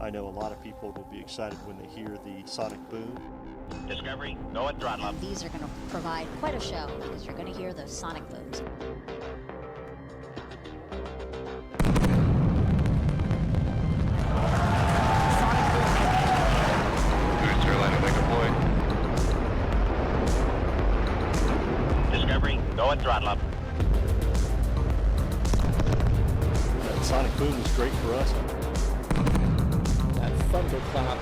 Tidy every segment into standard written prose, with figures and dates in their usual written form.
I know a lot of people will be excited when they hear the sonic boom. Discovery, go at throttle up. These are going to provide quite a show because you're going to hear those sonic booms. Booster line to make a point. Discovery, go at throttle up. That sonic boom is great for us. That thunderclap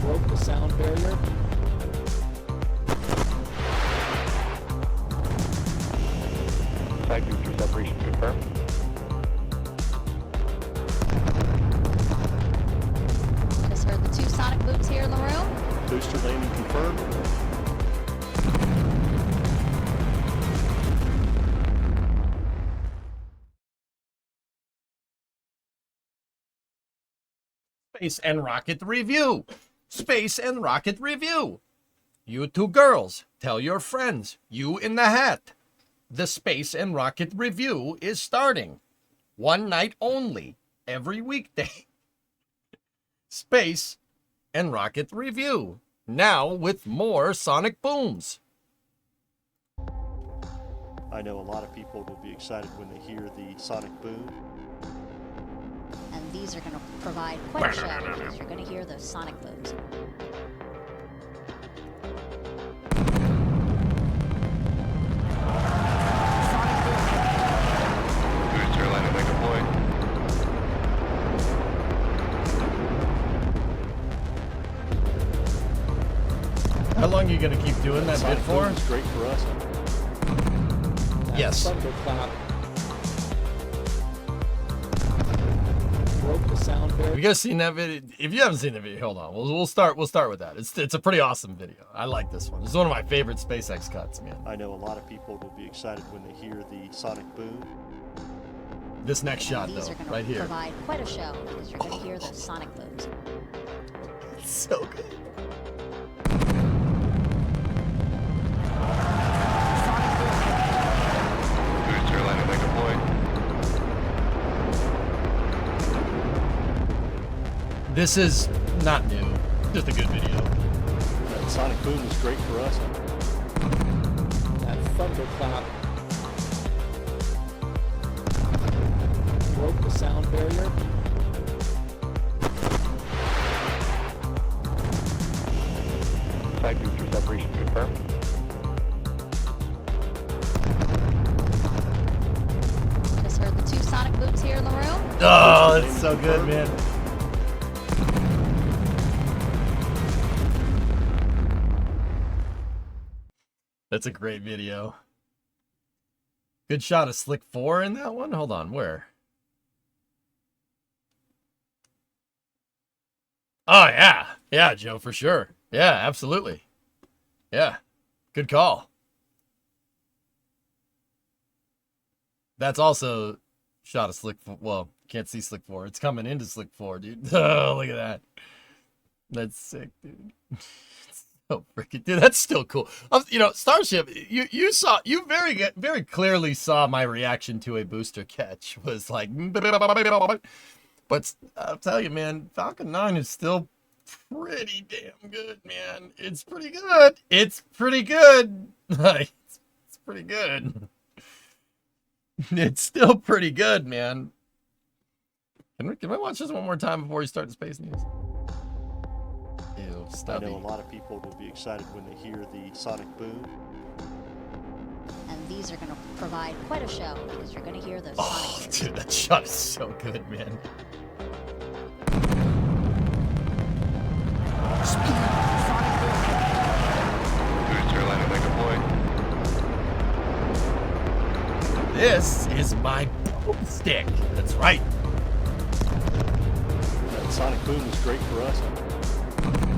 broke the sound barrier. Side booster separation confirmed. Just heard the two sonic booms here in the room. Booster landing confirmed. Space and Rocket Review. Space and Rocket Review. You two girls, tell your friends. You in the hat. The Space and Rocket Review is starting. One night only, every weekday. Space and Rocket Review. Now with more sonic booms. I know a lot of people will be excited when they hear the sonic boom. And these are going to provide quite a show because you're going to hear those sonic booms. Booster line to make a point. How long are you going to keep doing that bit Sonic for? boom is great for us. That Yes. thunderclap broke the sound Have barrier. you guys seen that video? If you haven't seen the video, hold on. We'll start with that. It's a pretty awesome video. I like this one. It's one of my favorite SpaceX cuts, man. I know a lot of people will be excited when they hear the sonic boom. This next shot And these though, are going to right here. provide quite a show because you're going to hear those sonic booms. It's so good. Booster line to make a point. This is not new. Just a good video. That sonic boom is great for us. That thunderclap broke the sound barrier. Side booster separation confirmed. Just heard the two sonic booms here in the room. Oh, it's so good, man. That's a great video. Good shot of Slick 4 in that one. Hold on, where? Oh, yeah. Yeah, Joe, for sure. Yeah, absolutely. Yeah. Good call. That's also shot of Slick 4. Well, can't see Slick 4. It's coming into Slick 4, dude. Oh, look at that. That's sick, dude. So freaking, dude, that's still cool. You know, Starship, you very clearly saw my reaction to a booster catch was like, but I'll tell you, man, Falcon 9 is still pretty damn good, man. It's pretty good. It's pretty good. Like, it's pretty good. It's still pretty good, man. Can we watch this one more time before we start the space news? Ew, I stubby. know a lot of people will be excited when they hear the sonic boom. And these are going to provide quite a show because you're going to hear those Oh, sonic booms. dude, that shot is so good, man. Booster line to make a point. This is my boomstick. That's right. That sonic boom is great for us.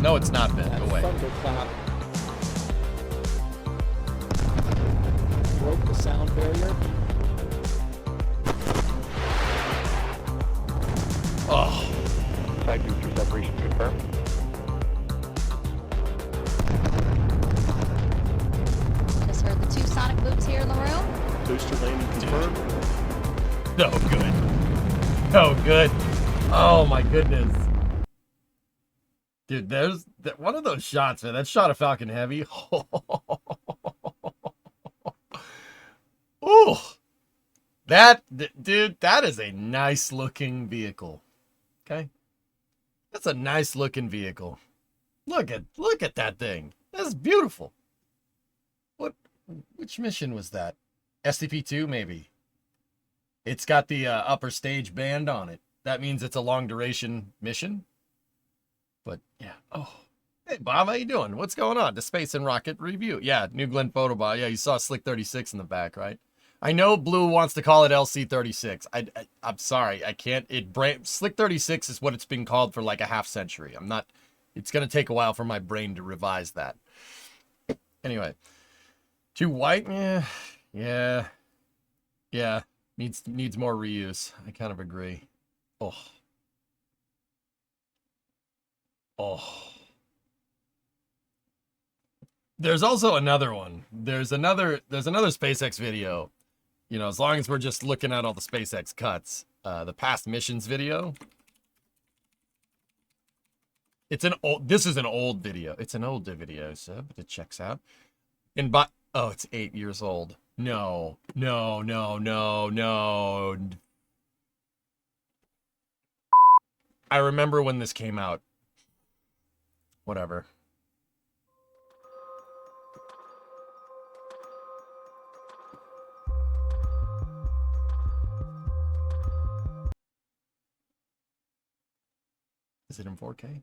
No, it's not, Ben. That Go away. thunderclap broke the sound barrier. Oh, Side booster separation confirmed. Just heard the two sonic booms here in the room. Booster landing confirmed. no good. so good. Oh my goodness. Dude, there's one of those shots, man. That shot of Falcon Heavy. Ooh. Dude, that is a nice looking vehicle. Okay? That's a nice looking vehicle. Look at that thing. That's beautiful. Which mission was that? SCP-2 maybe. It's got the upper stage band on it. That means it's a long duration mission. But yeah. Oh. Hey Bob, how you doing? What's going on? The Space and Rocket Review. Yeah, New Glenn Photobot. Yeah, you saw Slick 36 in the back, right? I know Blue wants to call it LC36. I'm sorry, I can't. Slick 36 is what it's been called for like a half century. It's gonna take a while for my brain to revise that. Anyway, too white, yeah. Needs more reuse. I kind of agree. Oh. There's also another one. There's another SpaceX video. You know, as long as we're just looking at all the SpaceX cuts, the past missions video. This is an old video. It's an old video, so but it checks out. Oh, it's 8 years old. No. I remember when this came out. Whatever. Is it in 4K?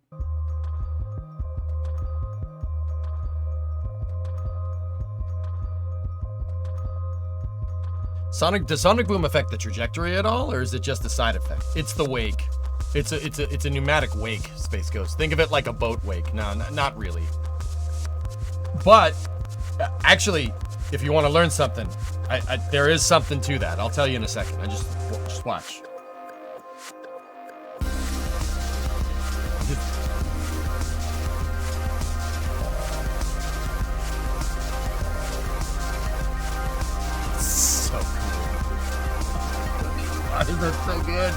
Does Sonic Boom affect the trajectory at all, or is it just a side effect? It's the wake. It's a pneumatic wake, Space Ghost. Think of it like a boat wake. No, not really. But actually, if you want to learn something, there is something to that. I'll tell you in a second. Just watch. So cool. That's so good.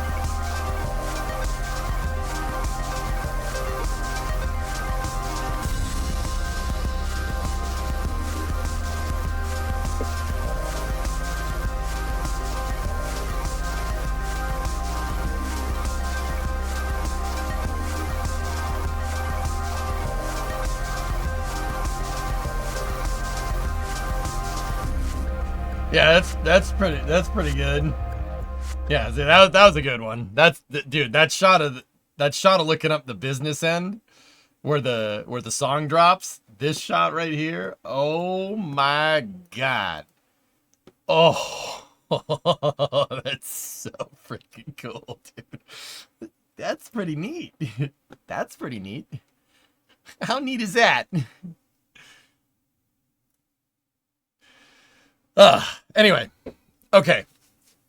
Yeah, that's pretty good. Yeah, that was a good one. Dude, that shot of looking up the business end where the song drops. This shot right here. Oh my god. Oh, that's so freaking cool, dude. That's pretty neat. That's pretty neat. How neat is that? Anyway, okay.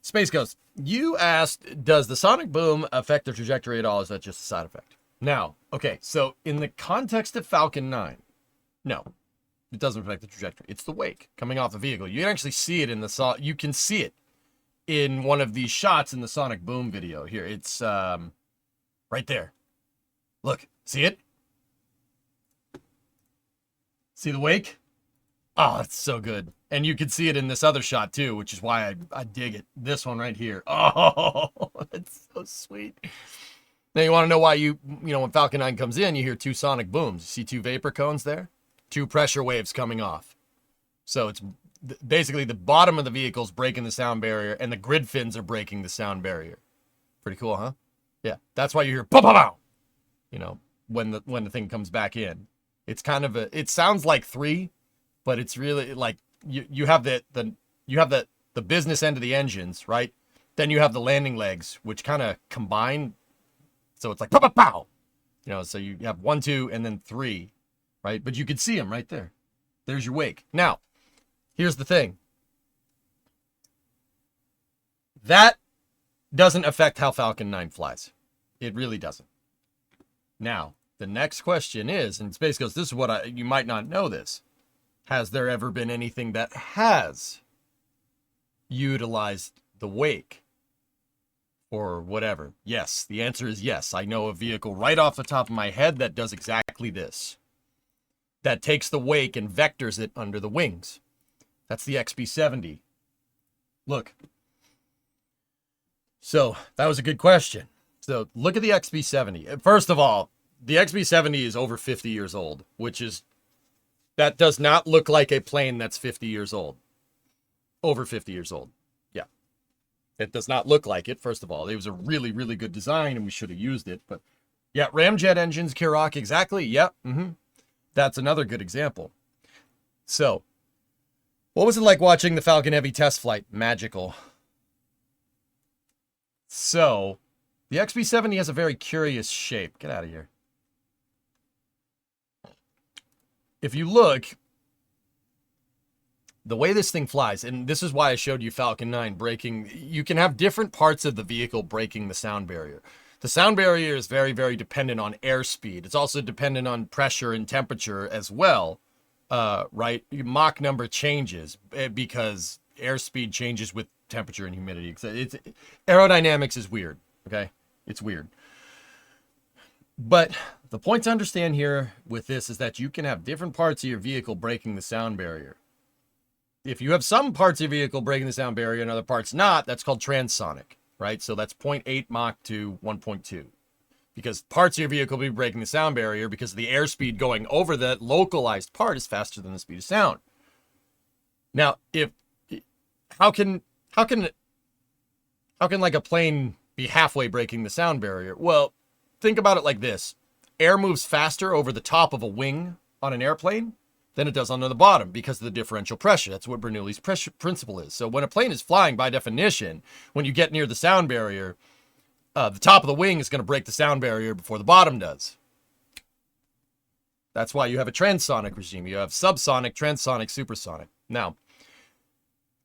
Space Ghost, you asked, does the sonic boom affect the trajectory at all? Is that just a side effect? Now, okay, so in the context of Falcon 9, no, it doesn't affect the trajectory. It's the wake coming off the vehicle. You can actually see it in the you can see it in one of these shots in the sonic boom video. Here, it's right there. Look, see it? See the wake? Oh, it's so good. And you can see it in this other shot too, which is why I dig it. This one right here. Oh, that's so sweet. Now you want to know why you know, when Falcon 9 comes in, you hear two sonic booms. You see two vapor cones there? Two pressure waves coming off. So it's basically the bottom of the vehicle's breaking the sound barrier and the grid fins are breaking the sound barrier. Pretty cool, huh? Yeah, that's why you hear pow pow pow. You know, when the thing comes back in. It's kind of it sounds like 3, but it's really like you have the business end of the engines, right? Then you have the landing legs, which kind of combine. So it's like pow pow pow. You know, so you have 1, 2, and then 3, right? But you can see them right there. There's your wake. Now, here's the thing. That doesn't affect how Falcon 9 flies. It really doesn't. Now, the next question is, and Space Ghost, this is what you might not know this. Has there ever been anything that has utilized the wake or whatever? Yes, the answer is yes. I know a vehicle right off the top of my head that does exactly this. That takes the wake and vectors it under the wings. That's the XB70. Look. So, that was a good question. So, look at the XB70. First of all, the XB70 is over 50 years old, which is, that does not look like a plane that's 50 years old. Over 50 years old. Yeah. It does not look like it, first of all. It was a really, really good design, and we should have used it. But, yeah, ramjet engines, Kirok, exactly. Yep. That's another good example. So, what was it like watching the Falcon Heavy test flight? Magical. So, the XB70 has a very curious shape. Get out of here. If you look, the way this thing flies, and this is why I showed you Falcon 9 breaking, you can have different parts of the vehicle breaking the sound barrier. The sound barrier is very, very dependent on airspeed. It's also dependent on pressure and temperature as well, right? Mach number changes because airspeed changes with temperature and humidity. It's aerodynamics is weird, okay? It's weird. But the point to understand here with this is that you can have different parts of your vehicle breaking the sound barrier. If you have some parts of your vehicle breaking the sound barrier and other parts not, that's called transonic, right? So that's 0.8 Mach to 1.2. Because parts of your vehicle will be breaking the sound barrier because the airspeed going over that localized part is faster than the speed of sound. Now, how can like a plane be halfway breaking the sound barrier? Well, think about it like this. Air moves faster over the top of a wing on an airplane than it does on the bottom because of the differential pressure. That's what Bernoulli's pressure principle is. So when a plane is flying, by definition, when you get near the sound barrier, the top of the wing is going to break the sound barrier before the bottom does. That's why you have a transonic regime. You have subsonic, transonic, supersonic. Now,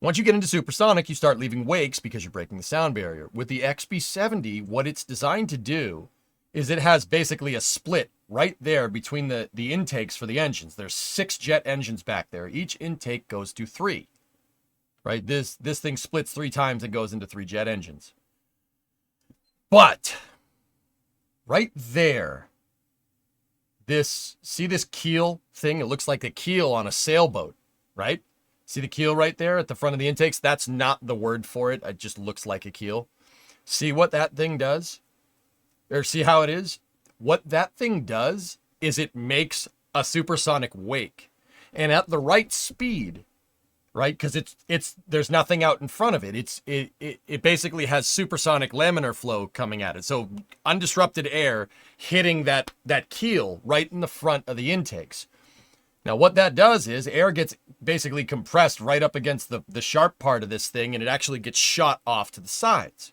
once you get into supersonic, you start leaving wakes because you're breaking the sound barrier. With the XB70, what it's designed to do is it has basically a split right there between the intakes for the engines. There's 6 jet engines back there. Each intake goes to 3. Right? This thing splits 3 times and goes into 3 jet engines. But right there, see this keel thing? It looks like a keel on a sailboat, right? See the keel right there at the front of the intakes? That's not the word for it. It just looks like a keel. See what that thing does? Or see how it is? What that thing does is it makes a supersonic wake. And at the right speed, right? Because there's nothing out in front of it. It basically has supersonic laminar flow coming at it. So undisrupted air hitting that keel right in the front of the intakes. Now what that does is air gets basically compressed right up against the sharp part of this thing, and it actually gets shot off to the sides,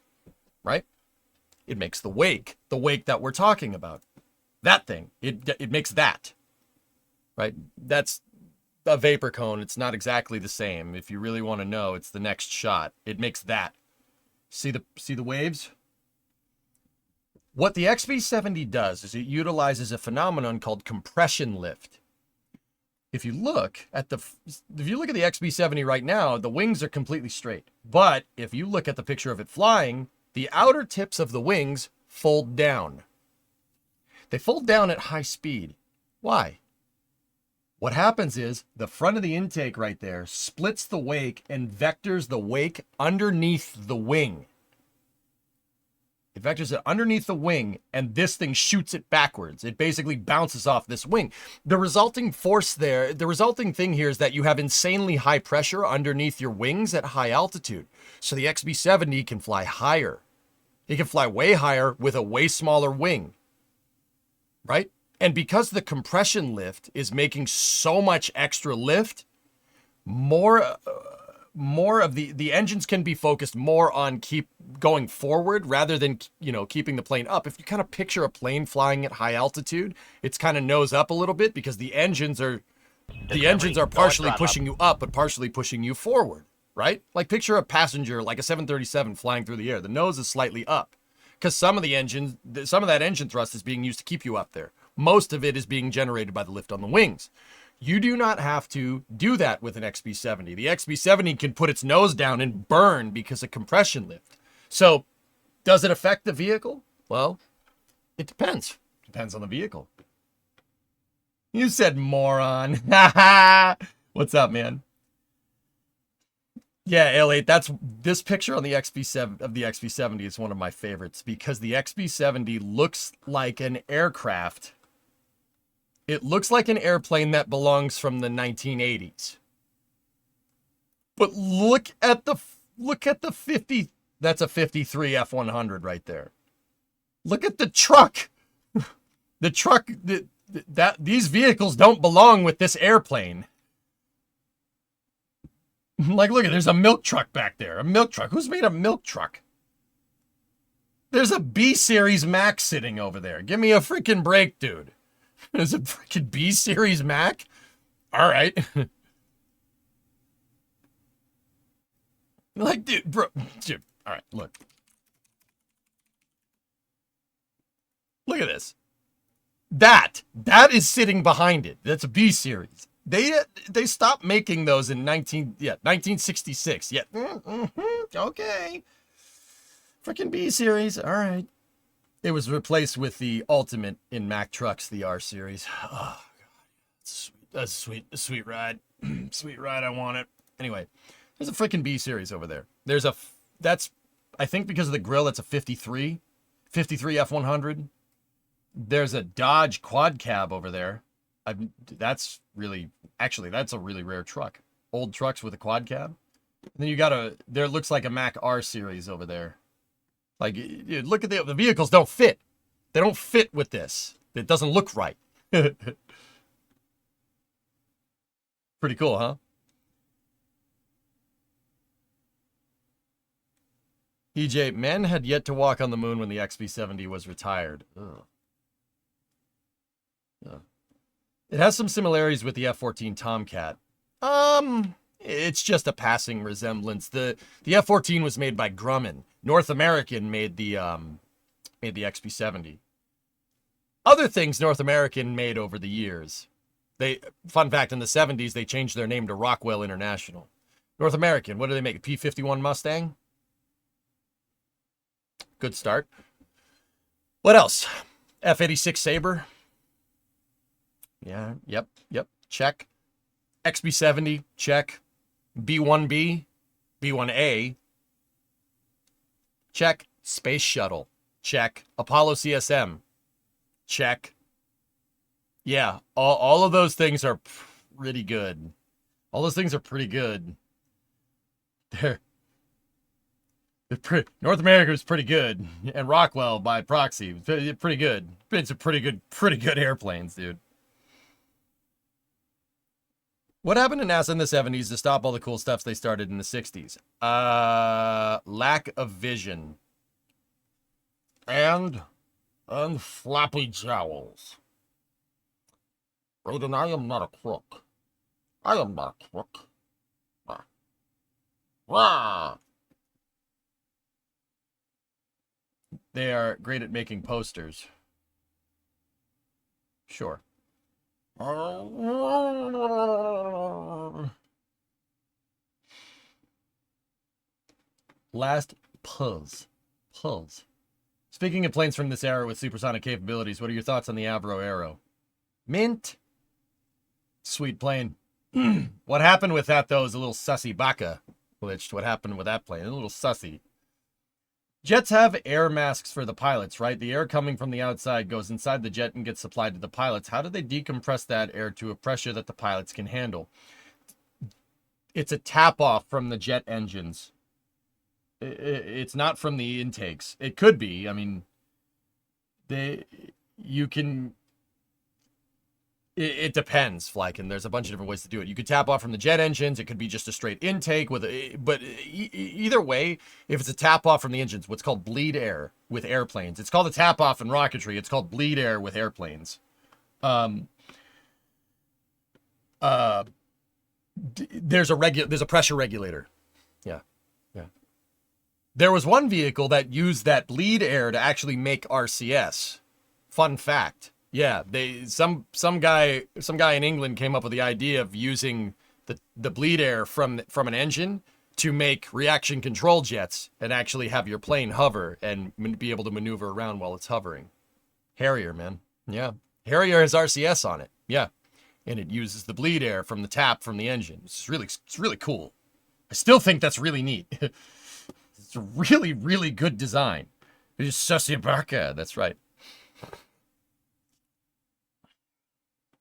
right? It makes the wake that we're talking about. That thing, it makes that, right? That's a vapor cone. It's not exactly the same. If you really want to know, it's the next shot. It makes that. See the waves? What the XB70 does is it utilizes a phenomenon called compression lift. If you look at the XB70 right now, the wings are completely straight. But if you look at the picture of it flying, the outer tips of the wings fold down. They fold down at high speed. Why? What happens is the front of the intake right there splits the wake and vectors the wake underneath the wing. It vectors it underneath the wing, and this thing shoots it backwards. It basically bounces off this wing. The resulting force there, the resulting thing here is that you have insanely high pressure underneath your wings at high altitude. So the XB70 can fly higher. It can fly way higher with a way smaller wing, right? And because the compression lift is making so much extra lift, more of the engines can be focused more on keep going forward rather than, keeping the plane up. If you kind of picture a plane flying at high altitude, it's kind of nose up a little bit because the engines are partially pushing you up, but partially pushing you forward, right? Like picture a passenger, like a 737 flying through the air. The nose is slightly up because some of that engine thrust is being used to keep you up there. Most of it is being generated by the lift on the wings. You do not have to do that with an XB70. The XB70 can put its nose down and burn because of compression lift. So Does it affect the vehicle? Well, it depends. Depends on the vehicle. You said moron. What's up, man? Yeah, L8, this picture on the XB7 of the XB70 is one of my favorites because the XB70 looks like an aircraft. It looks like an airplane that belongs from the 1980s. But look at the 50, that's a 53 F100 right there. Look at the truck. The truck these vehicles don't belong with this airplane. Like, look at, there's a milk truck back there. A milk truck. Who's made a milk truck? There's a B series Mac sitting over there. Give me a freaking break, dude. There's a freaking B series Mac? All right. Like, dude, bro. Dude, all right, look. Look at this. That is sitting behind it. That's a B series. They stopped making those in 1966. Yeah. Okay. Freaking B series. All right. It was replaced with the Ultimate in Mack trucks, the R series. Oh god. That's a sweet ride. Sweet ride, I want it. Anyway, there's a freaking B series over there. That's I think because of the grill, it's a 53 F100. There's a Dodge quad cab over there. That's a really rare truck. Old trucks with a quad cab. And then you got there looks like a Mack R series over there. Like, dude, look at the vehicles don't fit. They don't fit with this. It doesn't look right. Pretty cool, huh? EJ, men had yet to walk on the moon when the XB70 was retired. Ugh. It has some similarities with the F-14 Tomcat. It's just a passing resemblance. The F-14 was made by Grumman. North American made the XB70. Other things North American made over the years. Fun fact, in the 70s, they changed their name to Rockwell International. North American, what do they make? A P-51 Mustang? Good start. What else? F-86 Sabre. Yeah, yep, check. XB70, check. B-1B, B-1A, check. Space Shuttle, check. Apollo CSM, check. Yeah, all of those things are pretty good. All those things are pretty good. North America is pretty good, and Rockwell by proxy, pretty good. It's a pretty good airplanes, dude. What happened to NASA in the 70s to stop all the cool stuff they started in the 60s? Lack of vision. And floppy jowls. Raiden, I am not a crook. I am not a crook. Rah. They are great at making posters. Sure. Last pulls. Speaking of planes from this era with supersonic capabilities, what are your thoughts on the Avro Aero? Mint. Sweet plane. What happened with that, though, is a little sussy baka glitched. What happened with that plane? A little sussy. Jets have air masks for the pilots, right? The air coming from the outside goes inside the jet and gets supplied to the pilots. How do they decompress that air to a pressure that the pilots can handle? It's a tap-off from the jet engines. It's not from the intakes. It could be. I mean, you can... It depends, Flykin. There's a bunch of different ways to do it. You could tap off from the jet engines. It could be just a straight intake with but either way, if it's a tap off from the engines, what's called bleed air with airplanes. It's called a tap off in rocketry. It's called bleed air with airplanes. There's a pressure regulator. Yeah. There was one vehicle that used that bleed air to actually make RCS. Fun fact. Yeah, some guy in England came up with the idea of using the bleed air from an engine to make reaction control jets and actually have your plane hover and be able to maneuver around while it's hovering. Harrier, man. Yeah. Harrier has RCS on it. Yeah. And it uses the bleed air from the tap from the engine. It's really cool. I still think that's really neat. It's a really, really good design. It's Sasibarka. That's right.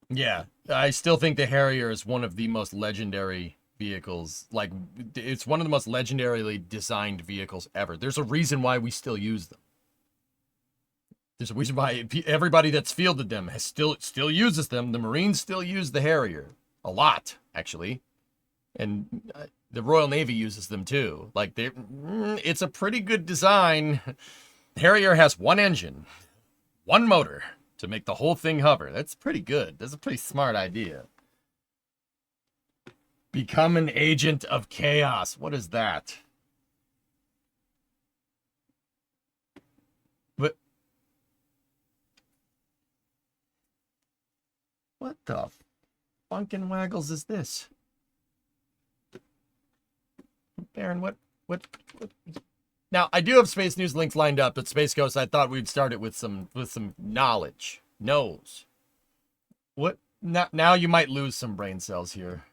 Yeah. I still think the Harrier is one of the most legendary vehicles. Like, it's one of the most legendarily designed vehicles ever. There's a reason why we still use them. There's a reason why everybody that's fielded them has still uses them. The Marines still use the Harrier a lot, actually, and the Royal Navy uses them too. Like, it's a pretty good design. Harrier has one engine, one motor to make the whole thing hover. That's pretty good. That's a pretty smart idea. Become an agent of chaos. What is that? What the funkin' waggles is this? Baron, what? Now, I do have Space News links lined up, but Space Ghost, I thought we'd start it with some knowledge. Knows. What? Now you might lose some brain cells here.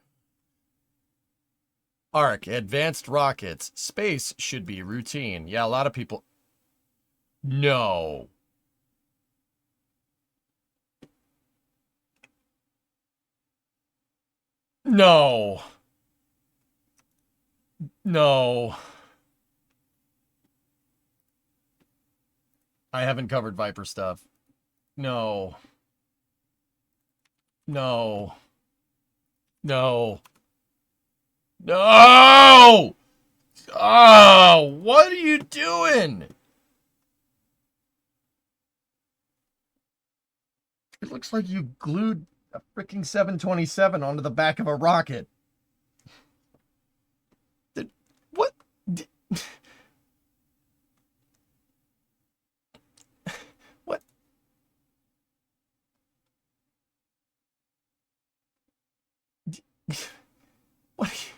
Arc, advanced rockets. Space should be routine. Yeah, a lot of people... No. No. No. I haven't covered Viper stuff. No. No. No. No! Oh, what are you doing? It looks like you glued a freaking 727 onto the back of a rocket. What? What? What?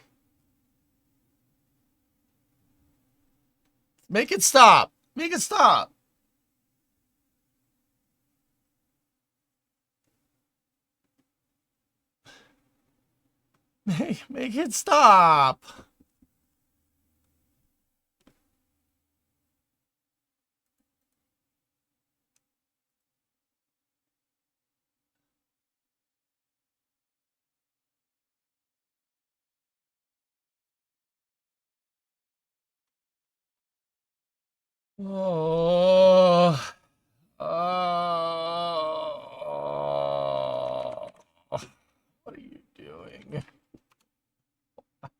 Make it stop. Make it stop. Make it stop. Oh. Oh. What are you doing?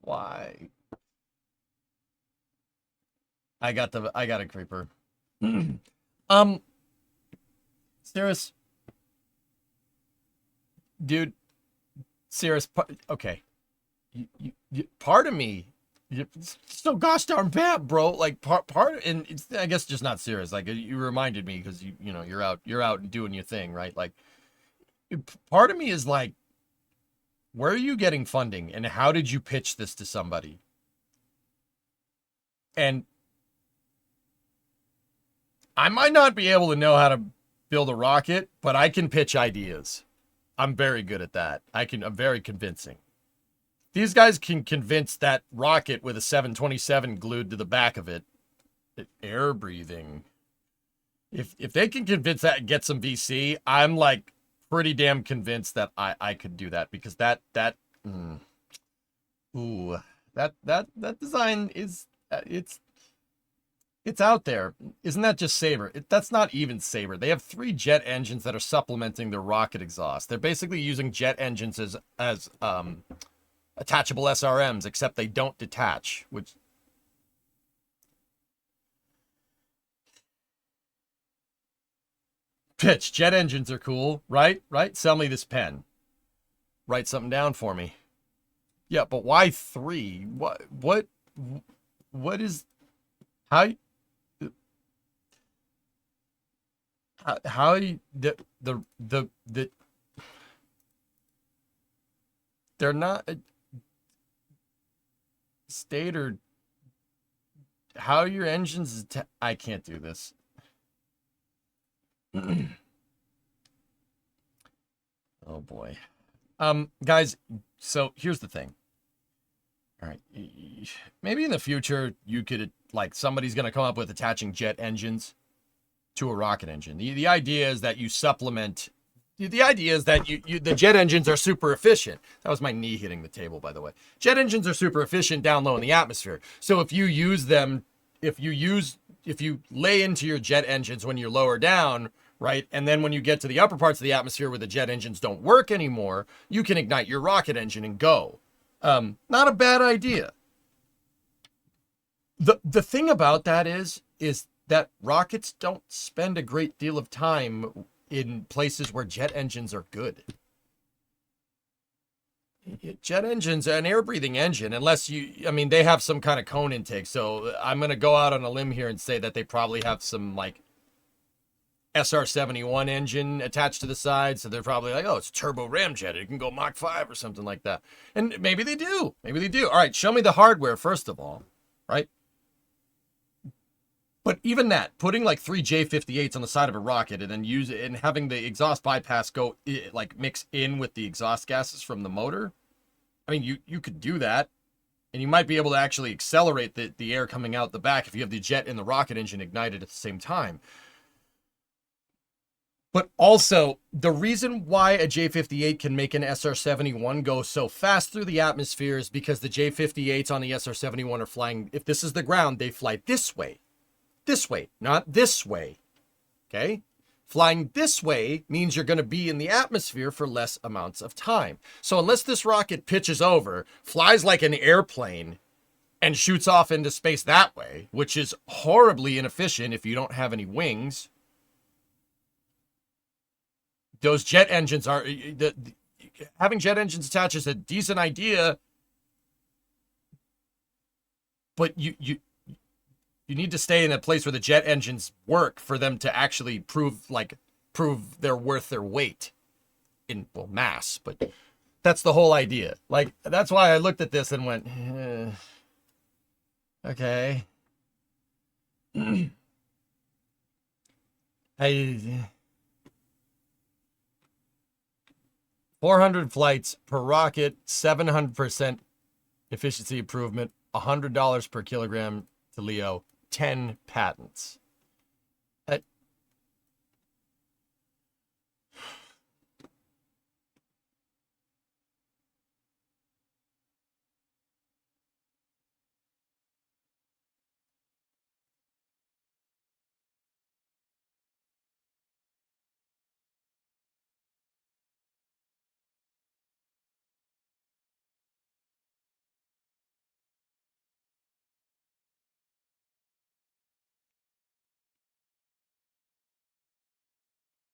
Why? I got a creeper. Cirrus. Dude. Cirrus, okay. Part of me, it's so gosh darn bad, bro. Like part, and it's, I guess just not Cirrus. Like, you reminded me because you know you're out doing your thing, right? Like, part of me is like, where are you getting funding, and how did you pitch this to somebody? And I might not be able to know how to build a rocket, but I can pitch ideas. I'm very good at that. I'm very convincing. These guys can convince that rocket with a 727 glued to the back of it, air breathing. If they can convince that and get some VC, I'm like pretty damn convinced that I could do that, because that design is it's out there. Isn't that just Sabre? That's not even Sabre. They have 3 jet engines that are supplementing their rocket exhaust. They're basically using jet engines as attachable SRMs, except they don't detach, which... Pitch, jet engines are cool, right? Right? Sell me this pen. Write something down for me. Yeah, but why 3? What is... How you... They're not... state or how your engines I can't do this. Oh boy. Guys, so here's the thing. All right. Maybe in the future you could, like, somebody's going to come up with attaching jet engines to a rocket engine. The idea is that you supplement. The idea is that the jet engines are super efficient. That was my knee hitting the table, by the way. Jet engines are super efficient down low in the atmosphere. So if you use them, if you lay into your jet engines when you're lower down, right, and then when you get to the upper parts of the atmosphere where the jet engines don't work anymore, you can ignite your rocket engine and go. Not a bad idea. The thing about that is that rockets don't spend a great deal of time in places where jet engines are good. Jet engines, an air-breathing engine, unless they have some kind of cone intake. So I'm going to go out on a limb here and say that they probably have some, like, SR-71 engine attached to the side. So they're probably like, oh, it's turbo ramjet. It can go Mach 5 or something like that. And maybe they do. Maybe they do. All right, show me the hardware, first of all, right? But even that, putting like 3 J-58s on the side of a rocket and then use it and having the exhaust bypass go, like, mix in with the exhaust gases from the motor. I mean, you could do that. And you might be able to actually accelerate the air coming out the back if you have the jet and the rocket engine ignited at the same time. But also, the reason why a J-58 can make an SR-71 go so fast through the atmosphere is because the J-58s on the SR-71 are flying, if this is the ground, they fly this way. This way, not this way. Okay? Flying this way means you're going to be in the atmosphere for less amounts of time. So unless this rocket pitches over, flies like an airplane, and shoots off into space that way, which is horribly inefficient if you don't have any wings, those jet engines are... having jet engines attached is a decent idea, but you need to stay in a place where the jet engines work for them to actually prove they're worth their weight in, well, mass. But that's the whole idea. Like, that's why I looked at this and went, okay. 400 flights per rocket, 700% efficiency improvement, $100 per kilogram to Leo. 10 patents.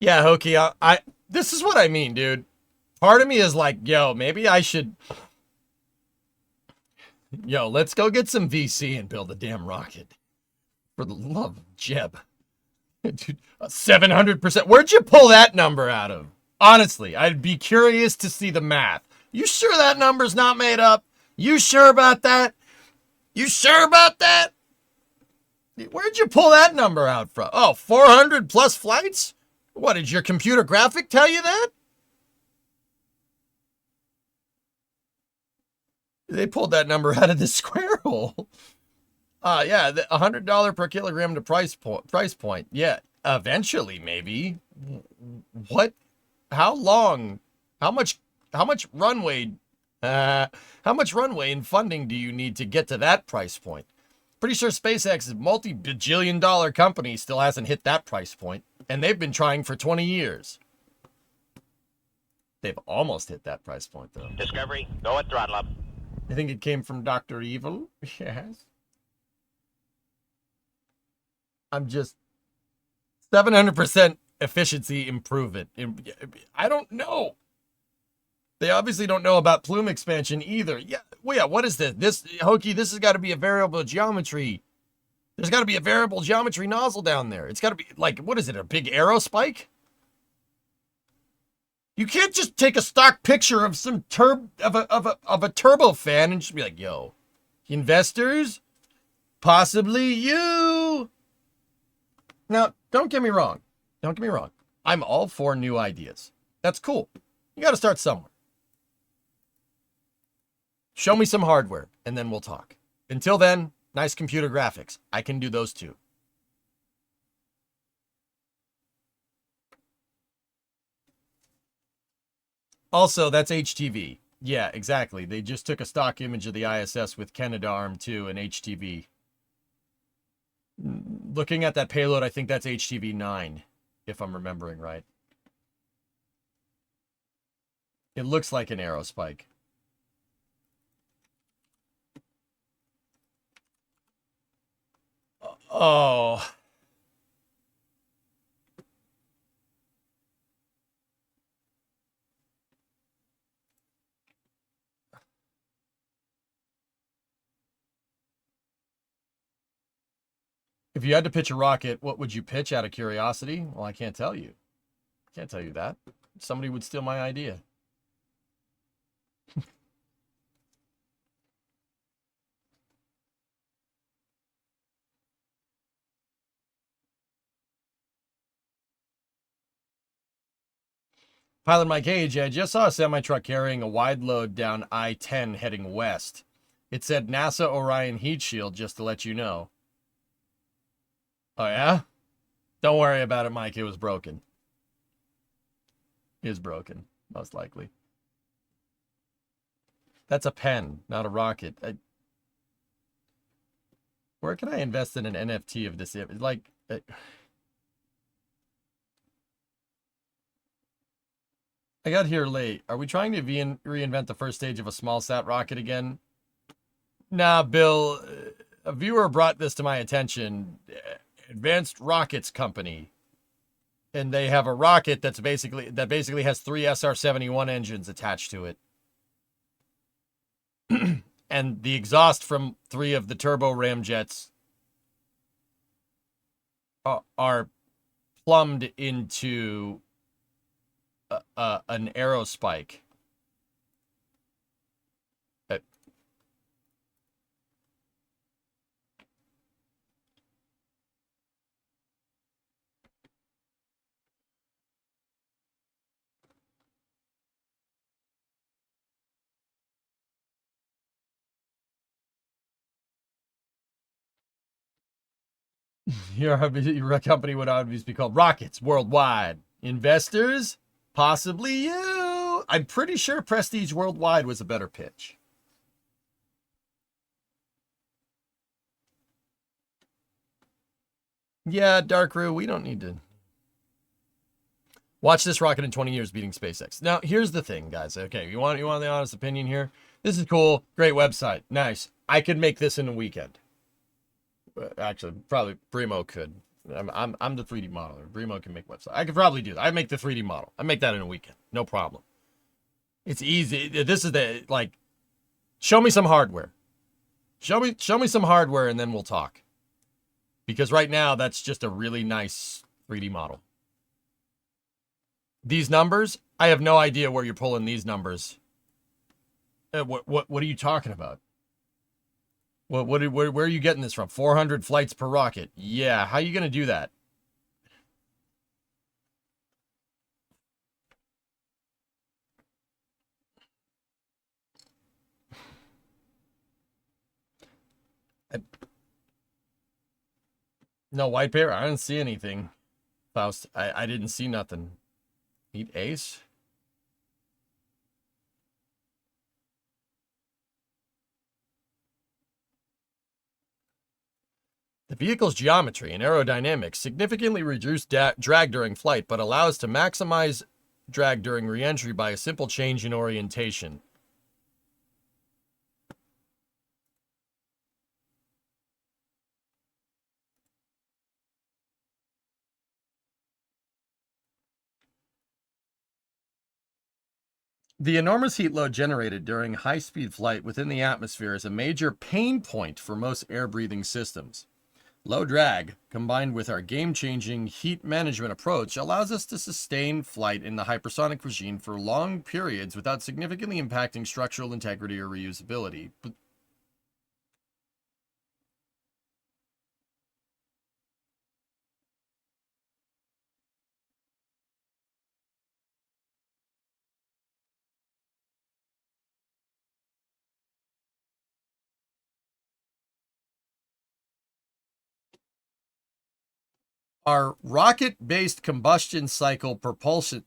Yeah, Hokey, this is what I mean, dude. Part of me is like, yo, maybe I should... Yo, let's go get some VC and build a damn rocket. For the love of Jeb. Dude, 700%. Where'd you pull that number out of? Honestly, I'd be curious to see the math. You sure that number's not made up? You sure about that? You sure about that? Where'd you pull that number out from? Oh, 400 plus flights? What, did your computer graphic tell you that? They pulled that number out of the square hole. Yeah, the $100 per kilogram to price point. Yeah, eventually, maybe. What? How long? How much runway? How much runway and funding do you need to get to that price point? Pretty sure SpaceX's multi-bajillion-dollar company still hasn't hit that price point. And they've been trying for 20 years. They've almost hit that price point, though. Discovery, go at throttle up. I think it came from Dr. Evil. Yes. I'm just... 700% efficiency improvement. I don't know. They obviously don't know about plume expansion either. Yeah, well, yeah, what is this? Hokey, this has got to be a variable geometry. There's got to be a variable geometry nozzle down there. It's got to be, like, what is it, a big arrow spike? You can't just take a stock picture of some of a turbofan and just be like, yo, Investors? Possibly you. Now, don't get me wrong. Don't get me wrong. I'm all for new ideas. That's cool. You got to start somewhere. Show me some hardware, and then we'll talk. Until then, nice computer graphics. I can do those too. Also, that's HTV. Yeah, exactly. They just took a stock image of the ISS with Canadarm2 and HTV. Looking at that payload, I think that's HTV-9, if I'm remembering right. It looks like an aerospike. Oh. If you had to pitch a rocket, what would you pitch out of curiosity? Well, I can't tell you. Can't tell you that. Somebody would steal my idea. Pilot Mike Cage, I just saw a semi-truck carrying a wide load down I-10 heading west. It said NASA Orion heat shield, just to let you know. Oh, yeah? Don't worry about it, Mike. It was broken. It is broken, most likely. That's a pen, not a rocket. Where can I invest in an NFT of this? Like... I got here late. Are we trying to reinvent the first stage of a small sat rocket again? Nah, Bill. A viewer brought this to my attention. Advanced Rockets Company. And they have a rocket that basically has 3 SR-71 engines attached to it. And the exhaust from 3 of the turbo ramjets are plumbed into an aerospike. Your company would obviously be called Rockets Worldwide. Investors? Possibly you. I'm pretty sure Prestige Worldwide was a better pitch. Yeah, Darkru, we don't need to watch this rocket in 20 years beating SpaceX. Now, here's the thing, guys. Okay, you want the honest opinion here? This is cool. Great website. Nice. I could make this in a weekend. Actually, probably Brimo could. I'm the 3D modeler. Brimo can make websites. I could probably do that. I make the 3D model. I make that in a weekend. No problem. It's easy. This is the, like, show me some hardware. Show me some hardware and then we'll talk. Because right now, that's just a really nice 3D model. These numbers, I have no idea where you're pulling these numbers. What are you talking about? Where are you getting this from? 400 flights per rocket. Yeah, how are you going to do that? No white paper? I didn't see anything. Faust, I didn't see nothing. Eat Ace? The vehicle's geometry and aerodynamics significantly reduce drag during flight, but allows to maximize drag during re-entry by a simple change in orientation. The enormous heat load generated during high-speed flight within the atmosphere is a major pain point for most air-breathing systems. Low drag, combined with our game-changing heat management approach, allows us to sustain flight in the hypersonic regime for long periods without significantly impacting structural integrity or reusability. But Our rocket-based combustion cycle propulsion...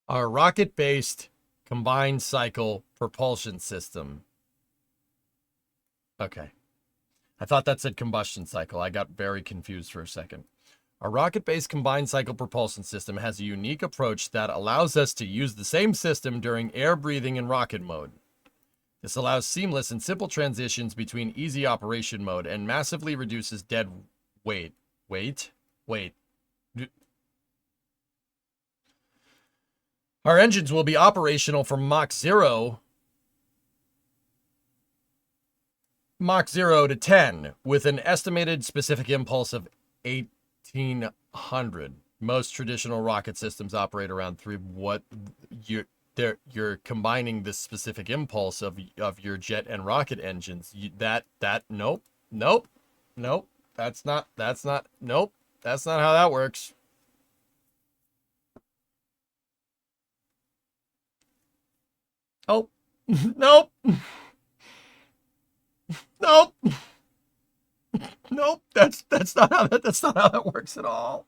Our rocket-based combined cycle propulsion system. Okay. I thought that said combustion cycle. I got very confused for a second. Our rocket-based combined cycle propulsion system has a unique approach that allows us to use the same system during air breathing in rocket mode. This allows seamless and simple transitions between easy operation mode and massively reduces dead weight. Wait. Our engines will be operational from Mach 0 to 10 with an estimated specific impulse of 1800. Most traditional rocket systems operate around 3. What you're combining the specific impulse of your jet and rocket engines. Nope. That's not nope. That's not how that works. Oh, nope. Nope. Nope. That's not how that works at all.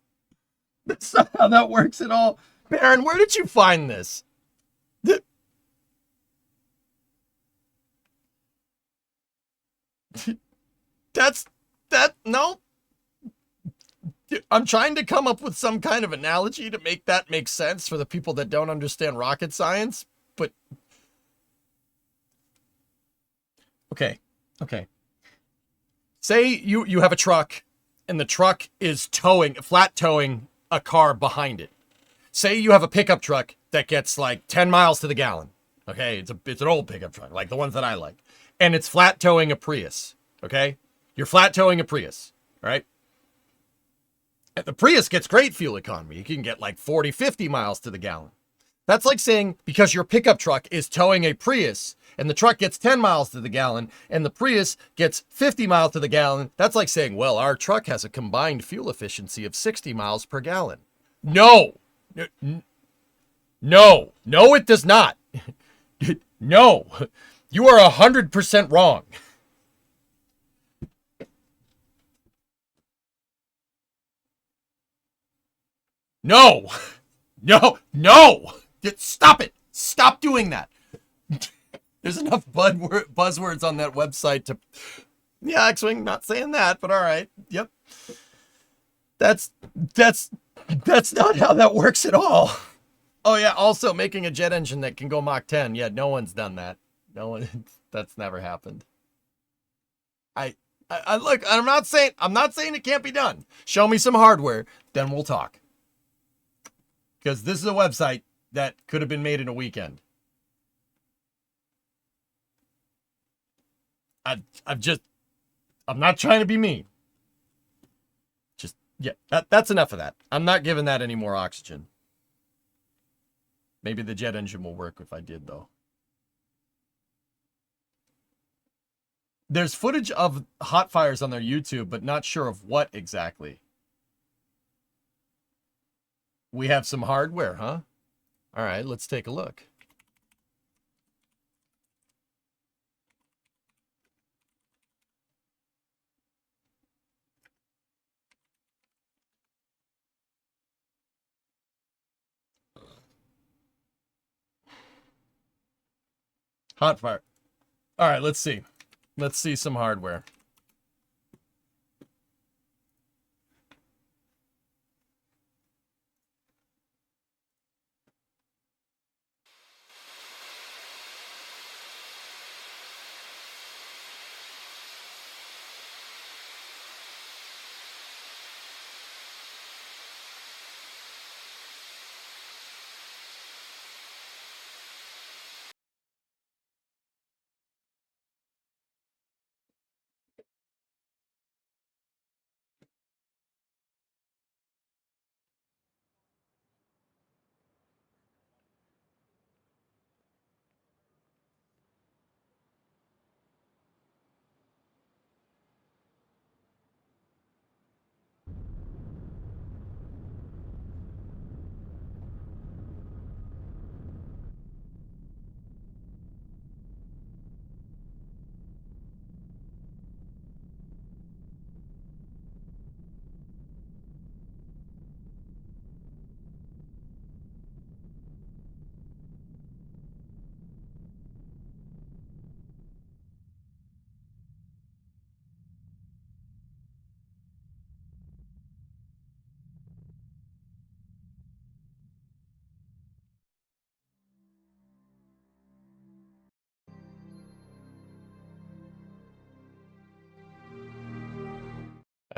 That's not how that works at all. Baron, where did you find this? No. I'm trying to come up with some kind of analogy to make that make sense for the people that don't understand rocket science, but okay. Say you have a truck and the truck is flat towing a car behind it. Say you have a pickup truck that gets like 10 miles to the gallon. Okay, it's an old pickup truck, like the ones that I like. And it's flat towing a Prius, okay? You're flat towing a Prius, right? And the Prius gets great fuel economy. You can get like 40, 50 miles to the gallon. That's like saying because your pickup truck is towing a Prius and the truck gets 10 miles to the gallon and the Prius gets 50 miles to the gallon, that's like saying, well, our truck has a combined fuel efficiency of 60 miles per gallon. No, it does not. No, you are 100% wrong. No. Stop it. Stop doing that. There's enough buzzwords on that website to... Yeah, X-Wing, not saying that, but all right. Yep. That's not how that works at all. Oh, yeah, also making a jet engine that can go Mach 10. Yeah, no one's done that. No one... That's never happened. I look, I'm not saying it can't be done. Show me some hardware, then we'll talk. Because this is a website that could have been made in a weekend. I'm not trying to be mean. Just, yeah, that's enough of that. I'm not giving that any more oxygen. Maybe the jet engine will work if I did, though. There's footage of hot fires on their YouTube, but not sure of what exactly. We have some hardware, huh? All right, let's take a look. Hot fire. All right, let's see. Let's see some hardware.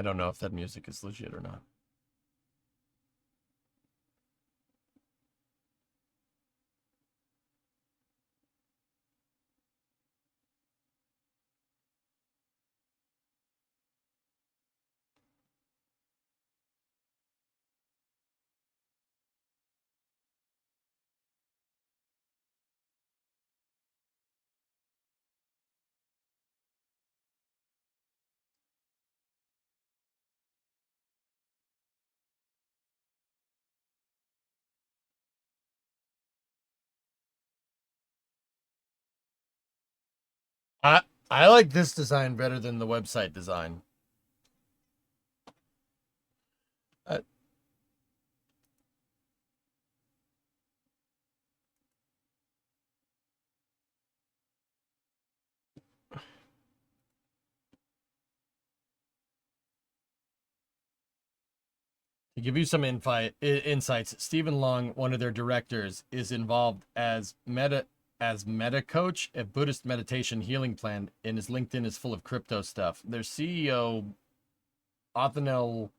I don't know if that music is legit or not. I like this design better than the website design. To give you some insights, Stephen Long, one of their directors, is involved as meta coach at Buddhist meditation healing plan, and his LinkedIn is full of crypto stuff. Their CEO, Athanel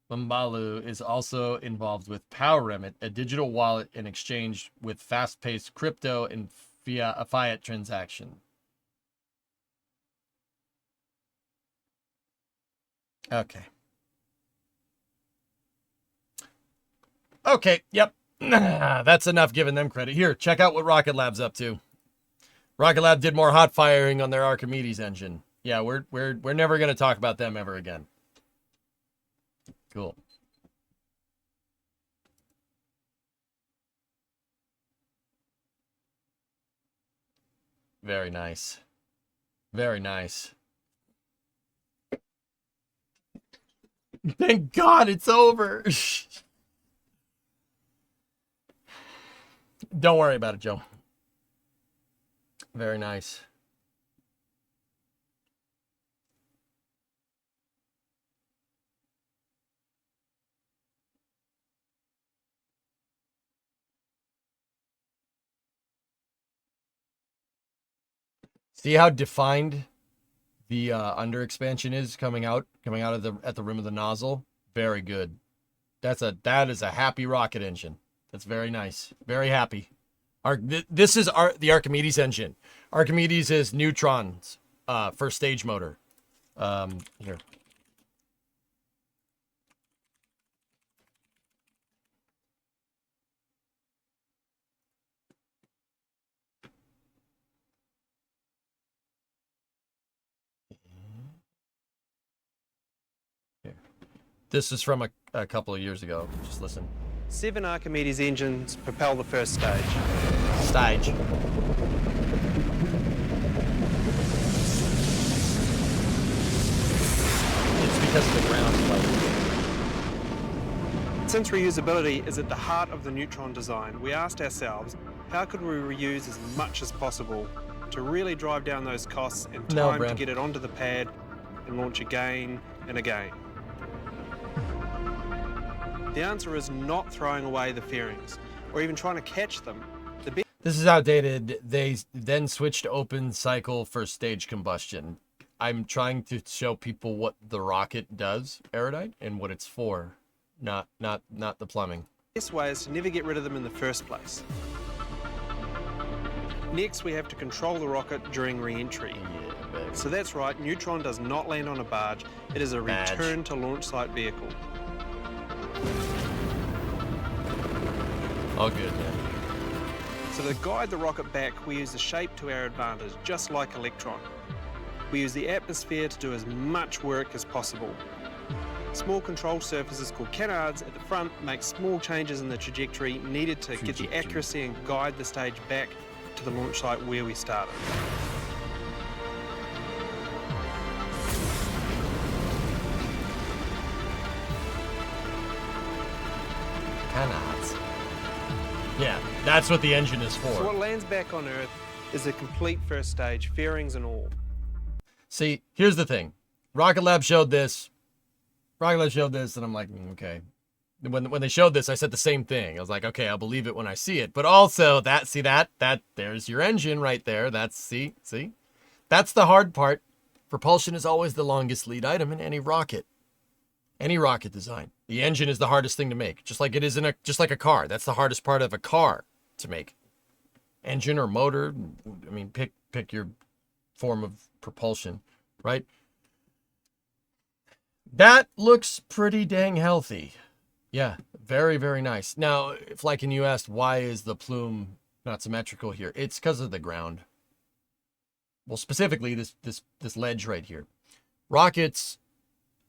Mambalu, is also involved with Power Remit, a digital wallet and exchange with fast-paced crypto and fiat transaction. Okay. Okay, yep. That's enough giving them credit. Here, check out what Rocket Lab's up to. Rocket Lab did more hot firing on their Archimedes engine. Yeah, we're never going to talk about them ever again. Cool. Very nice. Very nice. Thank God it's over. Don't worry about it, Joe. Very nice. See how defined the under expansion is coming out of the rim of the nozzle? Very good. That is a happy rocket engine. That's very nice. Very happy. This is the Archimedes engine. Archimedes is neutrons, first stage motor. Here. This is from a couple of years ago. Just listen. 7 Archimedes engines propel the first stage. Stage. It's because of the ground flow. Since reusability is at the heart of the Neutron design, we asked ourselves, how could we reuse as much as possible to really drive down those costs and time to get it onto the pad and launch again and again? The answer is not throwing away the fairings or even trying to catch them. This is outdated. They then switched to open cycle for stage combustion. I'm trying to show people what the rocket does, Erudite, and what it's for, not the plumbing. The best way is to never get rid of them in the first place. Next, we have to control the rocket during re-entry. Yeah, so that's right, Neutron does not land on a barge. It is a return to launch site vehicle. All good, man. So to guide the rocket back, we use the shape to our advantage, just like Electron. We use the atmosphere to do as much work as possible. Small control surfaces called canards at the front make small changes in the trajectory needed to get the accuracy and guide the stage back to the launch site where we started. Canards. Yeah, that's what the engine is for. So what lands back on Earth is a complete first stage, fairings and all. See, here's the thing. Rocket Lab showed this, and I'm like, okay. When they showed this, I said the same thing. I was like, okay, I'll believe it when I see it. But also, there's your engine right there. See? That's the hard part. Propulsion is always the longest lead item in any rocket. Any rocket design. The engine is the hardest thing to make, just like it is just like a car. That's the hardest part of a car to make. Engine or motor, I mean, pick your form of propulsion, right? That looks pretty dang healthy. Yeah, very, very nice. Now, if like you asked, why is the plume not symmetrical here? It's because of the ground. Well, specifically this ledge right here. Rockets,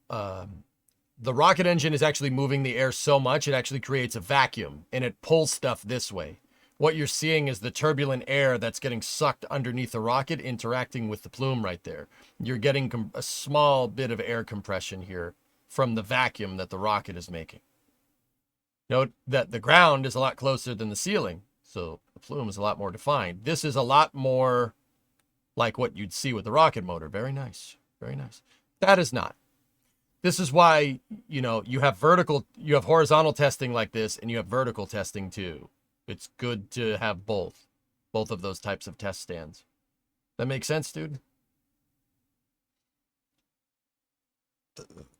the rocket engine is actually moving the air so much it actually creates a vacuum and it pulls stuff this way. What you're seeing is the turbulent air that's getting sucked underneath the rocket interacting with the plume right there. You're getting a small bit of air compression here from the vacuum that the rocket is making. Note that the ground is a lot closer than the ceiling, so the plume is a lot more defined. This is a lot more like what you'd see with the rocket motor. Very nice, very nice. That is not. This is why, you know, you have horizontal testing like this, and you have vertical testing too. It's good to have both of those types of test stands. That makes sense, dude?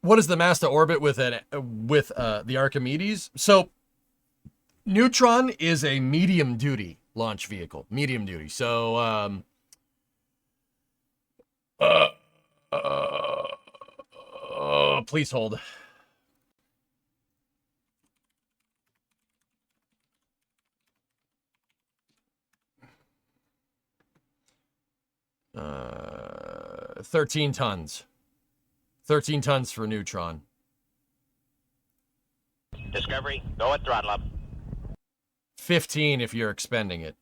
What is the mass to orbit with the Archimedes? So Neutron is a medium duty launch vehicle, medium duty. So please hold. Uh, 13 tons. 13 tons for Neutron. Discovery, go at throttle up. 15 if you're expending it.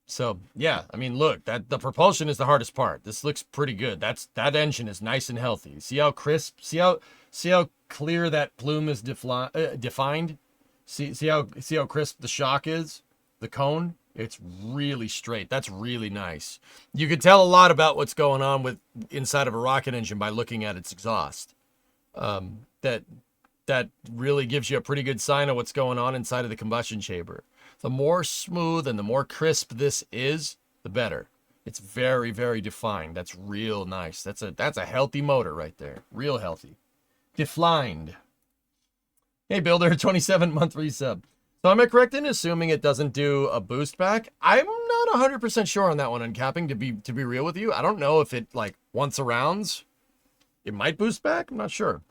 So, yeah, I mean, look, the propulsion is the hardest part. This looks pretty good. That engine is nice and healthy. See how crisp, see how clear that plume is defined? See how crisp the shock is? The cone? It's really straight. That's really nice. You could tell a lot about what's going on with inside of a rocket engine by looking at its exhaust. That really gives you a pretty good sign of what's going on inside of the combustion chamber. The more smooth and the more crisp this is, the better. It's very, very defined. That's real nice. That's a healthy motor right there. Real healthy. Defined. Hey, Builder, 27-month resub. So am I correct in assuming it doesn't do a boost back? I'm not 100% sure on that one, Uncapping, to be real with you. I don't know if it, like, once a rounds, it might boost back. I'm not sure.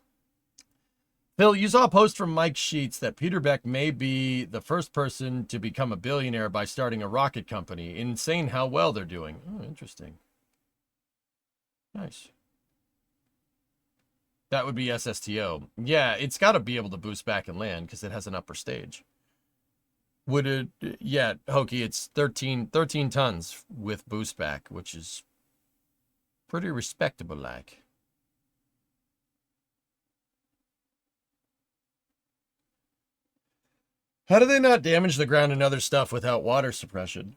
Phil, you saw a post from Mike Sheets that Peter Beck may be the first person to become a billionaire by starting a rocket company. Insane how well they're doing. Oh, interesting. Nice. That would be SSTO. Yeah, it's got to be able to boost back and land because it has an upper stage. Would it? Yeah, Hokey, it's 13 tons with boost back, which is pretty respectable like. How do they not damage the ground and other stuff without water suppression?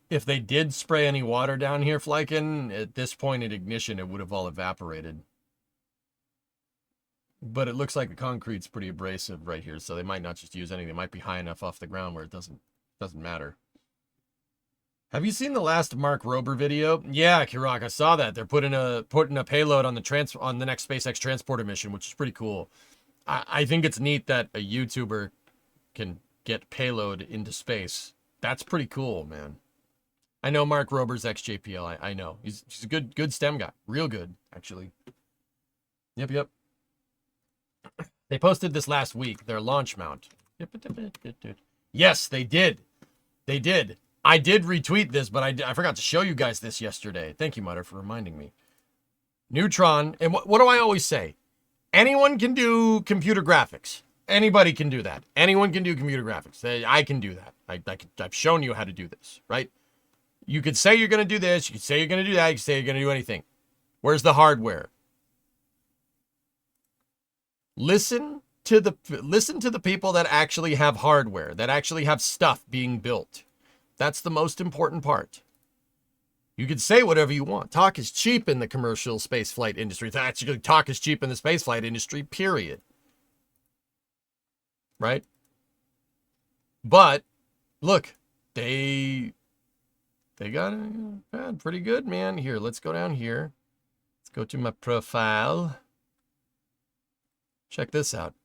If they did spray any water down here, Flykin, at this point in ignition, it would have all evaporated. But it looks like the concrete's pretty abrasive right here, so they might not just use anything. It might be high enough off the ground where it doesn't matter. Have you seen the last Mark Rober video? Yeah, Kirak, I saw that. They're putting a payload on the next SpaceX transporter mission, which is pretty cool. I think it's neat that a YouTuber can get payload into space. That's pretty cool, man. I know Mark Rober's ex-JPL. I know. He's a good STEM guy. Real good, actually. Yep. They posted this last week, their launch mount. Yes, they did. They did. I did retweet this, but I forgot to show you guys this yesterday. Thank you, Mutter, for reminding me. Neutron, and what do I always say? Anyone can do computer graphics. Anybody can do that. Anyone can do computer graphics. I can do that. I've shown you how to do this, right? You could say you're going to do this. You could say you're going to do that. You could say you're going to do anything. Where's the hardware? Listen to the people that actually have hardware, that actually have stuff being built. That's the most important part. You could say whatever you want. Talk is cheap in the commercial spaceflight industry. Actually, talk is cheap in the spaceflight industry, period. Right? But look, they got a pad pretty good, man. Here, let's go down here. Let's go to my profile. Check this out.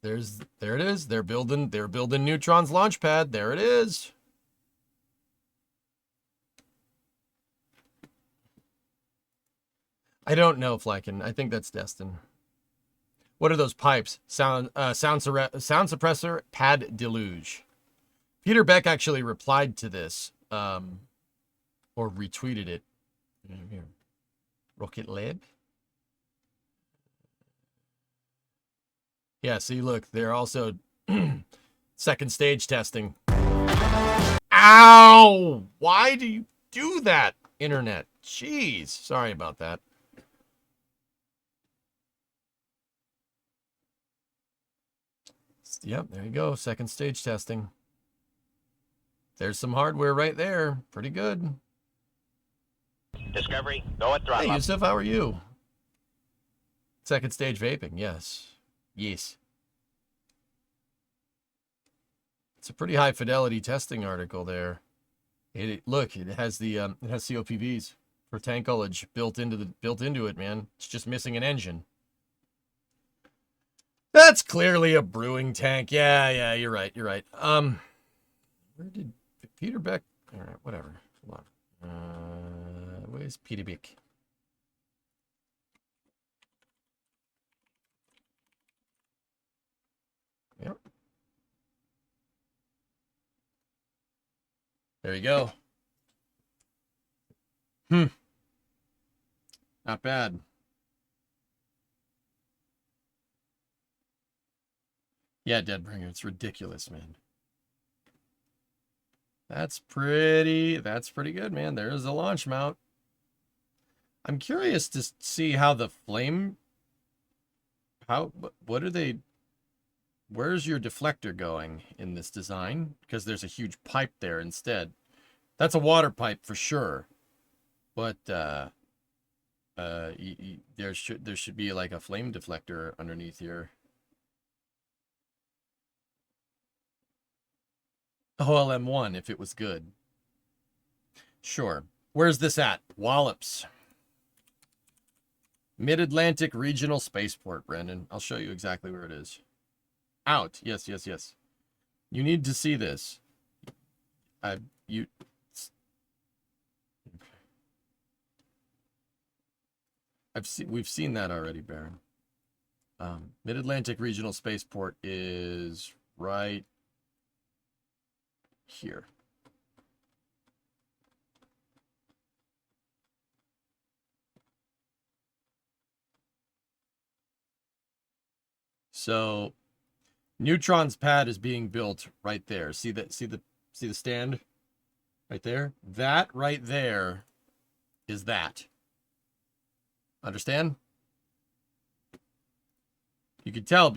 There it is. They're building Neutron's launch pad. There it is. I don't know, Flacken. I think that's Destin. What are those pipes? Sound suppressor pad deluge. Peter Beck actually replied to this, or retweeted it. Here. Rocket Lab. Yeah, see, look, they're also second stage testing. Ow! Why do you do that, internet? Jeez, sorry about that. Yep, there you go. Second stage testing. There's some hardware right there. Pretty good. Discovery, go at throttle Hey, up. Yusuf, how are you? Second stage vaping, yes. Yes. It's a pretty high fidelity testing article there. Look, it has the it has COPVs for tankology built into it, man. It's just missing an engine. That's clearly a brewing tank. Yeah, you're right. Where did Peter Beck? All right, whatever. Hold on. Where's Peter Beck? Yep. There you go. Not bad. Yeah, Deadbringer, it's ridiculous, man. That's pretty good, man. There's a launch mount. I'm curious to see how the flame, what are they, where's your deflector going in this design? Because there's a huge pipe there instead. That's a water pipe for sure. But there should be like a flame deflector underneath here. OLM1 if it was good. Sure. Where's this at? Wallops. Mid-Atlantic Regional Spaceport, Brandon. I'll show you exactly where it is. Out. Yes. You need to see this. We've seen that already, Baron. Mid-Atlantic Regional Spaceport is right here. So Neutron's pad is being built right there. See the stand right there? That right there is that. Understand? You could tell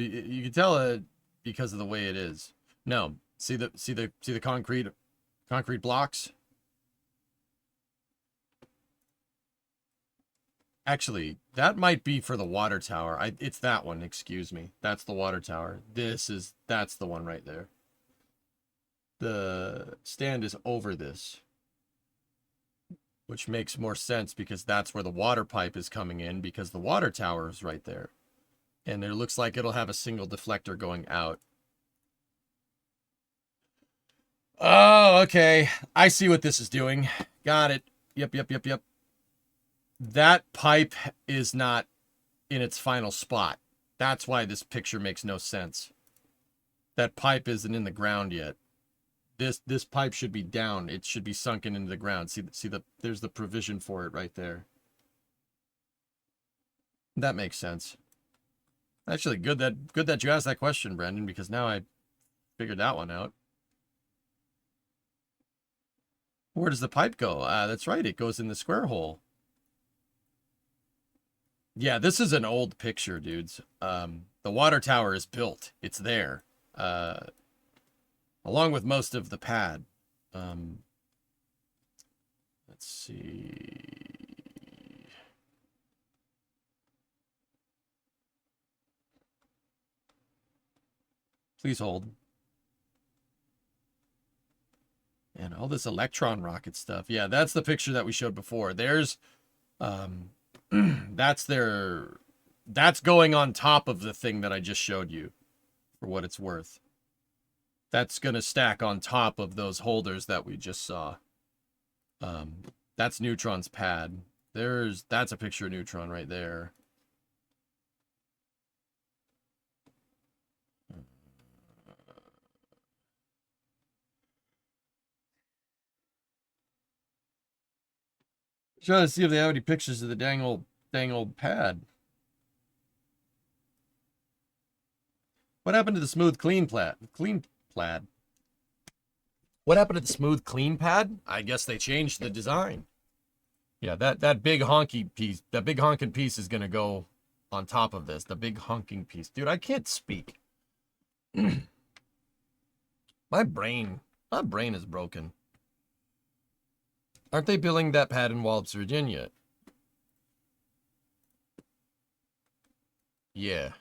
because of the way it is. No, see the concrete blocks? Actually, that might be for the water tower. It's that one, excuse me. That's the water tower. That's the one right there. The stand is over this, which makes more sense because that's where the water pipe is coming in because the water tower is right there. And it looks like it'll have a single deflector going out. Oh, okay. I see what this is doing. Got it. Yep. That pipe is not in its final spot. That's why this picture makes no sense. That pipe isn't in the ground yet. This pipe should be down. It should be sunken into the ground. There's the provision for it right there. That makes sense. Actually, good that you asked that question, Brandon, because now I figured that one out. Where does the pipe go? That's right. It goes in the square hole. Yeah, this is an old picture, dudes. The water tower is built. It's there. Along with most of the pad. Let's see. Please hold. all this electron rocket stuff. Yeah, that's the picture that we showed before. There's, that's going on top of the thing that I just showed you, for what it's worth. That's going to stack on top of those holders that we just saw. That's Neutron's pad. That's a picture of Neutron right there. Trying to see if they have any pictures of the dang old pad. What happened to the smooth clean plaid? What happened to the smooth clean pad? I guess they changed the design. Yeah, that big honky piece, that big honking piece is gonna go on top of this. The big honking piece, dude. I can't speak. My brain is broken. Aren't they building that pad in Wallops, Virginia? Yeah.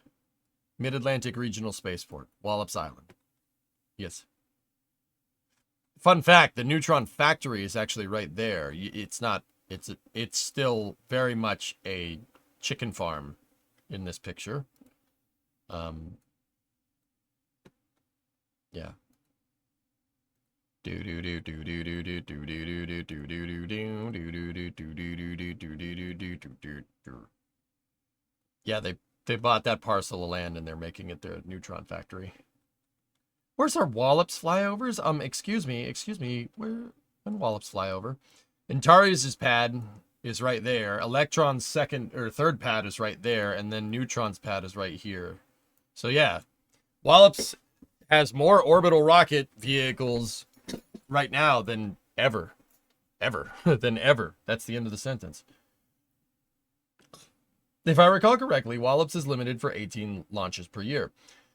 Mid-Atlantic Regional Spaceport, Wallops Island. Yes. Fun fact, the Neutron factory is actually right there. It's not, it's still very much a chicken farm in this picture. Yeah. Yeah, they bought that parcel of land and they're making it their Neutron factory. Where's our Wallops flyovers? Excuse me. When Wallops flyover? Antares' pad is right there. Electron's second or third pad is right there, and then Neutron's pad is right here. So yeah, Wallops has more orbital rocket vehicles right now than ever. Than ever. That's the end of the sentence. If I recall correctly, Wallops is limited for 18 launches per year.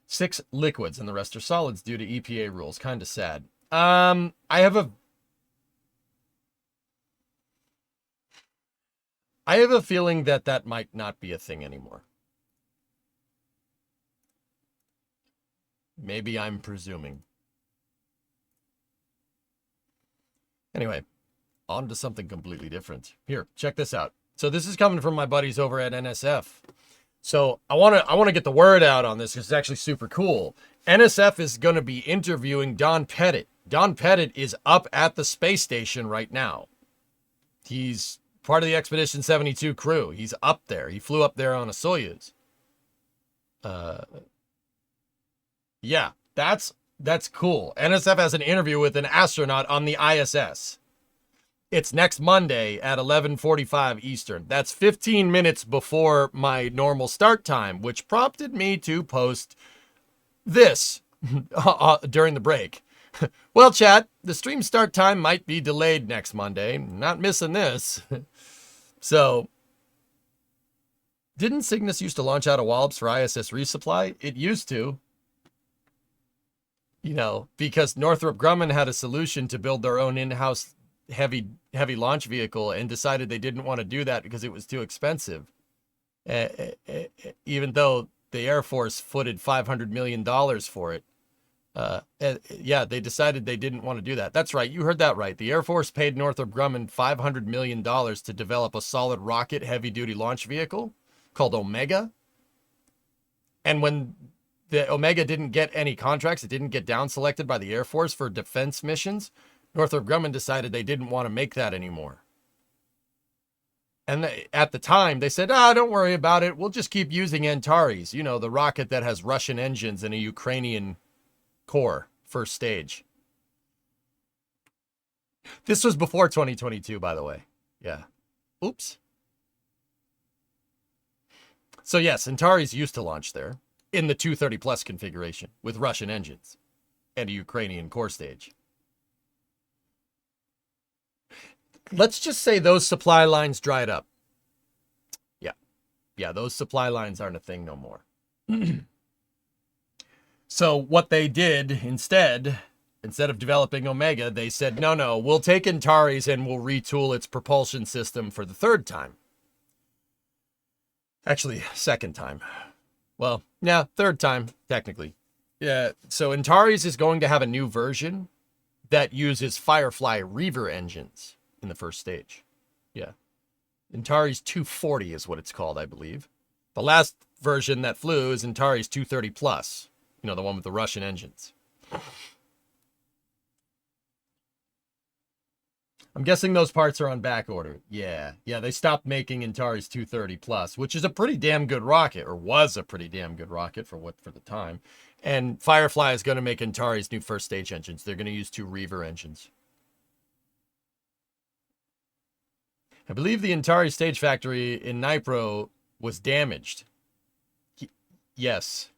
6 liquids and the rest are solids due to EPA rules. Kind of sad. I have a feeling that might not be a thing anymore. Maybe I'm presuming. Anyway, on to something completely different. Here, check this out. So this is coming from my buddies over at NSF. So I want to get the word out on this because it's actually super cool. NSF is going to be interviewing Don Pettit. Don Pettit is up at the space station right now. He's part of the Expedition 72 crew. He's up there. He flew up there on a Soyuz. Yeah, that's cool. NSF has an interview with an astronaut on the ISS. It's next Monday at 11:45 Eastern. That's 15 minutes before my normal start time, which prompted me to post this during the break. Well, chat, the stream start time might be delayed next Monday. Not missing this. So, didn't Cygnus used to launch out of Wallops for ISS resupply? It used to. You know, because Northrop Grumman had a solution to build their own in-house heavy launch vehicle and decided they didn't want to do that because it was too expensive. Even though the Air Force footed $500 million for it. Yeah, they decided they didn't want to do that. That's right. You heard that right. The Air Force paid Northrop Grumman $500 million to develop a solid rocket heavy-duty launch vehicle called Omega. And when the Omega didn't get any contracts, it didn't get down-selected by the Air Force for defense missions, Northrop Grumman decided they didn't want to make that anymore. And at the time, they said, don't worry about it. We'll just keep using Antares, you know, the rocket that has Russian engines and a Ukrainian core, first stage. This was before 2022, by the way. Yeah. Oops. So yes, Antares used to launch there in the 230 plus configuration with Russian engines and a Ukrainian core stage. Let's just say those supply lines dried up. Yeah, those supply lines aren't a thing no more. So what they did instead of developing Omega, they said, no, we'll take Antares and we'll retool its propulsion system for the third time. Actually, second time. Well, yeah, third time, technically. Yeah, so Antares is going to have a new version that uses Firefly Reaver engines in the first stage. Yeah. Antares 240 is what it's called, I believe. The last version that flew is Antares 230 Plus. You know, the one with the Russian engines. I'm guessing those parts are on back order. Yeah, they stopped making Antares 230 Plus, which is a pretty damn good rocket, or was a pretty damn good rocket for the time. And Firefly is going to make Antares new first stage engines. They're going to use 2 Reaver engines. I believe the Antares stage factory in Nipro was damaged. Yes.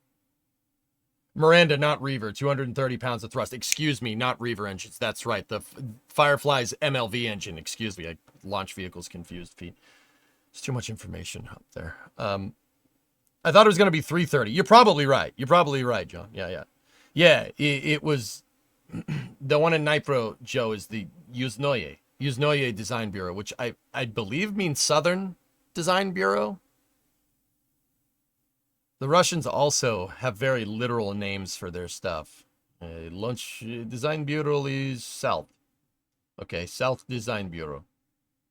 Miranda, not Reaver, 230 pounds of thrust. Excuse me, not Reaver engines. That's right. The Firefly's MLV engine. Excuse me. Launch vehicles confused, Pete. There's too much information up there. I thought it was going to be 330. You're probably right. You're probably right, John. Yeah. It was the one in Nipro, Joe, is the Yuzhnoye Design Bureau, which I believe means Southern Design Bureau. The Russians also have very literal names for their stuff. Launch Design Bureau is South. Okay, South Design Bureau.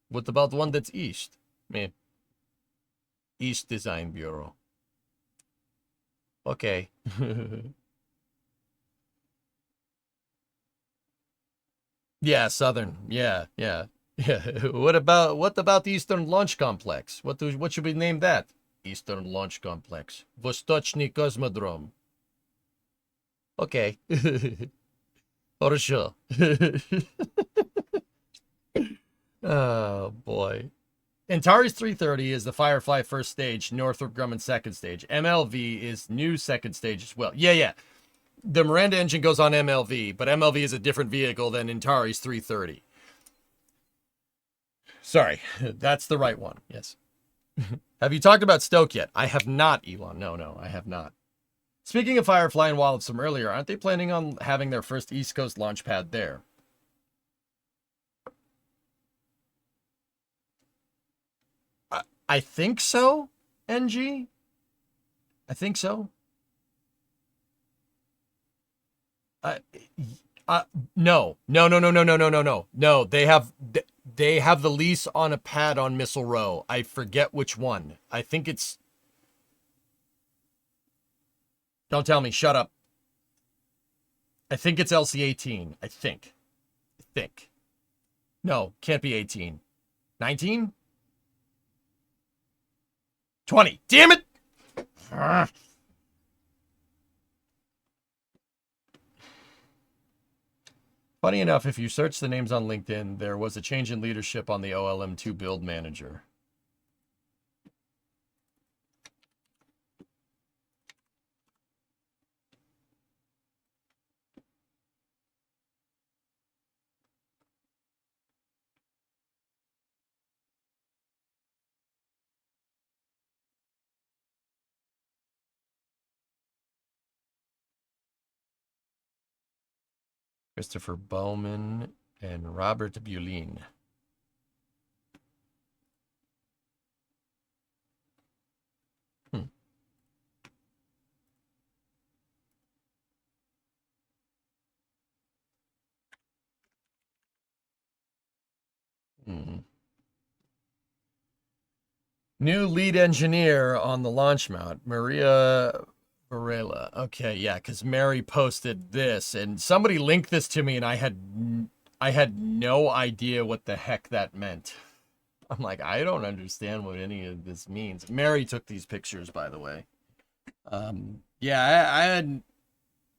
What about one that's East? East Design Bureau. Okay. Yeah, Southern. Yeah. What about the Eastern Launch Complex? What should we name that? Eastern Launch Complex. Vostochny Cosmodrome. Okay. For sure. Oh, boy. Antares 330 is the Firefly first stage, Northrop Grumman second stage. MLV is new second stage as well. Yeah. The Miranda engine goes on MLV, but MLV is a different vehicle than Antares 330. Sorry, that's the right one. Yes. Have you talked about Stoke yet? I have not, Elon. No, I have not. Speaking of Firefly and Wallops from earlier, aren't they planning on having their first East Coast launch pad there? I think so, NG. I think so. No. No, they have the lease on a pad on Missile Row. I forget which one. I think it's... Don't tell me. Shut up. I think it's LC-18. I think. No, can't be 18. 19? 20. Damn it! Funny enough, if you search the names on LinkedIn, there was a change in leadership on the OLM2 build manager. Christopher Bowman and Robert Bulin. New lead engineer on the launch mount, Maria Varela. Okay, yeah, because Mary posted this, and somebody linked this to me, and I had no idea what the heck that meant. I'm like, I don't understand what any of this means. Mary took these pictures, by the way. Yeah,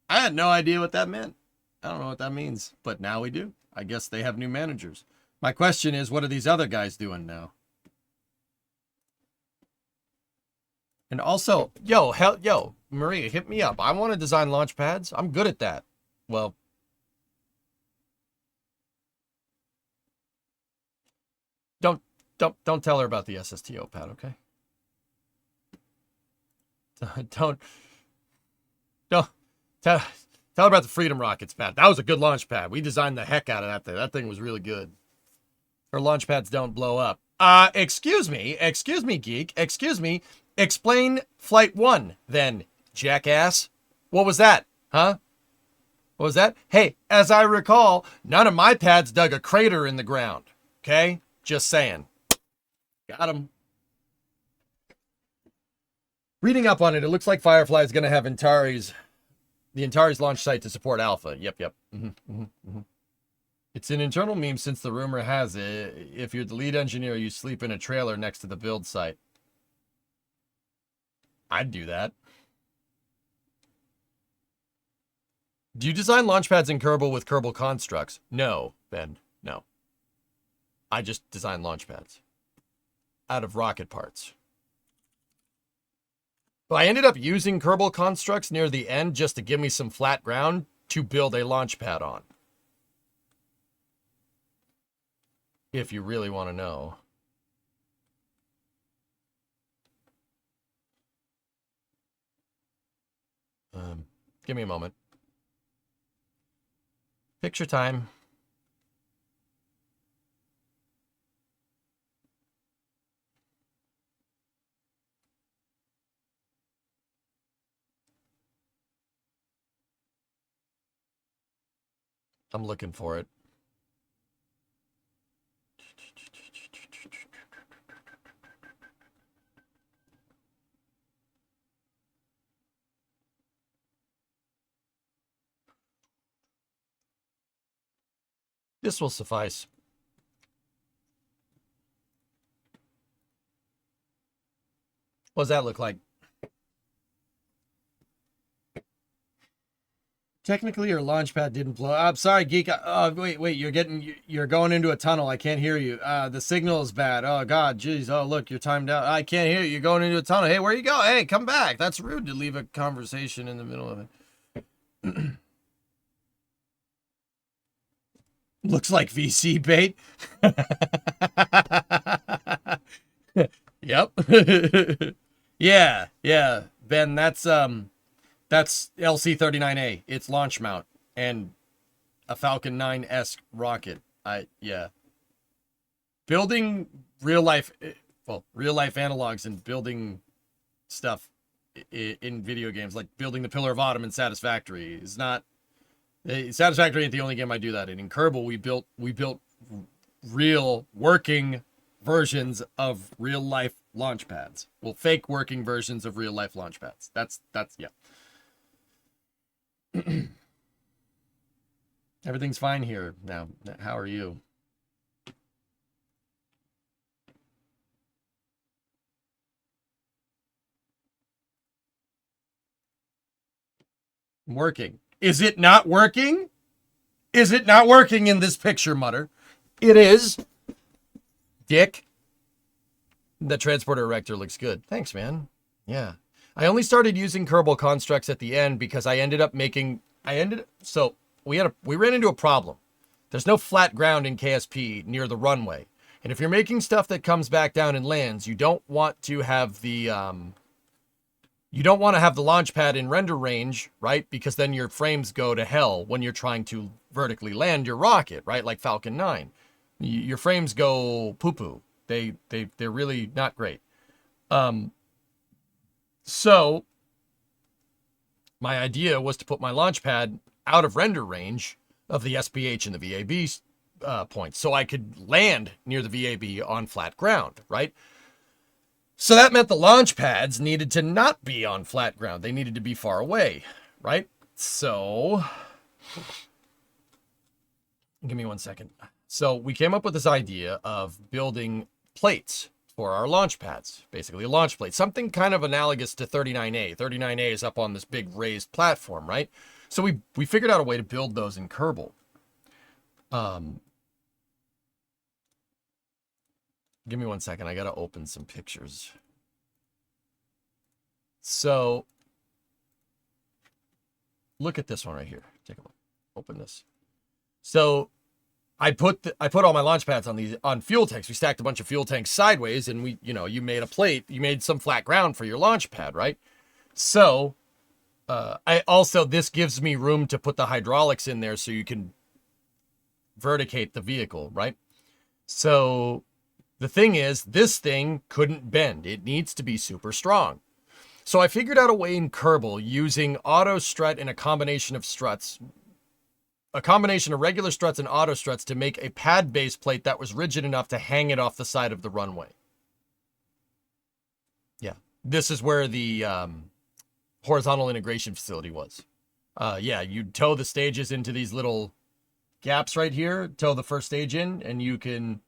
I had no idea what that meant. I don't know what that means, but now we do. I guess they have new managers. My question is, what are these other guys doing now? And also, yo, Maria, hit me up. I want to design launch pads. I'm good at that. Well, don't tell her about the SSTO pad, okay? Don't tell her about the Freedom Rockets pad. That was a good launch pad. We designed the heck out of that thing. That thing was really good. Her launch pads don't blow up. Excuse me, geek. Excuse me. Explain Flight 1, then, jackass. What was that, huh? What was that? Hey, as I recall, none of my pads dug a crater in the ground. Okay? Just saying. Got him. Reading up on it, it looks like Firefly is going to have the Antares launch site to support Alpha. Yep. It's an internal meme since the rumor has it, if you're the lead engineer, you sleep in a trailer next to the build site. I'd do that. Do you design launch pads in Kerbal with Kerbal constructs? No, Ben, no. I just design launch pads out of rocket parts. But I ended up using Kerbal constructs near the end just to give me some flat ground to build a launch pad on. If you really want to know. Give me a moment. Picture time. I'm looking for it. This will suffice. What does that look like? Technically, your launch pad didn't blow. I'm sorry, Geek. Wait. You're going into a tunnel. I can't hear you. The signal is bad. Oh, God. Jeez. Oh, look, you're timed out. I can't hear you. You're going into a tunnel. Hey, where you go? Hey, come back. That's rude to leave a conversation in the middle of it. Looks like VC bait. Yep. Yeah. Ben, that's LC-39A. It's launch mount and a Falcon 9-esque rocket. Yeah. Building real life analogs and building stuff in video games, like building the Pillar of Autumn in Satisfactory, is not. Satisfactory ain't the only game I do that in. In Kerbal, we built real working versions of real life launch pads. Well, fake working versions of real life launch pads. That's yeah. Everything's fine here now. How are you? Working. Is it not working? Is it not working in this picture, Mutter? It is. Dick. The transporter erector looks good. Thanks, man. Yeah. I only started using Kerbal constructs at the end because I ended up making... So, we ran into a problem. There's no flat ground in KSP near the runway. And if you're making stuff that comes back down and lands, you don't want to have the... You don't want to have the launch pad in render range, right? Because then your frames go to hell when you're trying to vertically land your rocket, right? Like Falcon 9. Your frames go poo-poo. They're really not great. So my idea was to put my launch pad out of render range of the SPH and the VAB points, so I could land near the VAB on flat ground, right? So that meant the launch pads needed to not be on flat ground. They needed to be far away, right? So, give me 1 second. So we came up with this idea of building plates for our launch pads, basically a launch plate, something kind of analogous to 39A. 39A is up on this big raised platform, right? So we figured out a way to build those in Kerbal. Give me 1 second. I got to open some pictures. So, look at this one right here. Take a look. Open this. So, I put all my launch pads on fuel tanks. We stacked a bunch of fuel tanks sideways, and you made a plate. You made some flat ground for your launch pad, right? So, this gives me room to put the hydraulics in there so you can verticate the vehicle, right? So, the thing is, this thing couldn't bend. It needs to be super strong. So I figured out a way in Kerbal using auto strut and a combination of struts, a combination of regular struts and auto struts to make a pad base plate that was rigid enough to hang it off the side of the runway. Yeah, this is where the horizontal integration facility was. Yeah, you'd tow the stages into these little gaps right here, tow the first stage in, and you can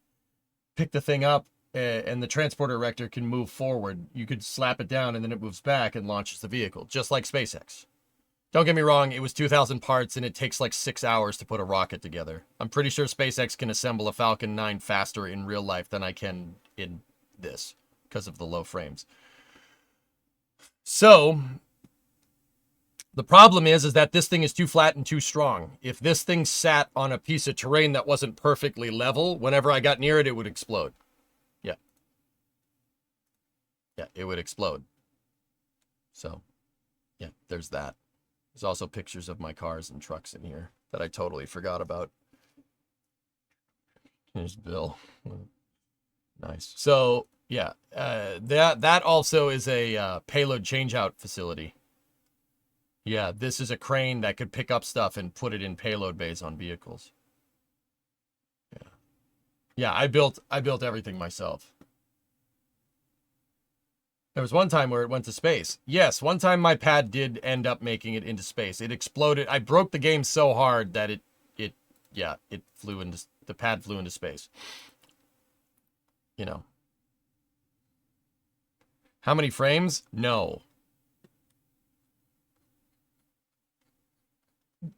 pick the thing up and the transporter erector can move forward. You could slap it down and then it moves back and launches the vehicle, just like SpaceX. Don't get me wrong, it was 2,000 parts and it takes like 6 hours to put a rocket together. I'm pretty sure SpaceX can assemble a Falcon 9 faster in real life than I can in this because of the low frames. So the problem is that this thing is too flat and too strong. If this thing sat on a piece of terrain that wasn't perfectly level, whenever I got near it, it would explode. Yeah. Yeah, it would explode. So, yeah, there's that. There's also pictures of my cars and trucks in here that I totally forgot about. Here's Bill. Nice. So, yeah, that also is a payload changeout facility. Yeah, this is a crane that could pick up stuff and put it in payload bays on vehicles. Yeah. Yeah, I built everything myself. There was one time where it went to space. Yes, one time my pad did end up making it into space. It exploded. I broke the game so hard that it flew into, the pad flew into space. You know. How many frames? No.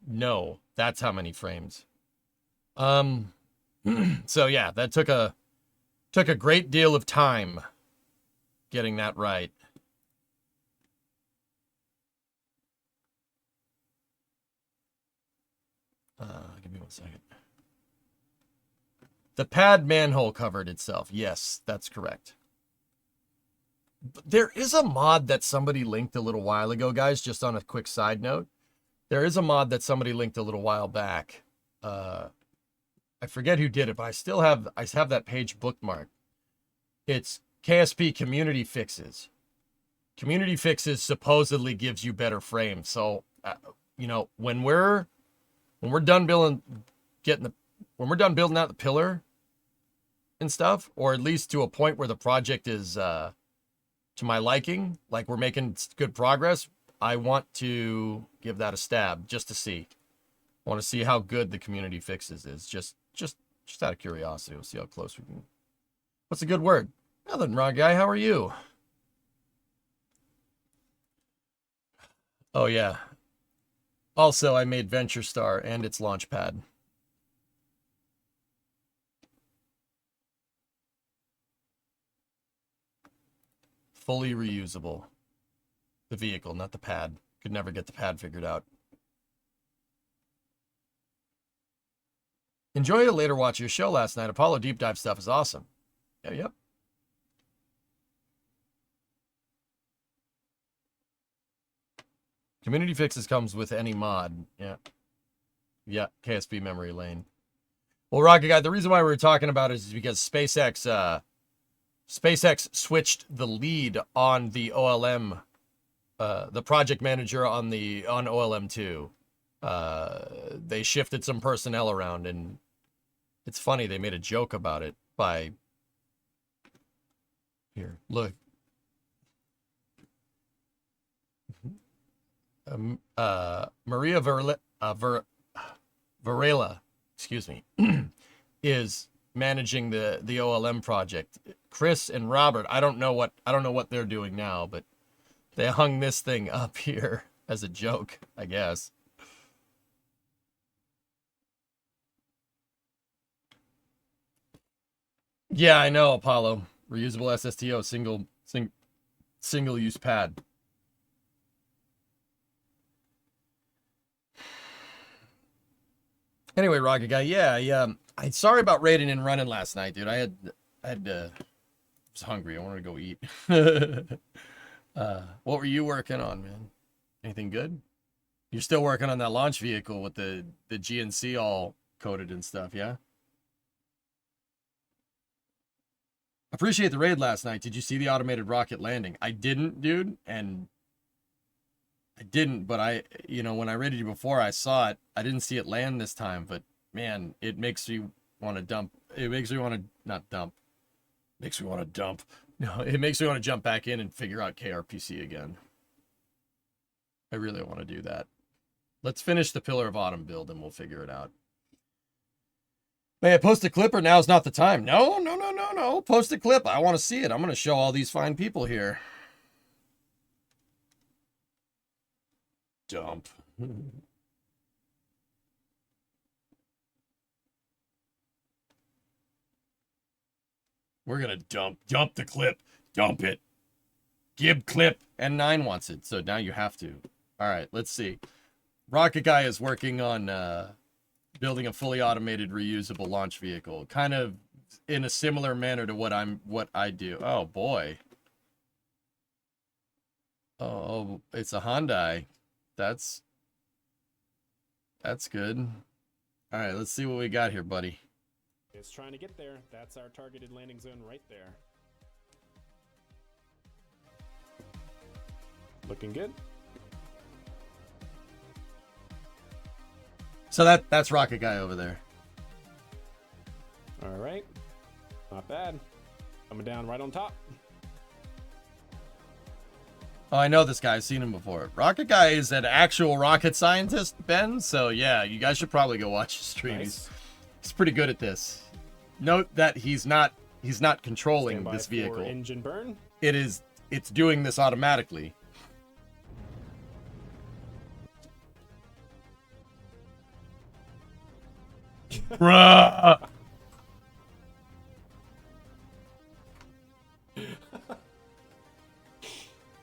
No, that's how many frames. So yeah, that took a great deal of time getting that right. Give me 1 second. The pad manhole covered itself. Yes, that's correct. There is a mod that somebody linked a little while ago, guys, just on a quick side note. There is a mod that somebody linked a little while back. I forget who did it, but I have that page bookmarked. It's KSP Community Fixes. Community Fixes supposedly gives you better frames. So, you know, when we're done building out the pillar and stuff, or at least to a point where the project is to my liking, like we're making good progress, I want to give that a stab just to see. I want to see how good the Community Fixes is. Just out of curiosity. We'll see how close we can. What's a good word? Nothing, Rod Guy. How are you? Oh, yeah. Also, I made Venture Star and its launch pad. Fully reusable. The vehicle, not the pad. Could never get the pad figured out. Enjoy a later watch your show last night. Apollo Deep Dive stuff is awesome. Yeah, yep. Community Fixes comes with any mod. Yeah. Yeah, KSP Memory Lane. Well, Rocket Guy, the reason why we were talking about it is because SpaceX switched the lead on the OLM, the project manager on OLM 2. They shifted some personnel around, and it's funny, they made a joke about it by here, look. Maria Varela, excuse me, is managing the OLM project. Chris and Robert, I don't know what they're doing now, but they hung this thing up here as a joke, I guess. Yeah, I know, Apollo. Reusable SSTO, single use pad. Anyway, Rocket Guy, yeah. I'm sorry about raiding and running last night, dude. I was hungry. I wanted to go eat. What were you working on, man? Anything good? You're still working on that launch vehicle with the GNC all coated and stuff, yeah? Appreciate the raid last night. Did you see the automated rocket landing? I didn't, dude, and I didn't, but when I rated you before, I saw it. I didn't see it land this time, but man, it makes me want to dump. It makes me want to not dump. Makes me want to dump. No, it makes me want to jump back in and figure out KRPC again. I really want to do that. Let's finish the Pillar of Autumn build and we'll figure it out. May I post a clip or now's not the time? No. Post a clip. I want to see it. I'm going to show all these fine people here. Dump. We're going to dump the clip. Dump it. Gib clip. And 9 wants it. So now you have to. All right, let's see. Rocket Guy is working on building a fully automated reusable launch vehicle. Kind of in a similar manner to what I do. Oh boy. Oh, it's a Hyundai. That's good. All right, let's see what we got here, buddy. It's trying to get there. That's our targeted landing zone right there. Looking good. So that's Rocket Guy over there. All right. Not bad. Coming down right on top. Oh, I know this guy. I've seen him before. Rocket Guy is an actual rocket scientist, Ben. So yeah, you guys should probably go watch his stream. Nice. He's pretty good at this. Note that he's not controlling Stand by this for vehicle. engine burn. It's doing this automatically. Bruh.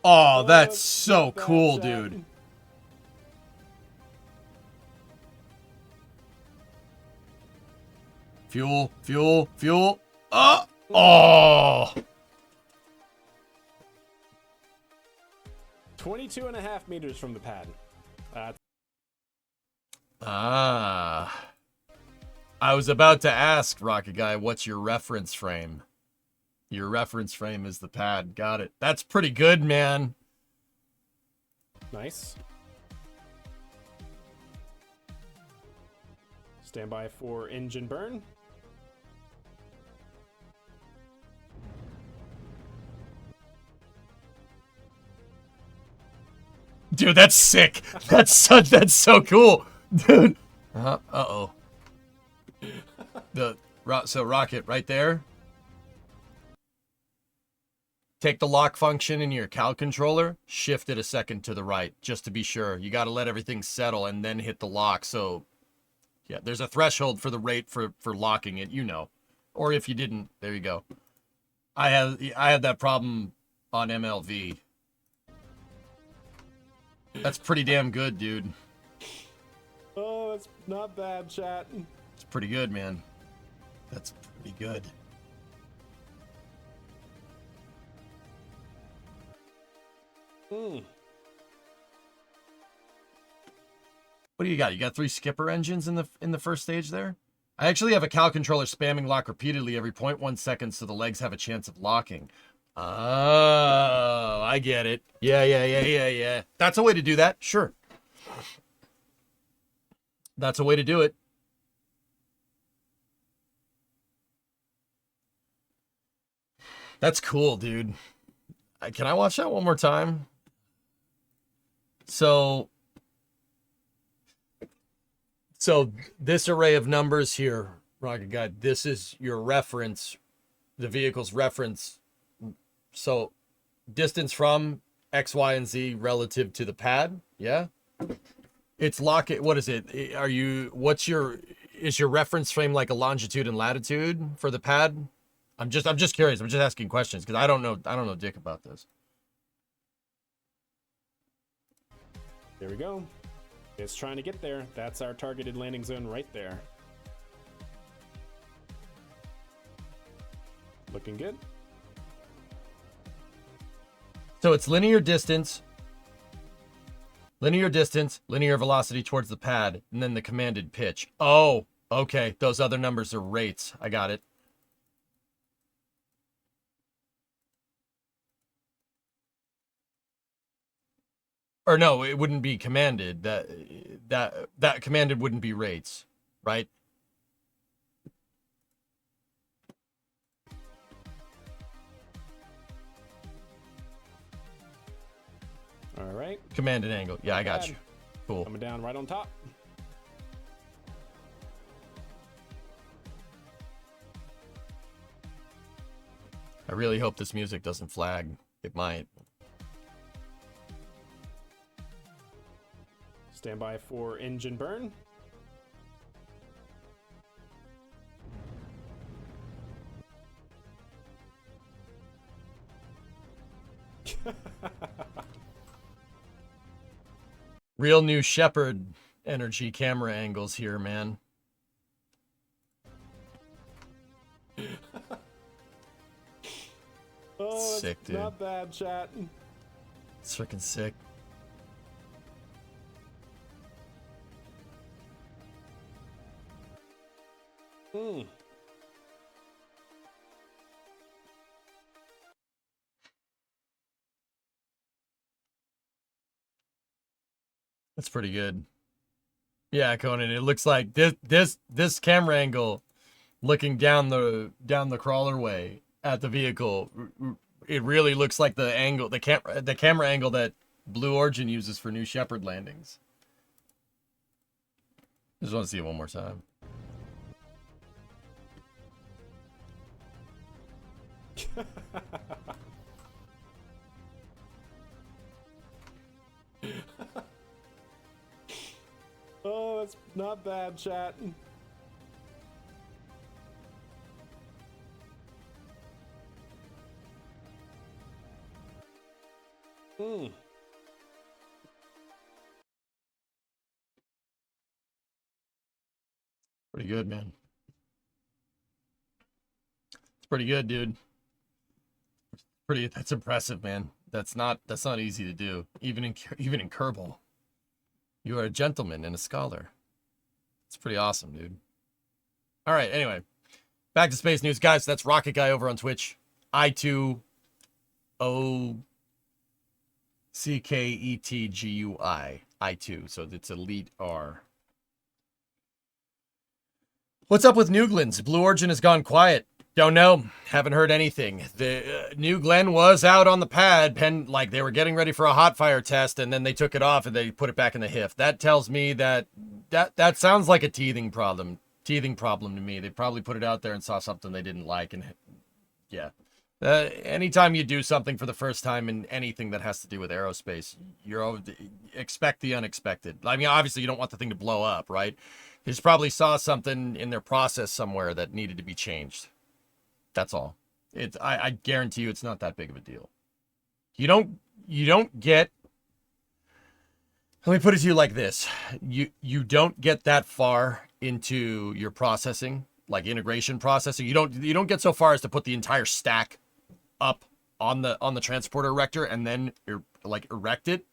Oh, that's so cool, dude. Fuel. Oh. 22.5 meters from the pad. I was about to ask, Rocket Guy, what's your reference frame? Your reference frame is the pad. Got it. That's pretty good, man. Nice. Stand by for engine burn. Dude, that's sick. That's so cool. Dude. Uh-oh. So Rocket right there. Take the lock function in your Cal controller, shift it a second to the right, just to be sure. You got to let everything settle and then hit the lock. So, yeah, there's a threshold for the rate for locking it, you know. Or if you didn't, there you go. I had that problem on MLV. That's pretty damn good, dude. Oh, that's not bad, chat. It's pretty good, man. That's pretty good. Hmm. What do you got? You got 3 skipper engines in the first stage there? I actually have a Cal controller spamming lock repeatedly every 0.1 seconds so the legs have a chance of locking. Oh, I get it. Yeah. That's a way to do that. Sure. That's a way to do it. That's cool, dude. Can I watch that one more time? So this array of numbers here, Rocket Guy, this is your reference, the vehicle's reference. So distance from X, Y, and Z relative to the pad. Yeah. It's what is it? Is your reference frame like a longitude and latitude for the pad? I'm just curious. I'm just asking questions because I don't know dick about this. There we go. It's trying to get there. That's our targeted landing zone right there. Looking good. So it's linear distance, linear velocity towards the pad, and then the commanded pitch. Oh, okay. Those other numbers are rates. I got it. or no, it wouldn't be commanded. That commanded wouldn't be rates, right? All right. Commanded angle. Yeah, I got bad. you. Cool. Coming down right on top. I really hope this music doesn't flag. It might. Stand by for engine burn. Real New Shepard energy camera angles here, man. Oh, Sick, it's dude. not bad, chat. It's freaking sick. Hmm. That's pretty good. Yeah, Conan, it looks like this camera angle looking down the crawler way at the vehicle, it really looks like the angle, the camera angle that Blue Origin uses for New Shepard landings. Just want to see it one more time. Oh, it's not bad, chat. Hmm. Pretty good, man. It's pretty good, dude. That's impressive, man. That's not easy to do, even in Kerbal. You are a gentleman and a scholar. It's pretty awesome, dude. All right, anyway. Back to space news, guys. That's Rocket Guy over on Twitch. I2 O CKETGUI. I2. So it's Elite R. What's up with New Glen's? Blue Origin has gone quiet. Don't know. Haven't heard anything. The New Glenn was out on the pad, like they were getting ready for a hot fire test, and then they took it off and they put it back in the HIF. That tells me that sounds like a teething problem. Teething problem to me. They probably put it out there and saw something they didn't like, and yeah. Anytime you do something for the first time in anything that has to do with aerospace, expect the unexpected. I mean, obviously you don't want the thing to blow up, right? They just probably saw something in their process somewhere that needed to be changed. That's all. I guarantee you it's not that big of a deal. You don't get, let me put it to you like this. You don't get that far into your processing, like integration processing. You don't get so far as to put the entire stack up on the transporter erector and then like erect it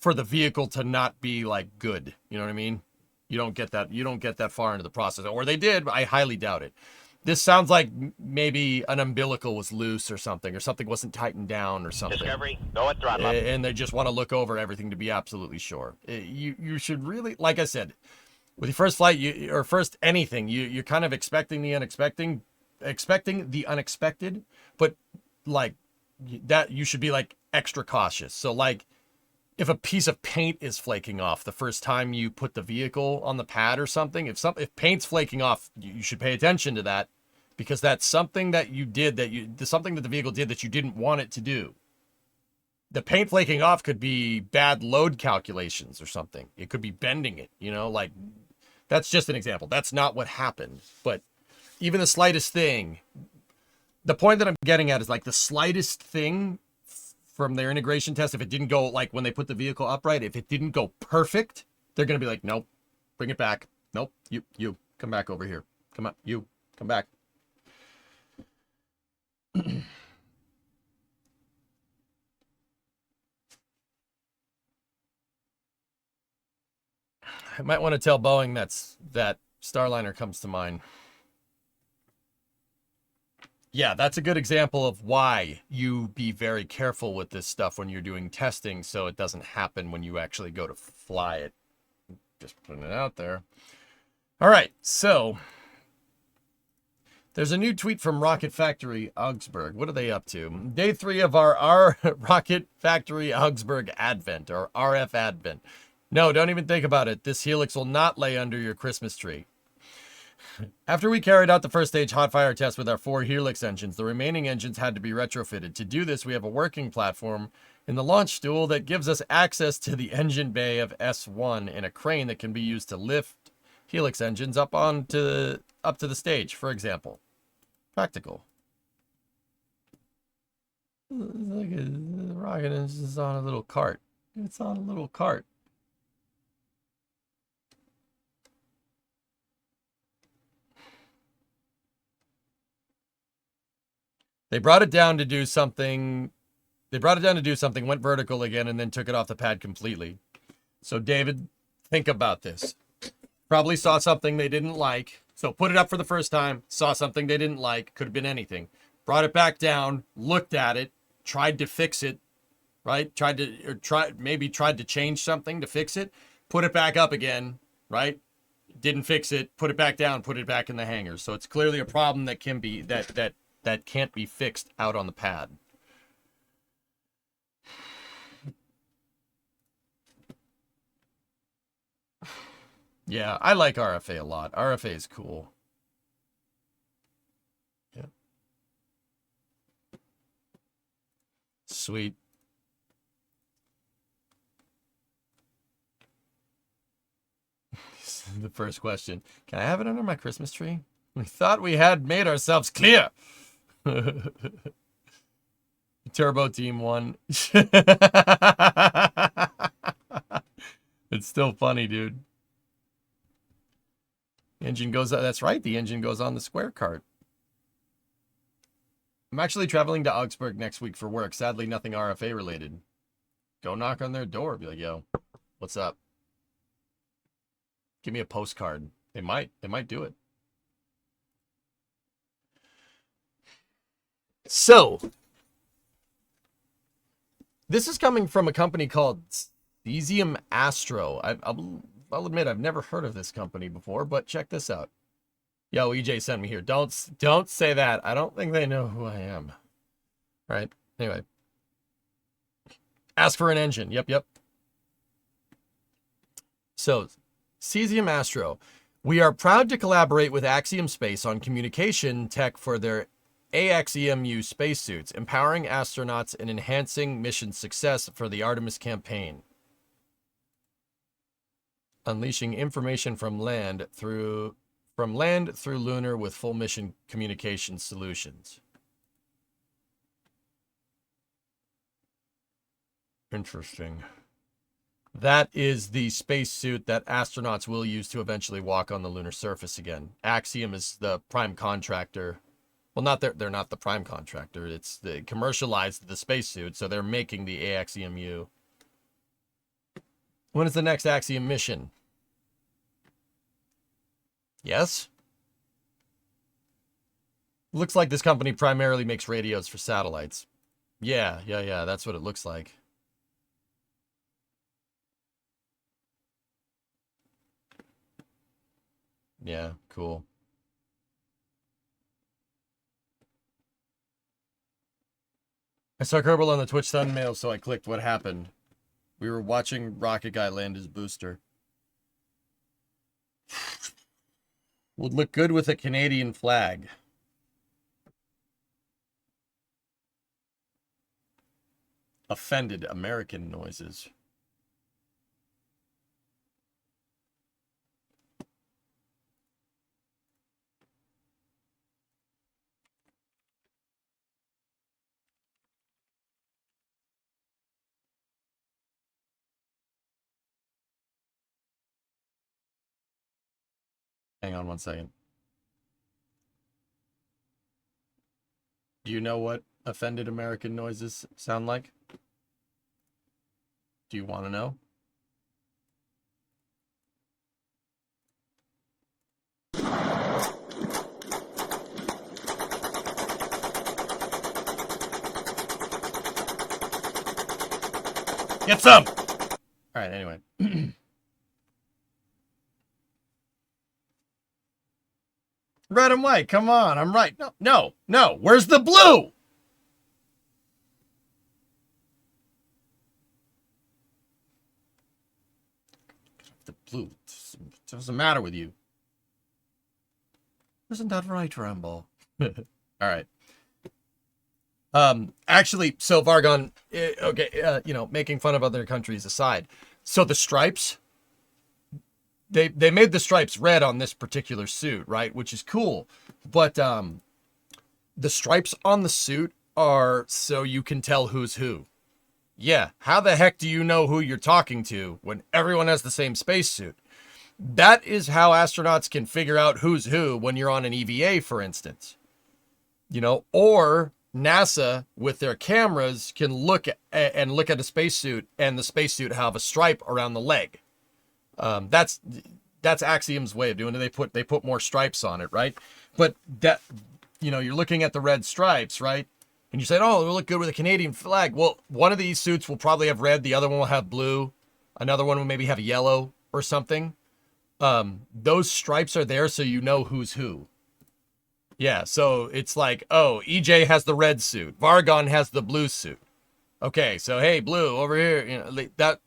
for the vehicle to not be like good. You know what I mean? You don't get that far into the process. Or they did, but I highly doubt it. This sounds like maybe an umbilical was loose or something wasn't tightened down or something. Discovery, go at throttle up. And they just want to look over everything to be absolutely sure. You should really, like I said, with your first flight, or first anything, you're kind of expecting the unexpected, but like that, you should be like extra cautious. So like, if a piece of paint is flaking off the first time you put the vehicle on the pad or something, if paint's flaking off, you should pay attention to that, because that's something that you did something that the vehicle did that you didn't want it to do. The paint flaking off could be bad load calculations or something. It could be bending it, like that's just an example. That's not what happened, but even the slightest thing, the point that I'm getting at is like the slightest thing from their integration test, if it didn't go, like when they put the vehicle upright, if it didn't go perfect, they're going to be like, nope, bring it back. Nope, you, come back over here. Come on, you, come back. I might want to tell Boeing that Starliner comes to mind. Yeah, that's a good example of why you be very careful with this stuff when you're doing testing so it doesn't happen when you actually go to fly it. Just putting it out there. All right, so there's a new tweet from Rocket Factory Augsburg. What are they up to? Day 3 of our Rocket Factory Augsburg Advent, or RF Advent. No, don't even think about it. This Helix will not lay under your Christmas tree. After we carried out the first stage hot fire test with our 4 Helix engines, the remaining engines had to be retrofitted. To do this, we have a working platform in the launch stool that gives us access to the engine bay of S1 and a crane that can be used to lift Helix engines up to the stage, for example. Practical. It's like a rocket engine is on a little cart. It's on a little cart. They brought it down to do something. Went vertical again, and then took it off the pad completely. So, David, think about this. Probably saw something they didn't like. So, put it up for the first time, saw something they didn't like. Could have been anything. Brought it back down, looked at it, tried to fix it, right? Tried to change something to fix it. Put it back up again, right? Didn't fix it. Put it back down. Put it back in the hangar. So, it's clearly a problem that can be that can't be fixed out on the pad. Yeah, I like RFA a lot. RFA is cool. Yeah. Sweet. The first question. Can I have it under my Christmas tree? We thought we had made ourselves clear. Turbo Team 1. It's still funny, dude. Engine goes, that's right, the engine goes on the square cart. I'm actually traveling to Augsburg next week for work. Sadly, nothing RFA related. Go knock on their door. Be like, yo, what's up? Give me a postcard. They might do it. So, this is coming from a company called Cesium Astro. I'll admit I've never heard of this company before, but check this out. Yo, EJ sent me here. Don't say that. I don't think they know who I am. All right. Anyway. Ask for an engine. Yep. So, Cesium Astro. We are proud to collaborate with Axiom Space on communication tech for their AXEMU spacesuits, empowering astronauts and enhancing mission success for the Artemis campaign. Unleashing information from land through lunar with full mission communication solutions. Interesting. That is the spacesuit that astronauts will use to eventually walk on the lunar surface again. Axiom is the prime contractor. Well, they're not the prime contractor. They commercialized the spacesuit, so they're making the AXEMU. When is the next Axiom mission? Yes? Looks like this company primarily makes radios for satellites. Yeah, that's what it looks like. Yeah, cool. I saw Kerbal on the Twitch thumbnail, so I clicked what happened. We were watching Rocket Guy land his booster. Would look good with a Canadian flag. Offended American noises. Hang on one second. Do you know what offended American noises sound like? Do you want to know? Get some! All right, anyway. Red and white, come on, I'm right. No, where's the blue? The blue, what's the matter with you? Isn't that right, Rambo? All right. Actually, so Vargon, okay, making fun of other countries aside, so the stripes, they made the stripes red on this particular suit, right? Which is cool, but the stripes on the suit are so you can tell who's who. Yeah, how the heck do you know who you're talking to when everyone has the same spacesuit? That is how astronauts can figure out who's who when you're on an EVA, for instance. Or NASA with their cameras can look at a spacesuit, and the spacesuit have a stripe around the leg. That's Axiom's way of doing it. They put more stripes on it, right? But that, you're looking at the red stripes, right? And you said, oh, it'll look good with a Canadian flag. Well, one of these suits will probably have red. The other one will have blue. Another one will maybe have yellow or something. Those stripes are there so you know who's who. Yeah, so it's like, oh, EJ has the red suit. Vargon has the blue suit. Okay, so hey, blue over here.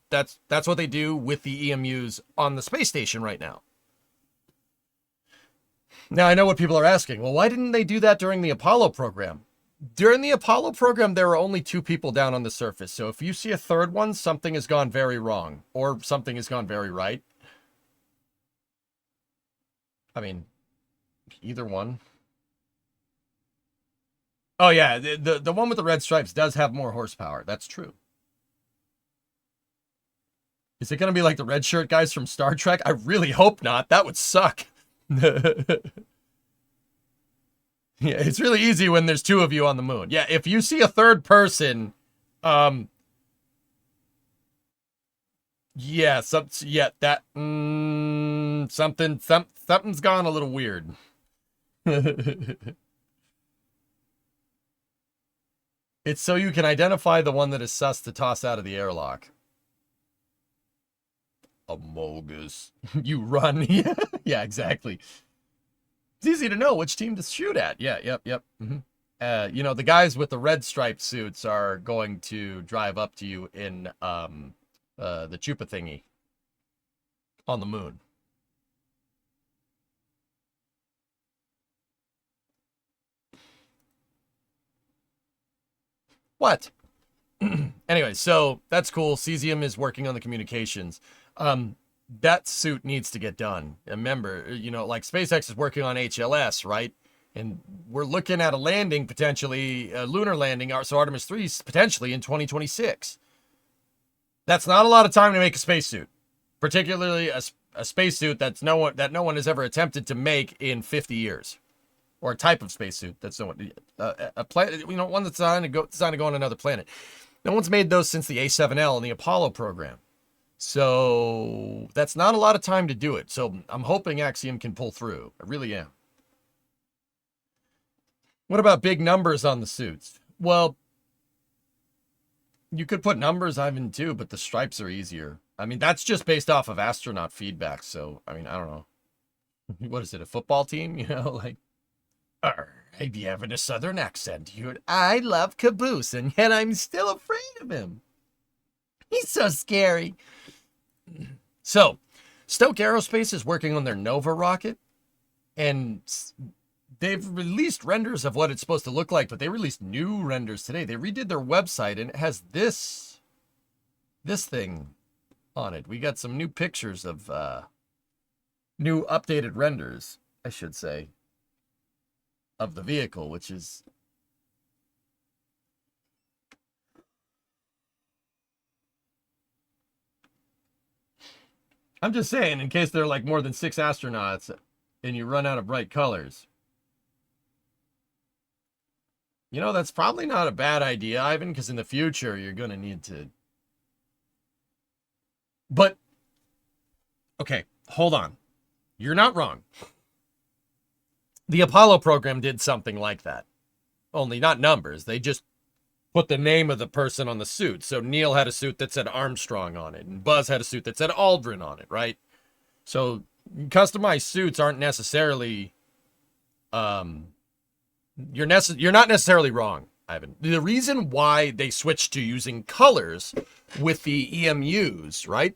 That's what they do with the EMUs on the space station right now. Now I know what people are asking. Well, why didn't they do that during the Apollo program? During the Apollo program, there were only 2 people down on the surface. So if you see a third one, something has gone very wrong, or something has gone very right. I mean, either one. Oh yeah, the one with the red stripes does have more horsepower. That's true. Is it going to be like the red shirt guys from Star Trek? I really hope not. That would suck. Yeah, it's really easy when there's 2 of you on the moon. Yeah, if you see a third person, something's gone a little weird. It's so you can identify the one that is sus to toss out of the airlock. Amogus. You run. Yeah, exactly. It's easy to know which team to shoot at. Yeah, yep. Mm-hmm. The guys with the red striped suits are going to drive up to you in the Chupa thingy on the moon. What? Anyway, so that's cool. Cesium is working on the communications. That suit needs to get done. Remember, like SpaceX is working on HLS, right? And we're looking at a landing, potentially, a lunar landing, so Artemis 3 potentially in 2026. That's not a lot of time to make a spacesuit, particularly a spacesuit that no one has ever attempted to make in 50 years. Or a type of spacesuit that's a planet, one that's designed to go on another planet. No one's made those since the A7L and the Apollo program. So that's not a lot of time to do it. So I'm hoping Axiom can pull through. I really am. What about big numbers on the suits? Well, you could put numbers even too, but the stripes are easier. I mean, that's just based off of astronaut feedback. So, I mean, I don't know. What is it, a football team? Like, I'd be having a southern accent. I love Caboose, and yet I'm still afraid of him. He's so scary. So, Stoke Aerospace is working on their Nova rocket, and they've released renders of what it's supposed to look like, but they released new renders today. They redid their website, and it has this thing on it. We got some new pictures of new updated renders, I should say, of the vehicle, which is I'm just saying, in case there are like more than 6 astronauts and you run out of bright colors. That's probably not a bad idea, Ivan, because in the future you're going to need to. But, okay, hold on. You're not wrong. The Apollo program did something like that. Only not numbers. They just put the name of the person on the suit. So Neil had a suit that said Armstrong on it, and Buzz had a suit that said Aldrin on it, right? So customized suits aren't necessarily, you're not necessarily wrong, Ivan. The reason why they switched to using colors with the EMUs, right?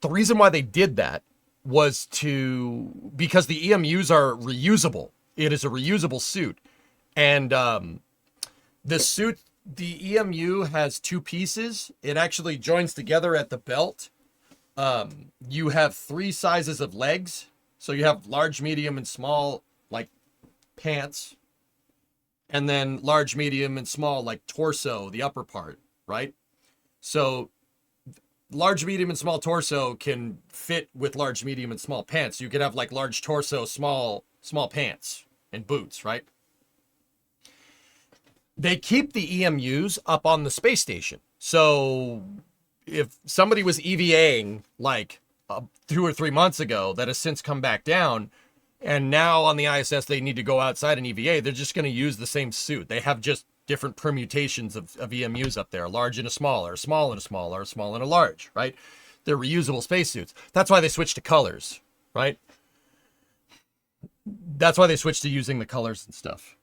The reason why they did that was because the EMUs are reusable. It is a reusable suit. And the suit, the EMU has two pieces. It actually joins together at the belt. You have 3 sizes of legs. So you have large, medium, and small, like pants. And then large, medium, and small, like torso, the upper part, right? So large, medium, and small torso can fit with large, medium, and small pants. You could have like large torso, small pants and boots, right? They keep the EMUs up on the space station. So if somebody was EVAing like 2 or 3 months ago that has since come back down, and now on the ISS they need to go outside and EVA, they're just going to use the same suit. They have just different permutations of EMUs up there, large and a small, or a small and a small, or a small and a large, right? They're reusable spacesuits. That's why they switched to colors, right? That's why they switched to using the colors and stuff,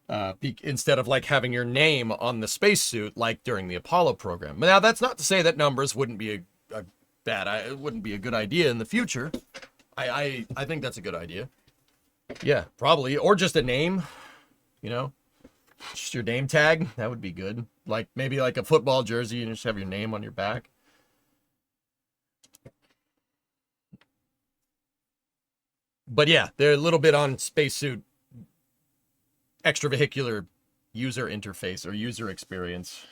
instead of like having your name on the spacesuit like during the Apollo program. Now, that's not to say that numbers wouldn't be it wouldn't be a good idea in the future. I think that's a good idea. Yeah, probably. Or just a name, you know, just your name tag. That would be good. Like maybe like a football jersey and just have your name on your back. But yeah, they're a little bit on spacesuit extravehicular user interface or user experience.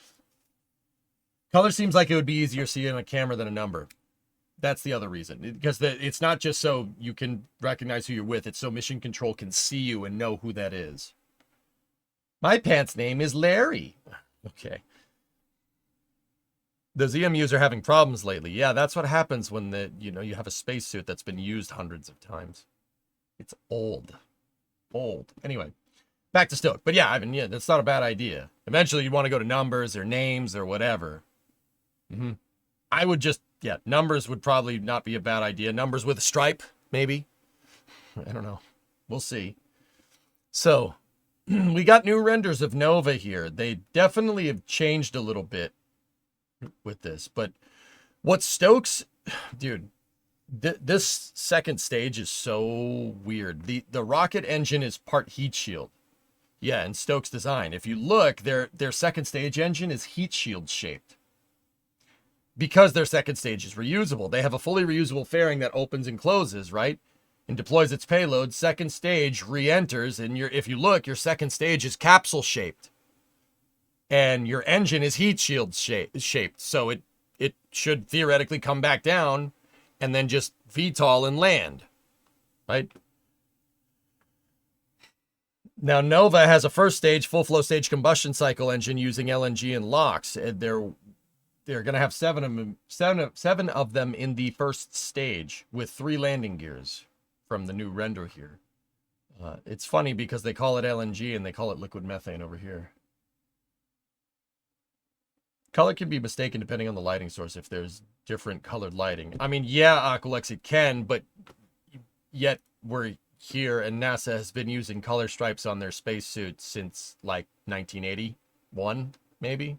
Color seems like it would be easier seeing a camera than a number. That's the other reason. Because it's not just so you can recognize who you're with. It's so mission control can see you and know who that is. My pants name is Larry. Okay. Those EMUs are having problems lately. Yeah, that's what happens when you have a spacesuit that's been used hundreds of times. It's old. Anyway, back to Stoke. But yeah, Ivan, that's not a bad idea. Eventually you want to go to numbers or names or whatever. I would just, numbers would probably not be a bad idea. Numbers with a stripe, maybe. I don't know. We'll see. So, we got new renders of Nova here. They definitely have changed a little bit with this. But what Stokes... Dude, this second stage is so weird. The rocket engine is part heat shield. Yeah, in Stokes' design. If you look, their second stage engine is heat shield shaped. Because their second stage is reusable. They have a fully reusable fairing that opens and closes, right? And deploys its payload. Second stage re-enters, and if you look, your second stage is capsule shaped. And your engine is heat shield shaped. So it should theoretically come back down and then just VTOL and land, right? Now, Nova has a first stage, full flow stage combustion cycle engine using LNG and LOX. And they're going to have seven of them in the first stage with 3 landing gears from the new render here. It's funny because they call it LNG and they call it liquid methane over here. Color can be mistaken depending on the lighting source if there's different colored lighting. I mean, yeah, Aqualex, it can, but yet we're here and NASA has been using color stripes on their spacesuits since like 1981, maybe.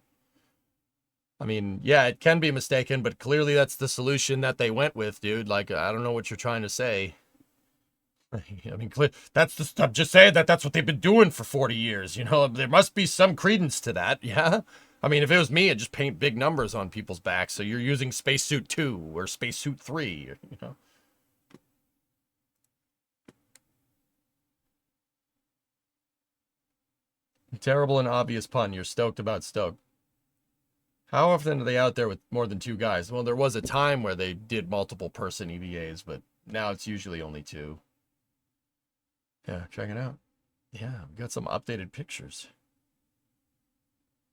I mean, yeah, it can be mistaken, but clearly that's the solution that they went with, dude. Like, I don't know what you're trying to say. I mean, I'm just saying that's what they've been doing for 40 years. You know, there must be some credence to that. Yeah. I mean, if it was me, I'd just paint big numbers on people's backs. So you're using Spacesuit 2 or Spacesuit 3, you know. Terrible and obvious pun. You're stoked about Stoke. How often are they out there with more than 2 guys? Well, there was a time where they did multiple person EVAs, but now it's usually only 2. Yeah, check it out. Yeah, we got some updated pictures.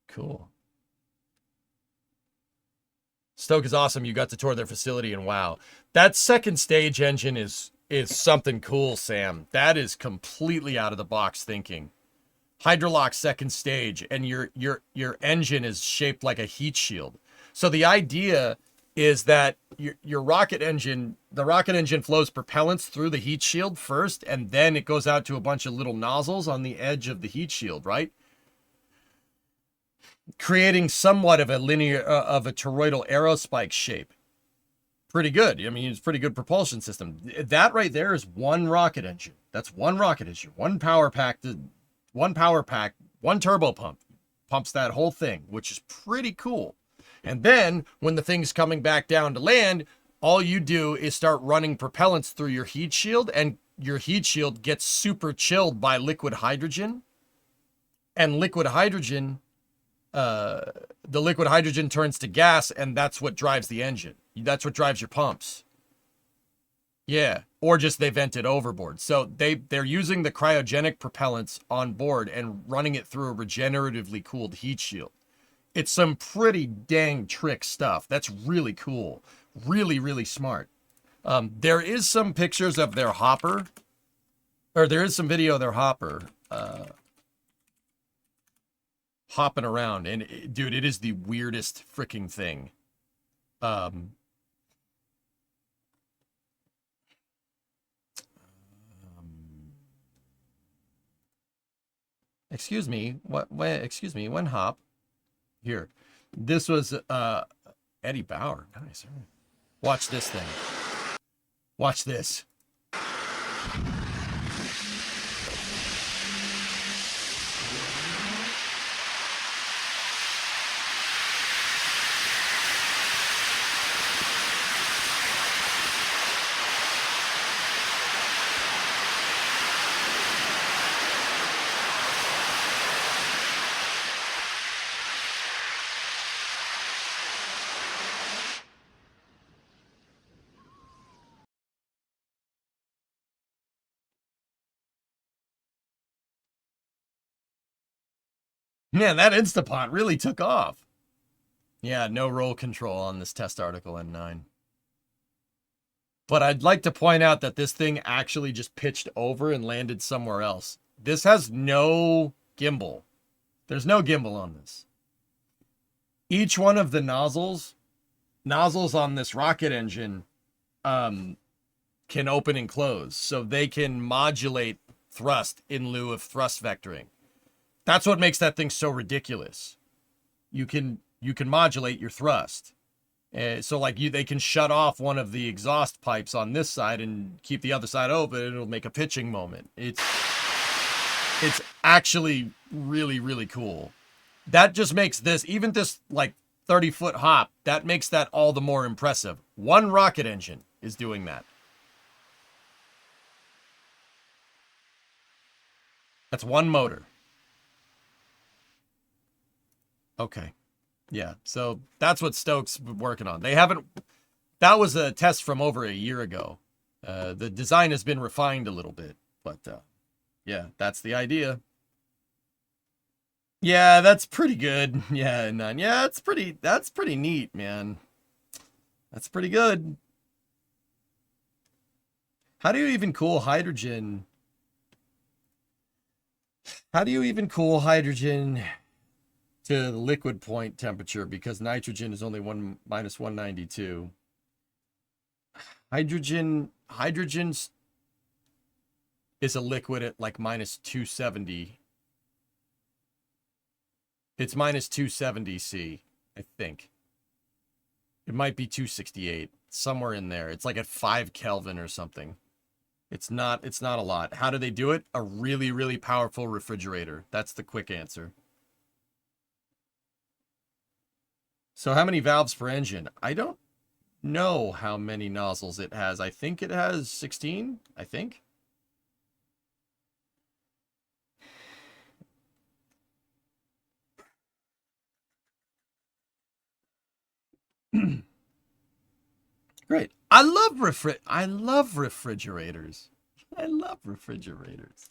Cool. Stoke is awesome. You got to tour their facility, and wow. That second stage engine is something cool, Sam. That is completely out of the box thinking. hydrolock second stage, and your engine is shaped like a heat shield. So the idea is that your rocket engine, the rocket engine flows propellants through the heat shield first, and then it goes out to a bunch of little nozzles on the edge of the heat shield, right? Creating somewhat of a linear, of a toroidal aerospike shape. Pretty good. I mean, it's a pretty good propulsion system. That right there is one rocket engine. That's one rocket engine, one power pack, one turbo pump. Pumps that whole thing, which is pretty cool. And then when the thing's coming back down to land, all you do is start running propellants through your heat shield, and your heat shield gets super chilled by liquid hydrogen. And liquid hydrogen, the liquid hydrogen turns to gas, and that's what drives the engine. That's what drives your pumps. Yeah, or just they vent it overboard. So they're using the cryogenic propellants on board and running it through a regeneratively cooled heat shield. It's some pretty dang trick stuff. That's really cool. Really, really smart. There is some pictures of their hopper, or there is some video of their hopper hopping around. And dude, it is the weirdest freaking thing. Excuse me. Excuse me. One hop. Here. This was Eddie Bauer. Nice. Watch this thing. Watch this. Man, that Instapot really took off. Yeah, no roll control on this test article N9. But I'd like to point out that this thing actually just pitched over and landed somewhere else. This has no gimbal. There's no gimbal on this. Each one of the nozzles on this rocket engine can open and close. So they can modulate thrust in lieu of thrust vectoring. That's what makes that thing so ridiculous. You can modulate your thrust. So like they can shut off one of the exhaust pipes on this side and keep the other side open. It'll make a pitching moment. It's actually really, really cool. That just makes this, even this like 30-foot hop, that makes that all the more impressive. One rocket engine is doing that. That's one motor. Okay. Yeah. So that's what Stoke's working on. They haven't, that was a test from over a year ago. The design has been refined a little bit, but yeah, that's the idea. Yeah, that's pretty good. Yeah, none. Yeah, that's pretty neat, man. That's pretty good. How do you even cool hydrogen? How do you even cool hydrogen to the liquid point temperature, because nitrogen is only minus 192. Hydrogen's is a liquid at like minus 270. It's minus 270 C, I think. It might be 268, somewhere in there. It's like at 5 Kelvin or something. It's not a lot. How do they do it? A really, really powerful refrigerator. That's the quick answer. So how many valves per engine? I don't know how many nozzles it has. I think it has 16, I think. Great. I love refrigerators. I love refrigerators.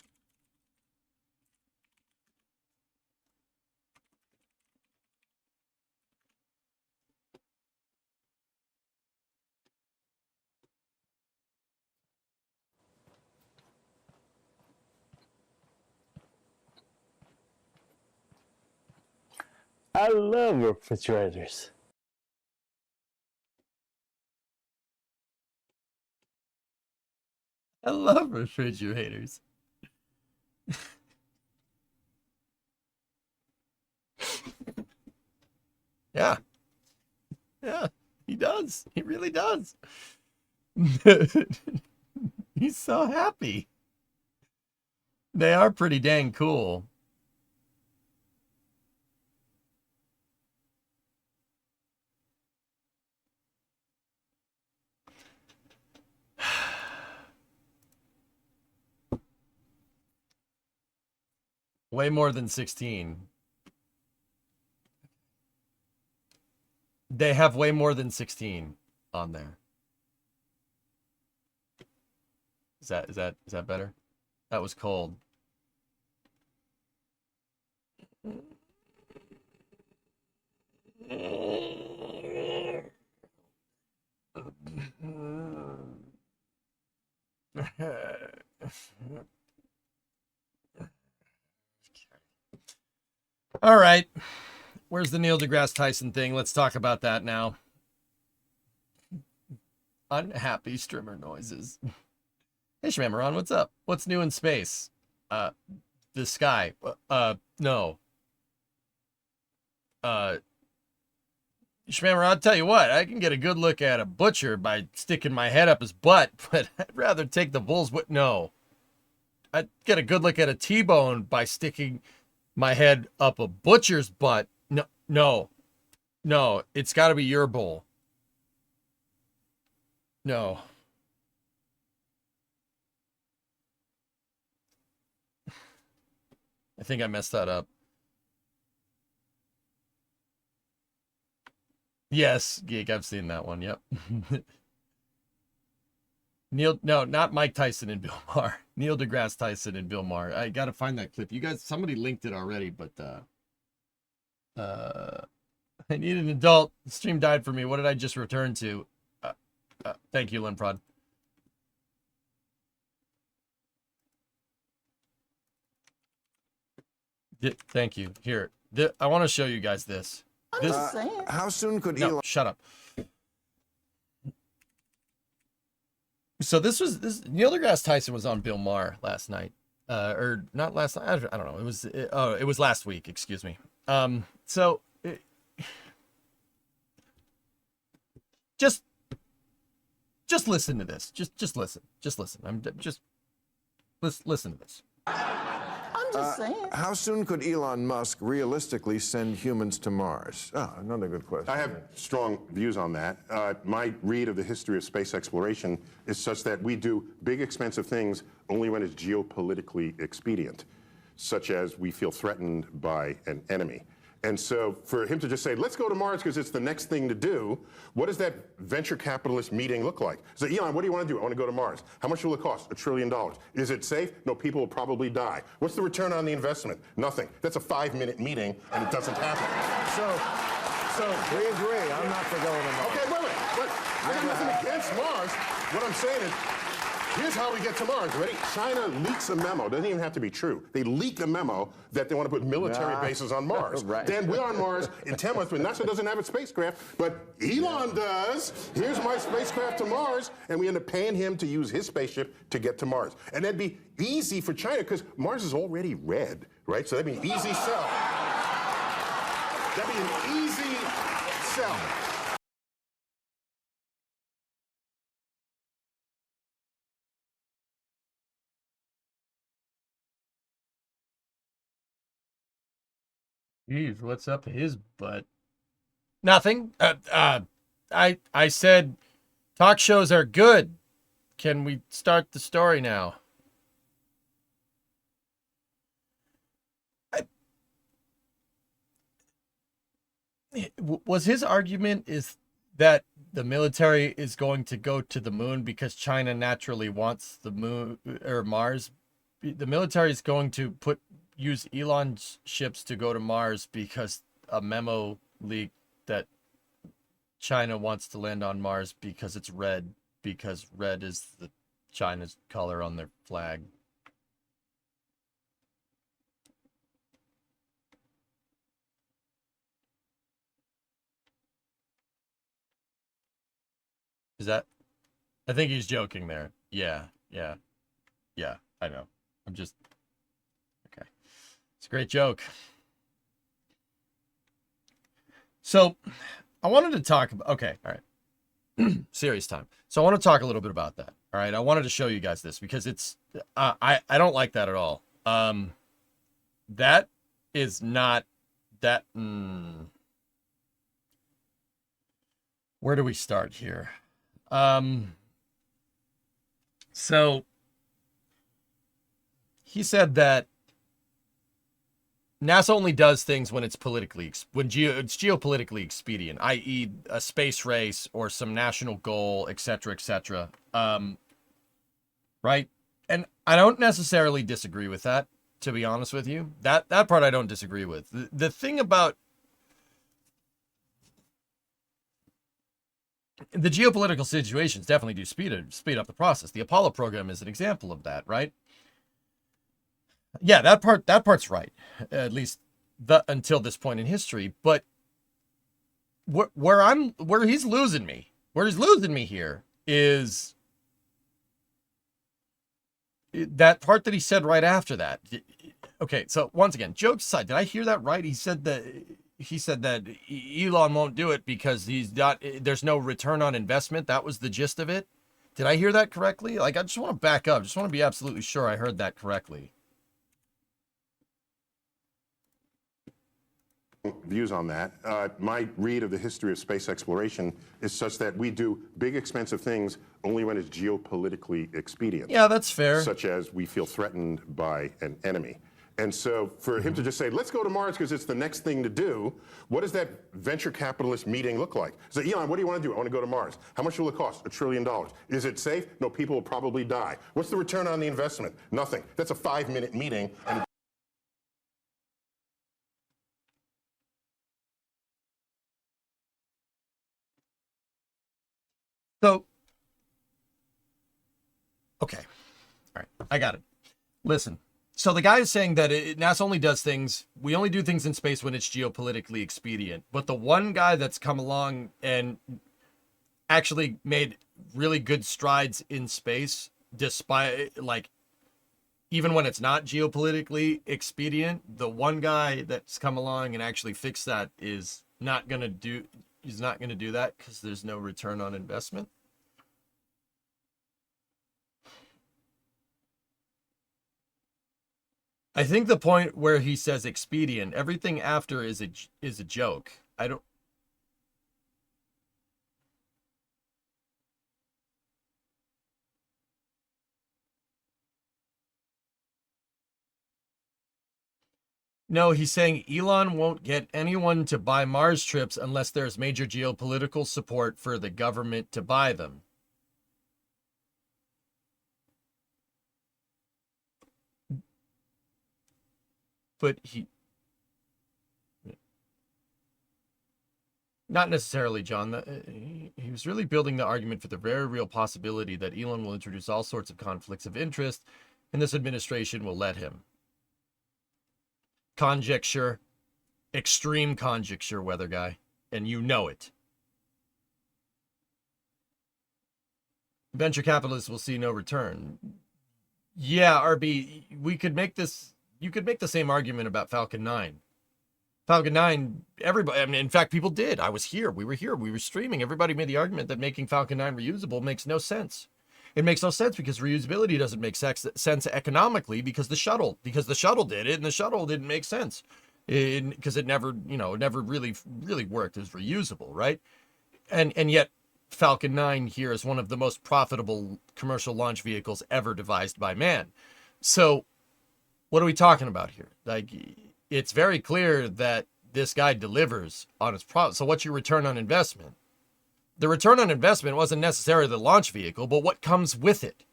I love refrigerators. I love refrigerators. Yeah. Yeah, he does. He really does. He's so happy. They are pretty dang cool. Way more than 16. They have way more than 16 on there. Is that better? That was cold. All right. Where's the Neil deGrasse Tyson thing? Let's talk about that now. Unhappy streamer noises. Hey, Shmamaron, what's up? What's new in space? The sky. No. Shmamaron, I'll tell you what, I can get a good look at a butcher by sticking my head up his butt, but I'd rather take the bull's what? No. I'd get a good look at a T-bone by sticking my head up a butcher's butt. No. It's got to be your bull. No. I think I messed that up. Yes, Geek, I've seen that one. Yep. No, not Mike Tyson and Bill Maher. Neil deGrasse Tyson and Bill Maher. I got to find that clip. You guys, somebody linked it already, but I need an adult. The stream died for me. What did I just return to? Thank you, Limprod. Thank you. Here, I want to show you guys this. How soon could No, Elon? shut up. So this Neil deGrasse Tyson was on Bill Maher last night, or not last night. I don't know. It was last week. Excuse me. Just listen to this. Just listen. Listen to this. How soon could Elon Musk realistically send humans to Mars? Another good question. I have strong views on that. My read of the history of space exploration is such that we do big, expensive things only when it's geopolitically expedient, such as we feel threatened by an enemy. And so for him to just say, let's go to Mars because it's the next thing to do, what does that venture capitalist meeting look like? So Elon, what do you want to do? I want to go to Mars. How much will it cost? $1 trillion. Is it safe? No, people will probably die. What's the return on the investment? Nothing. That's a 5-minute meeting and it doesn't happen. So We agree. I'm not for going to Mars. okay, wait. I got nothing against Mars. What I'm saying is, here's how we get to Mars. Ready? China leaks a memo. Doesn't even have to be true. They leak a memo that they want to put military bases on Mars. Right. Then we're on Mars in 10 months, but NASA doesn't have a spacecraft, but Elon does. Here's my spacecraft to Mars, and we end up paying him to use his spaceship to get to Mars. And that'd be easy for China because Mars is already red, right? So that'd be an easy sell. That'd be an easy sell. Jeez, what's up his butt? Nothing. I said talk shows are good. Can we start the story now? Was his argument is that the military is going to go to the moon because China naturally wants the moon or Mars? The military is going to use Elon's ships to go to Mars because a memo leaked that China wants to land on Mars because it's red, because red is the China's color on their flag. Is that? I think he's joking there. Yeah. I know. I'm just okay. It's a great joke. So, I wanted to talk about. Okay, all right. Serious time. So I want to talk a little bit about that. All right. I wanted to show you guys this because it's. I don't like that at all. That is not that. Where do we start here? So he said that NASA only does things when it's politically, it's geopolitically expedient, i.e., a space race or some national goal, etc., etc. Right? And I don't necessarily disagree with that, to be honest with you. That part I don't disagree with. The thing about the geopolitical situations definitely do speed up the process. The Apollo program is an example of that, right? Yeah, that part's right, at least until this point in history. But where he's losing me here is that part that he said right after that. Okay, so once again, jokes aside, did I hear that right? He said that Elon won't do it because there's no return on investment. That was the gist of it. Did I hear that correctly? Like, I just want to back up. Just want to be absolutely sure I heard that correctly. Views on that. My read of the history of space exploration is such that we do big, expensive things only when it's geopolitically expedient. Yeah, that's fair. Such as we feel threatened by an enemy. And so for him to just say, let's go to Mars because it's the next thing to do, what does that venture capitalist meeting look like? So, Elon, what do you want to do? I want to go to Mars. How much will it cost? $1 trillion. Is it safe? No, people will probably die. What's the return on the investment? Nothing. That's a 5-minute meeting. And So, okay. All right. I got it. Listen. So the guy is saying that NASA only does things, we only do things in space when it's geopolitically expedient. But the one guy that's come along and actually made really good strides in space, despite, like, even when it's not geopolitically expedient, the one guy that's come along and actually fixed that is not going to do that because there's no return on investment. I think the point where he says expedient, everything after is a joke. I don't. No, he's saying Elon won't get anyone to buy Mars trips unless there's major geopolitical support for the government to buy them. But not necessarily, John. He was really building the argument for the very real possibility that Elon will introduce all sorts of conflicts of interest, and this administration will let him. Conjecture, extreme conjecture, weather guy, and you know it. Venture capitalists will see no return. Yeah, RB, we could make this. You could make the same argument about Falcon 9. Falcon 9, everybody, I mean, in fact, people did. I was here. We were streaming. Everybody made the argument that making Falcon 9 reusable makes no sense. It makes no sense because reusability doesn't make sense economically because the shuttle did it, and the shuttle didn't make sense because it never really worked as reusable, right? And yet Falcon 9 here is one of the most profitable commercial launch vehicles ever devised by man. So what are we talking about here? Like, it's very clear that this guy delivers on his promise. So what's your return on investment? The return on investment wasn't necessarily the launch vehicle, but what comes with it.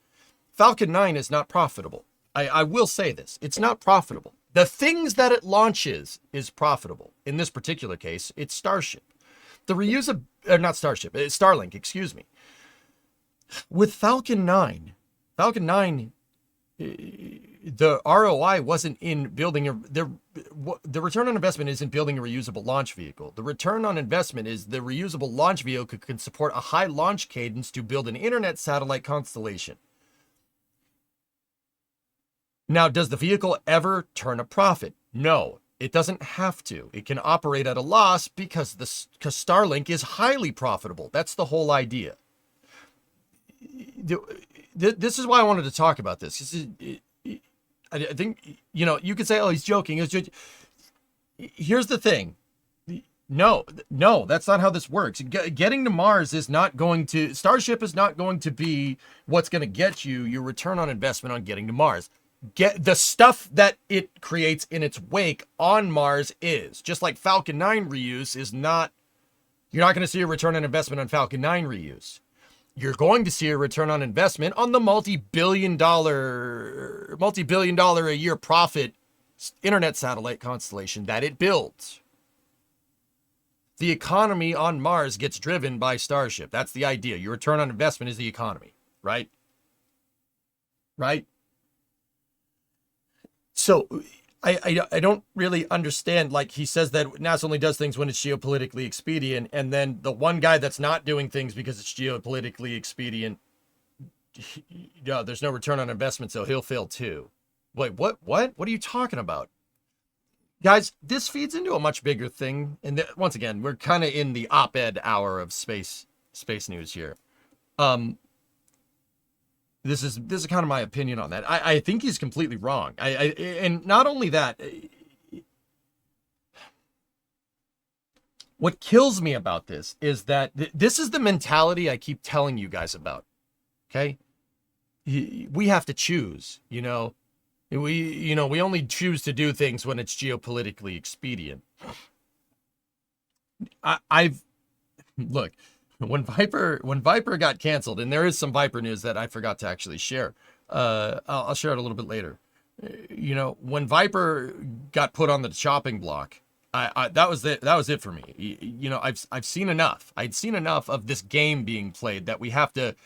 Falcon 9 is not profitable. I will say this. It's not profitable. The things that it launches is profitable. In this particular case, it's Starship. Starlink, excuse me. With Falcon 9, the ROI wasn't in building the return on investment isn't building a reusable launch vehicle. The return on investment is the reusable launch vehicle can support a high launch cadence to build an internet satellite constellation. Now, does the vehicle ever turn a profit? No, it doesn't have to. It can operate at a loss because Starlink is highly profitable. That's the whole idea. This is why I wanted to talk about this. I think, you could say, oh, he's joking. Here's the thing. No, that's not how this works. Getting to Mars is not going to, Starship is not going to be what's going to get you your return on investment on getting to Mars. Get the stuff that it creates in its wake on Mars is. Just like Falcon 9 reuse is not, you're not going to see a return on investment on Falcon 9 reuse. You're going to see a return on investment on the multi-billion dollar a year profit internet satellite constellation that it builds. The economy on Mars gets driven by Starship. That's the idea. Your return on investment is the economy, right? Right? So I don't really understand, like he says that NASA only does things when it's geopolitically expedient, and then the one guy that's not doing things because it's geopolitically expedient, there's no return on investment, so he'll fail too. Wait, what are you talking about? Guys, this feeds into a much bigger thing, and once again, we're kind of in the op-ed hour of space news here. This is kind of my opinion on that. I think he's completely wrong. And not only that, what kills me about this is that this is the mentality I keep telling you guys about. Okay? We have to choose, We only choose to do things when it's geopolitically expedient. Look, when Viper got canceled, and there is some Viper news that I forgot to actually share. I'll share it a little bit later. When Viper got put on the chopping block, that was it for me. I've seen enough. I'd seen enough of this game being played that we have to.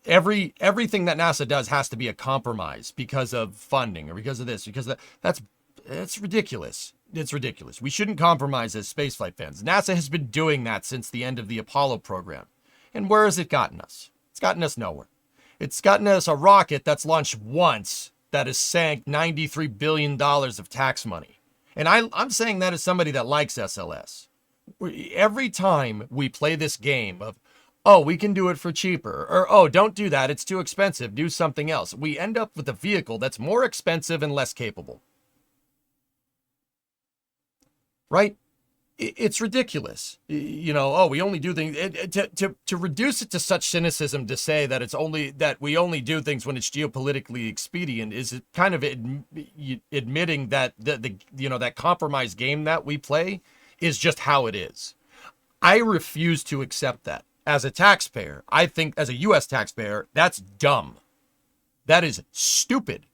Everything that NASA does has to be a compromise because of funding or because of this, because that's ridiculous. It's ridiculous. We shouldn't compromise as spaceflight fans. NASA has been doing that since the end of the Apollo program. And where has it gotten us? It's gotten us nowhere. It's gotten us a rocket that's launched once that has sank $93 billion of tax money. And I'm saying that as somebody that likes SLS. Every time we play this game of, oh, we can do it for cheaper, or, oh, don't do that, it's too expensive, do something else, we end up with a vehicle that's more expensive and less capable. Right? It's ridiculous. Oh, we only do things to reduce it to such cynicism to say that we only do things when it's geopolitically expedient is kind of admitting that that compromise game that we play is just how it is. I refuse to accept that. As a taxpayer, I think as a US taxpayer, that's dumb. That is stupid.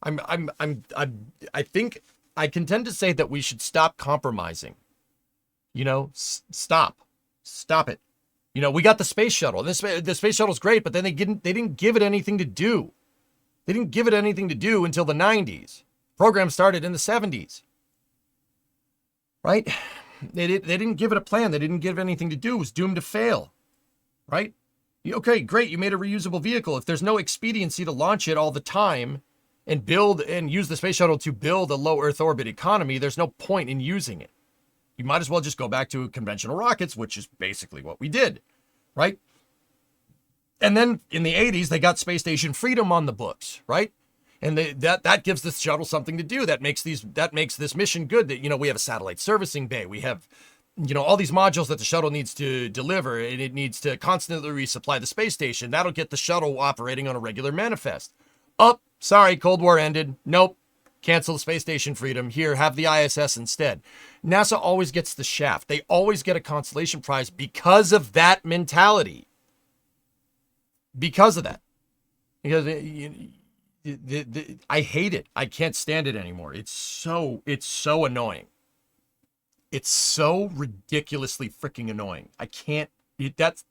I think I contend to say that we should stop compromising. Stop it. We got the space shuttle. The space shuttle's great, but then they didn't give it anything to do. They didn't give it anything to do until the 90s. Program started in the 70s. Right? They didn't give it a plan. They didn't give it anything to do. It was doomed to fail. Right? Okay, great. You made a reusable vehicle. If there's no expediency to launch it all the time and build and use the space shuttle to build a low Earth orbit economy, there's no point in using it. You might as well just go back to conventional rockets, which is basically what we did, right? And then in the 80s, they got Space Station Freedom on the books, right? And that gives the shuttle something to do. That makes this mission good. That we have a satellite servicing bay. We have all these modules that the shuttle needs to deliver, and it needs to constantly resupply the space station. That'll get the shuttle operating on a regular manifest. Oh, sorry, Cold War ended. Nope. Cancel the Space Station Freedom. Here, have the ISS instead. NASA always gets the shaft. They always get a consolation prize because of that mentality. Because of that. Because I hate it. I can't stand it anymore. It's so annoying. It's so ridiculously freaking annoying. I can't. That's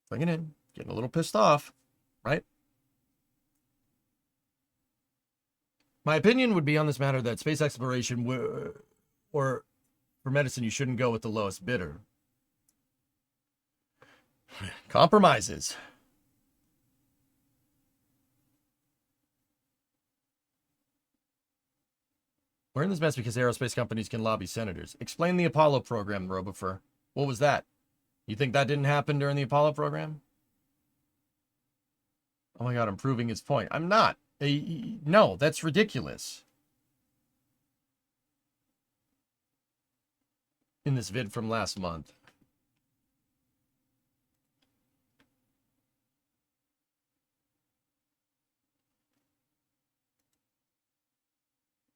bringing in, getting a little pissed off, right? My opinion would be on this matter that space exploration or for medicine, you shouldn't go with the lowest bidder. Compromises. We're in this mess because aerospace companies can lobby senators. Explain the Apollo program, Robofer. What was that? You think that didn't happen during the Apollo program? Oh my God, I'm proving his point. I'm not. No, that's ridiculous. In this vid from last month.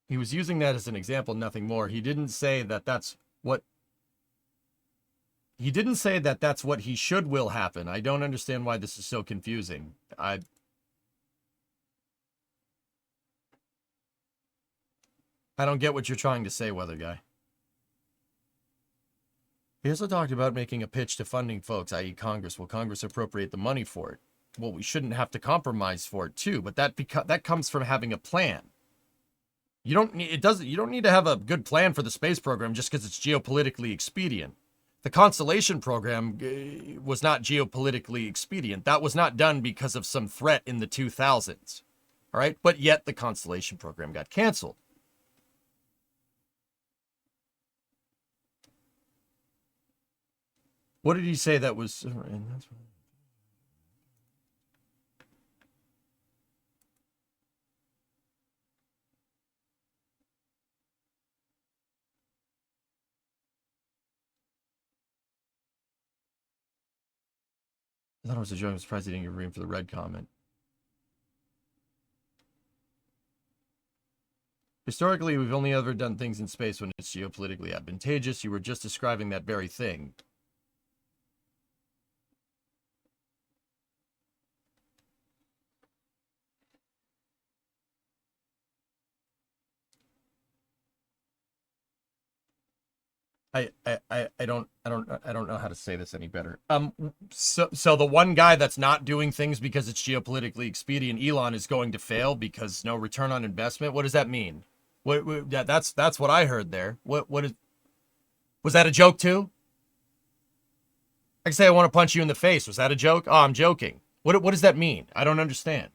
He was using that as an example, nothing more. He didn't say that that's what... He didn't say that that's what he should will happen. I don't understand why this is so confusing. I don't get what you're trying to say, Weather Guy. He also talked about making a pitch to funding folks, i.e. Congress. Will Congress appropriate the money for it? Well, we shouldn't have to compromise for it too, but that comes from having a plan. You don't need to have a good plan for the space program just because it's geopolitically expedient. The Constellation program was not geopolitically expedient. That was not done because of some threat in the 2000s. All right? But yet the Constellation program got canceled. What did he say that was... I thought it was a joke. I'm surprised he didn't get room for the red comment. Historically, we've only ever done things in space when it's geopolitically advantageous. You were just describing that very thing. I don't know how to say this any better. So the one guy that's not doing things because it's geopolitically expedient, Elon, is going to fail because no return on investment. What does that mean? That's what I heard there. Was that a joke too? I can say I want to punch you in the face. Was that a joke? Oh, I'm joking. What does that mean? I don't understand.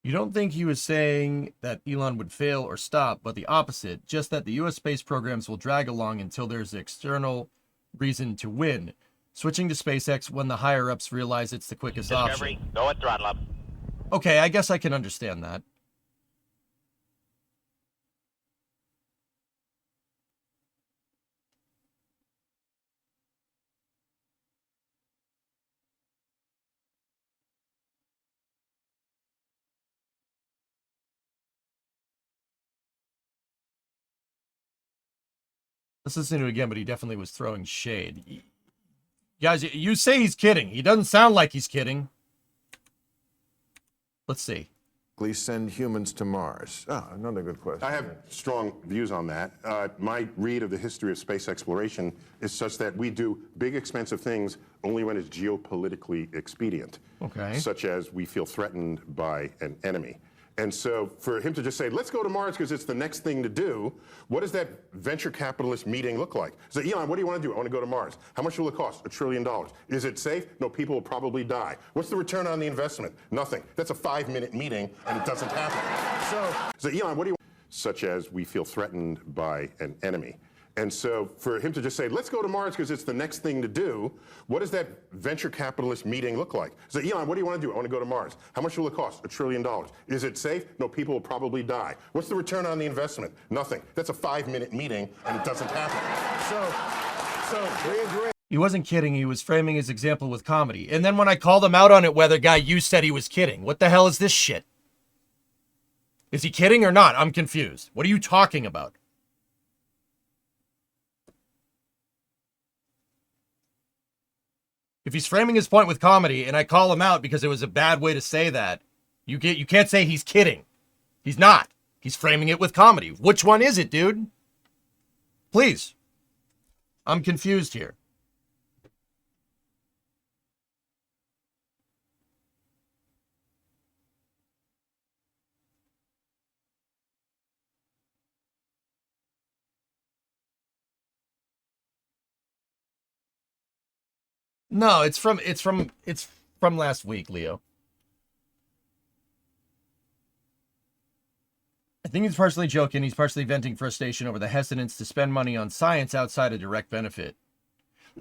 You don't think he was saying that Elon would fail or stop, but the opposite, just that the U.S. space programs will drag along until there's external reason to win. Switching to SpaceX when the higher-ups realize it's the quickest Discovery, option. go at throttle up. Okay, I guess I can understand that. Let's listen to it again, but he definitely was throwing shade. Guys, you say he's kidding. He doesn't sound like he's kidding. Let's see. Send humans to Mars? Another good question. I have strong views on that. My read of the history of space exploration is such that we do big, expensive things only when it's geopolitically expedient. Okay. Such as we feel threatened by an enemy. And so for him to just say, let's go to Mars because it's the next thing to do, what does that venture capitalist meeting look like? So, Elon, what do you want to do? I want to go to Mars. How much will it cost? $1 trillion. Is it safe? No, people will probably die. What's the return on the investment? Nothing. That's a 5-minute meeting, and it doesn't happen. So Elon, what do you want? Such as we feel threatened by an enemy. And so for him to just say, let's go to Mars because it's the next thing to do, what does that venture capitalist meeting look like? So, Elon, what do you want to do? I want to go to Mars. How much will it cost? $1 trillion. Is it safe? No, people will probably die. What's the return on the investment? Nothing. That's a 5-minute meeting, and it doesn't happen. So we agree. He wasn't kidding. He was framing his example with comedy. And then when I called him out on it, Weather Guy, you said he was kidding. What the hell is this shit? Is he kidding or not? I'm confused. What are you talking about? If he's framing his point with comedy and I call him out because it was a bad way to say that, you can't say he's kidding. He's not. He's framing it with comedy. Which one is it, dude? Please. I'm confused here. No, it's from last week, Leo. I think he's partially joking. He's partially venting frustration over the hesitance to spend money on science outside of direct benefit.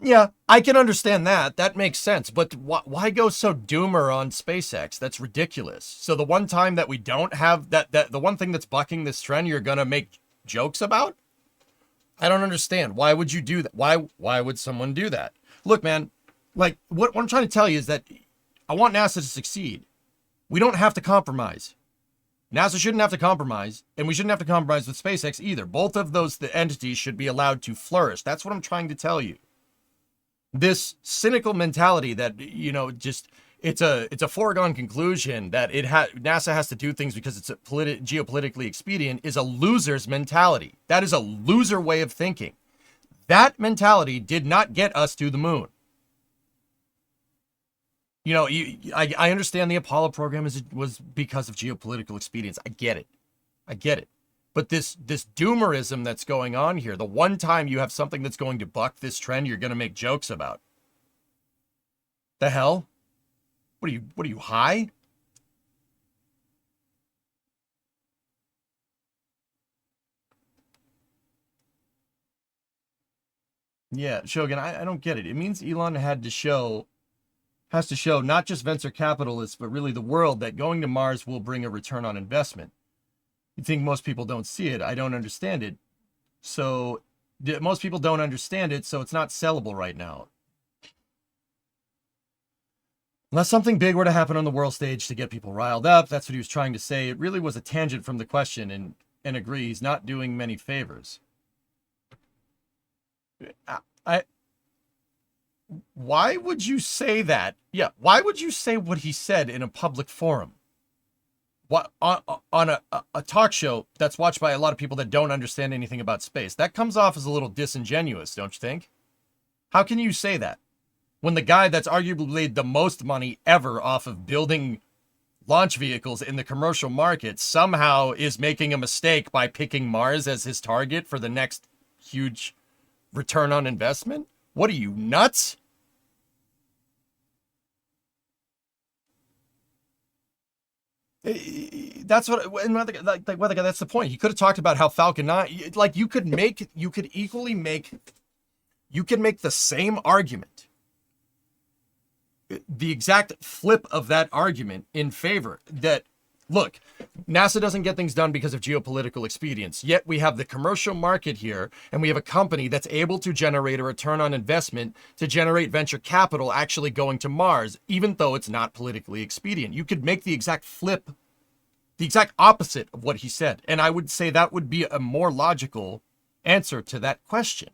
Yeah, I can understand that. That makes sense. But why go so doomer on SpaceX? That's ridiculous. So the one time that we don't have that the one thing that's bucking this trend, you're gonna make jokes about? I don't understand. Why would you do that? Why would someone do that? Look, man, like what I'm trying to tell you is that I want NASA to succeed. We don't have to compromise. NASA shouldn't have to compromise, and we shouldn't have to compromise with SpaceX either. Both of those entities should be allowed to flourish. That's what I'm trying to tell you. This cynical mentality that, you know, just it's a foregone conclusion that NASA has to do things because it's geopolitically expedient is a loser's mentality. That is a loser way of thinking. That mentality did not get us to the moon. You know, I understand the Apollo program was because of geopolitical expedience. I get it. But this doomerism that's going on here, the one time you have something that's going to buck this trend, you're going to make jokes about. The hell? What are you high? Yeah, Shogun, I don't get it. It means Elon has to show not just venture capitalists, but really the world that going to Mars will bring a return on investment. You think most people don't see it. I don't understand it. So most people don't understand it, so it's not sellable right now. Unless something big were to happen on the world stage to get people riled up, that's what he was trying to say. It really was a tangent from the question, and agree, he's not doing many favors. Why would you say that? Yeah, why would you say what he said in a public forum? What on a talk show that's watched by a lot of people that don't understand anything about space? That comes off as a little disingenuous, don't you think? How can you say that when the guy that's arguably made the most money ever off of building launch vehicles in the commercial market somehow is making a mistake by picking Mars as his target for the next huge return on investment? What are you, nuts? That's what, that's the point. He could have talked about how Falcon 9, like you could make the same argument, the exact flip of that argument in favor that, look, NASA doesn't get things done because of geopolitical expedience. Yet we have the commercial market here, and we have a company that's able to generate a return on investment to generate venture capital actually going to Mars, even though it's not politically expedient. You could make the exact flip, the exact opposite of what he said. And I would say that would be a more logical answer to that question.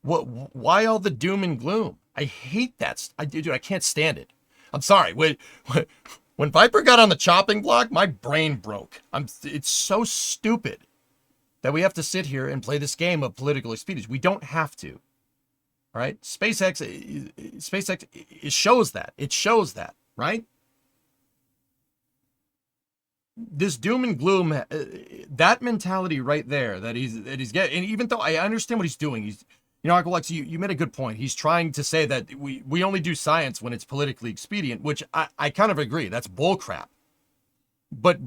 Why all the doom and gloom? I hate that. Dude, I can't stand it. I'm sorry. When Viper got on the chopping block, my brain broke. It's so stupid that we have to sit here and play this game of political expedience. We don't have to. All right? SpaceX it shows that. It shows that, right? This doom and gloom, that mentality right there that he's getting, and even though I understand what he's doing, you know, Uncle Lex, you made a good point. He's trying to say that we only do science when it's politically expedient, which I kind of agree. That's bullcrap. But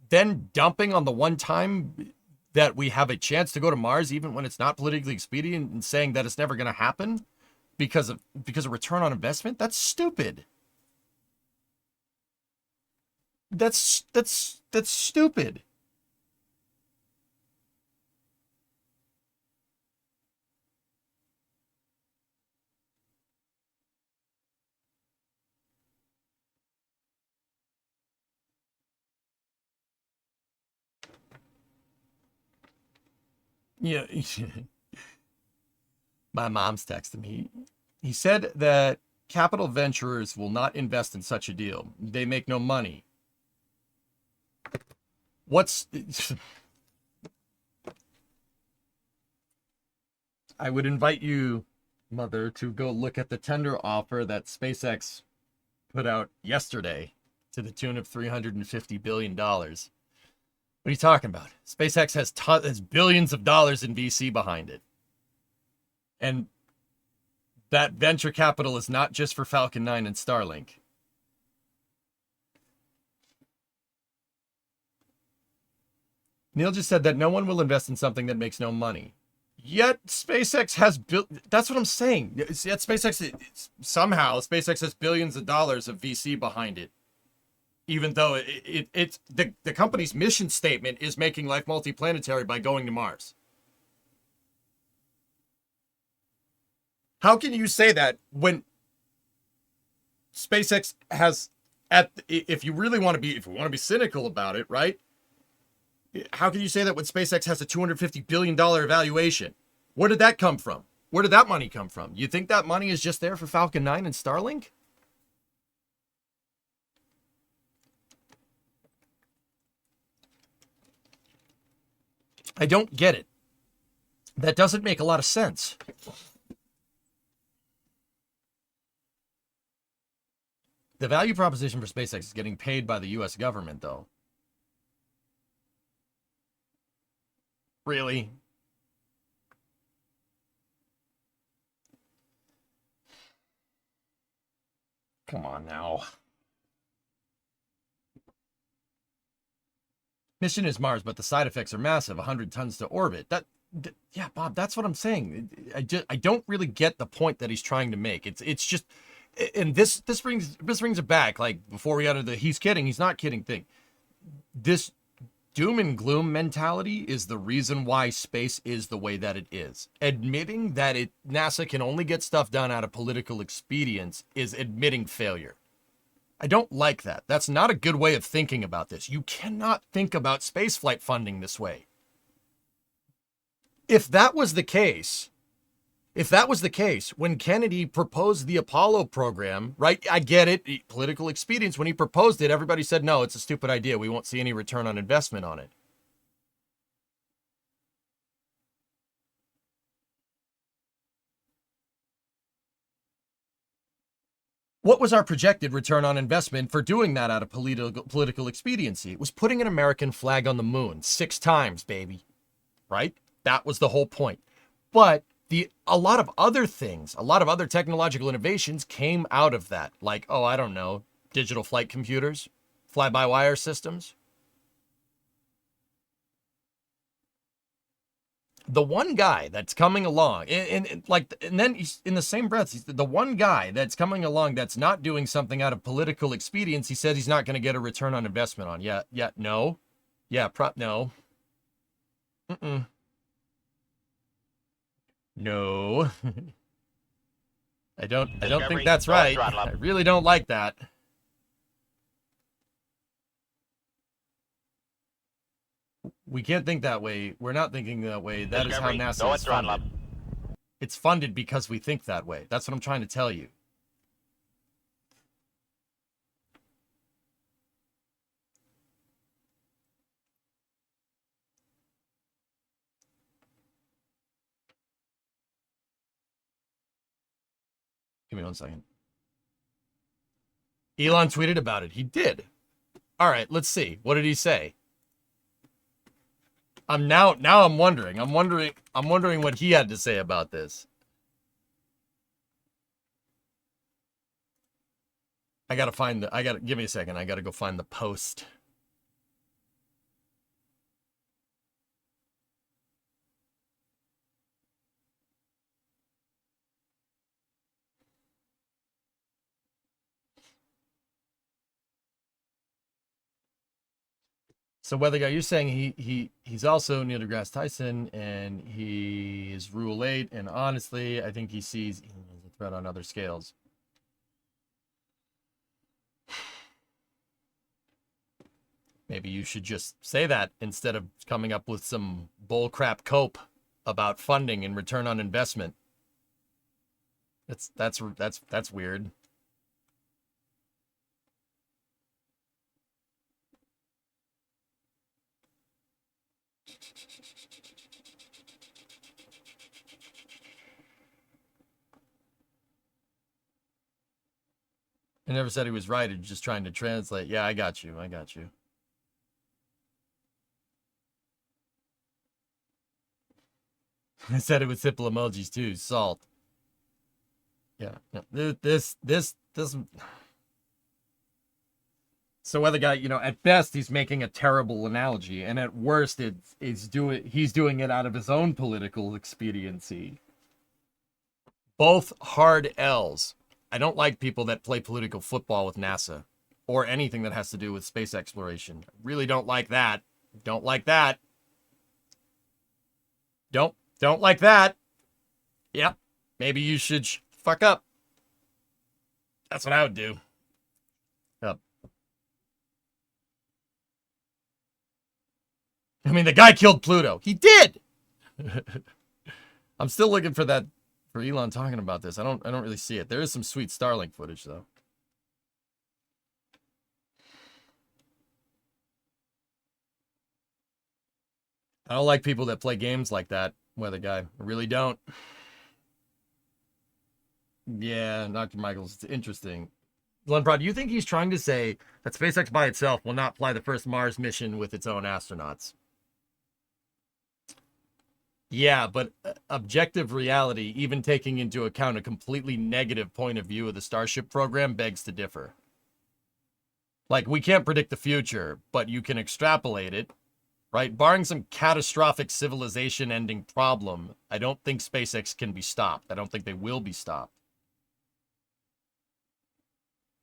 then dumping on the one time that we have a chance to go to Mars, even when it's not politically expedient, and saying that it's never going to happen because of return on investment, that's stupid. That's stupid. Yeah. My mom's texting me. He said that capital venturers will not invest in such a deal. They make no money. I would invite you, Mother, to go look at the tender offer that SpaceX put out yesterday to the tune of $350 billion. What are you talking about? SpaceX has billions of dollars in VC behind it. And that venture capital is not just for Falcon 9 and Starlink. Neil just said that no one will invest in something that makes no money. Yet SpaceX has built. That's what I'm saying. Yet somehow SpaceX has billions of dollars of VC behind it, even though it's the company's mission statement is making life multiplanetary by going to Mars. How can you say that when SpaceX has if you really want to be cynical about it, right? How can you say that when SpaceX has a $250 billion valuation? Where did that come from? Where did that money come from? You think that money is just there for Falcon 9 and Starlink? I don't get it. That doesn't make a lot of sense. The value proposition for SpaceX is getting paid by the US government, though. Really? Come on now. Mission is Mars, but the side effects are massive. 100 tons to orbit. Yeah, Bob, that's what I'm saying. I don't really get the point that he's trying to make. It's just, and this brings it back. Like before we got into the he's kidding, he's not kidding thing. This doom and gloom mentality is the reason why space is the way that it is. Admitting that NASA can only get stuff done out of political expedience is admitting failure. I don't like that. That's not a good way of thinking about this. You cannot think about spaceflight funding this way. If that was the case, when Kennedy proposed the Apollo program, right? I get it, political expedience. When he proposed it, everybody said, no, it's a stupid idea. We won't see any return on investment on it. What was our projected return on investment for doing that out of political expediency? It was putting an American flag on the moon 6 times, baby. Right? That was the whole point. But a lot of other things, a lot of other technological innovations came out of that. Like, oh, I don't know, digital flight computers, fly-by-wire systems. The one guy that's coming along, and then he's in the same breath, he's the one guy that's coming along that's not doing something out of political expedience. He says he's not going to get a return on investment on. No. No. No. I don't think that's right. I really don't like that. We can't think that way. We're not thinking that way. That is how NASA is funded. It's funded because we think that way. That's what I'm trying to tell you. Give me 1 second. Elon tweeted about it. He did. All right, let's see. What did he say? I'm wondering. I'm wondering what he had to say about this. Give me a second. I gotta go find the post. So whether you're saying he's also Neil deGrasse Tyson and he is Rule 8, and honestly, I think he sees a threat on other scales. Maybe you should just say that instead of coming up with some bullcrap cope about funding and return on investment. That's weird. I never said he was right. He's just trying to translate. Yeah, I got you. I said it with simple emojis too. Salt. Yeah. This. So whether guy, at best he's making a terrible analogy, and at worst he's doing it out of his own political expediency. Both hard L's. I don't like people that play political football with NASA or anything that has to do with space exploration. Really don't like that. Don't like that. Don't like that. Yep. Maybe you should fuck up. That's what I would do. Yep. I mean, the guy killed Pluto. He did. I'm still looking for Elon talking about this. I don't really see it. There is some sweet Starlink footage though. I don't like people that play games like that, weather guy. I really don't. Yeah, Dr. Michaels, it's interesting. Glenn, do you think he's trying to say that SpaceX by itself will not fly the first Mars mission with its own astronauts? Yeah, but objective reality, even taking into account a completely negative point of view of the Starship program, begs to differ. Like, we can't predict the future, but you can extrapolate it, right? Barring some catastrophic civilization-ending problem, I don't think SpaceX can be stopped. I don't think they will be stopped.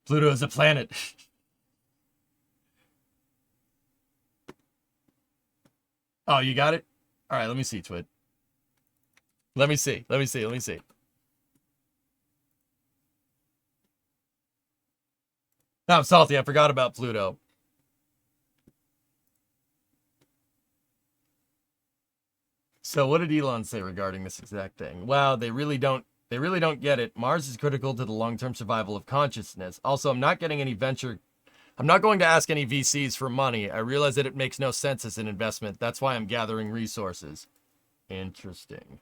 Pluto is a planet. Oh, you got it? All right, let me see, Twit. Let me see. No, I'm salty. I forgot about Pluto. So what did Elon say regarding this exact thing? Wow, they really don't get it. Mars is critical to the long-term survival of consciousness. Also, I'm not going to ask any VCs for money. I realize that it makes no sense as an investment. That's why I'm gathering resources. Interesting.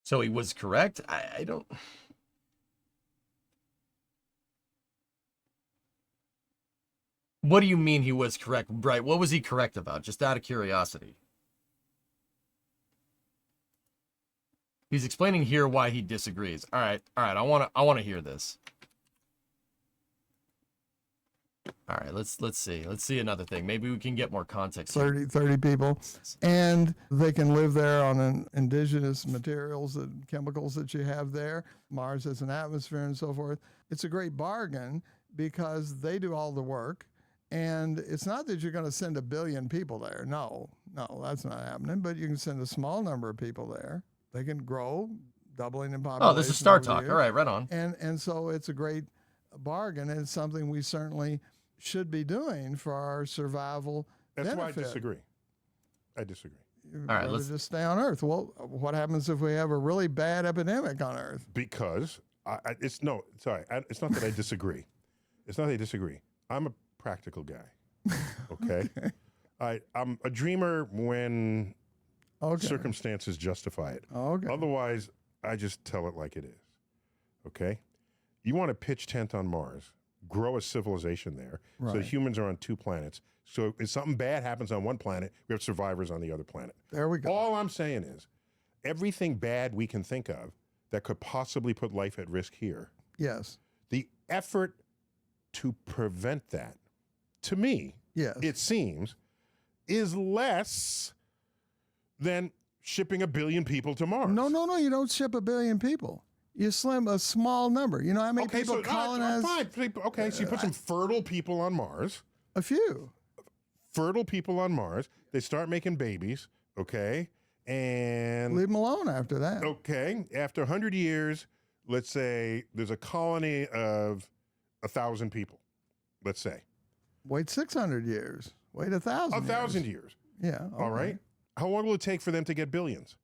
So he was correct? I don't... What do you mean he was correct? Right, what was he correct about? Just out of curiosity. He's explaining here why he disagrees. All right, I want to hear this. All right, let's see. Let's see another thing. Maybe we can get more context. 30 people, and they can live there on indigenous materials and chemicals that you have there. Mars has an atmosphere and so forth. It's a great bargain because they do all the work, and it's not that you're going to send 1 billion people there. No, that's not happening. But you can send a small number of people there. They can grow, doubling in population. Oh, this is Star Talk. All right, right on. And so it's a great bargain, and it's something we certainly should be doing for our survival benefit. Why I disagree. All right, let's just stay on Earth. Well, what happens if we have a really bad epidemic on Earth? Because it's not that I disagree. It's not that I disagree. I'm a practical guy. Okay. I'm a dreamer when circumstances justify it. Okay. Otherwise, I just tell it like it is. Okay. You want to pitch tent on Mars, grow a civilization there, so humans are on 2 planets. So if something bad happens on one planet, we have survivors on the other planet. There we go. All I'm saying is, everything bad we can think of that could possibly put life at risk here. Yes. The effort to prevent that, to me, yes, it seems, is less than shipping 1 billion people to Mars. No, you don't ship 1 billion people. You slim a small number. You know how many people colonize? Fine. Okay, so you put some fertile people on Mars. A few. Fertile people on Mars. They start making babies, okay? And leave them alone after that. Okay. After 100 years, let's say there's a colony of 1,000 people, let's say. Wait 600 years. Wait 1,000 years. 1,000 years. Yeah. Okay. All right. How long will it take for them to get billions?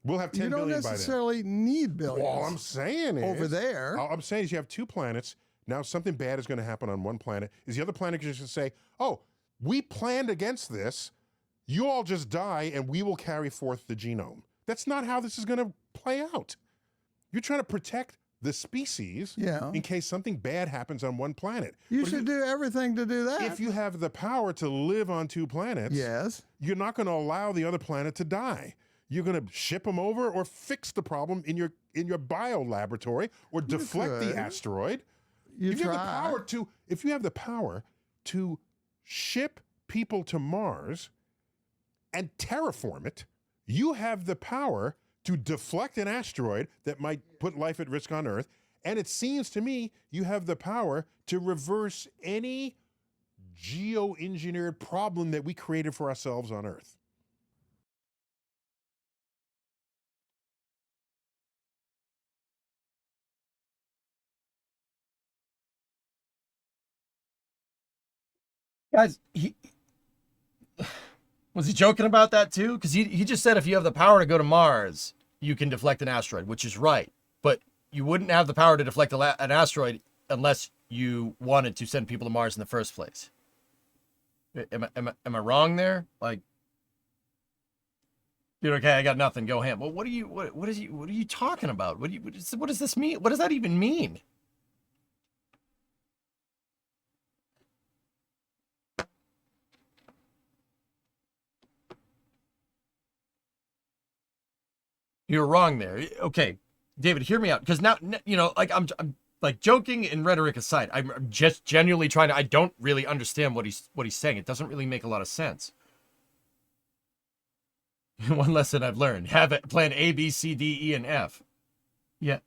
We'll have 10 billion by then. You don't necessarily need billions. All I'm saying is... over there. All I'm saying is you have 2 planets. Now something bad is going to happen on one planet. Is the other planet just going to say, oh, we planned against this. you all just die and we will carry forth the genome. That's not how this is going to play out. You're trying to protect the species in case something bad happens on one planet. You should do everything to do that. If you have the power to live on 2 planets, you're not going to allow the other planet to die. You're going to ship them over or fix the problem in your bio laboratory or deflect the asteroid. If you have the power to ship people to Mars and terraform it, you have the power to deflect an asteroid that might put life at risk on Earth. And it seems to me you have the power to reverse any geoengineered problem that we created for ourselves on Earth. Guys, was he joking about that too? Because he just said if you have the power to go to Mars, you can deflect an asteroid, which is right. But you wouldn't have the power to deflect an asteroid unless you wanted to send people to Mars in the first place. Am I wrong there? Like, dude, okay, I got nothing. Go ham. Well, what are you talking about? What does this mean? What does that even mean? You're wrong there. Okay, David, hear me out. Because now, you know, like I'm like joking and rhetoric aside, I'm just genuinely trying to. I don't really understand what he's saying. It doesn't really make a lot of sense. One lesson I've learned: have it plan A, B, C, D, E, and F. Yeah.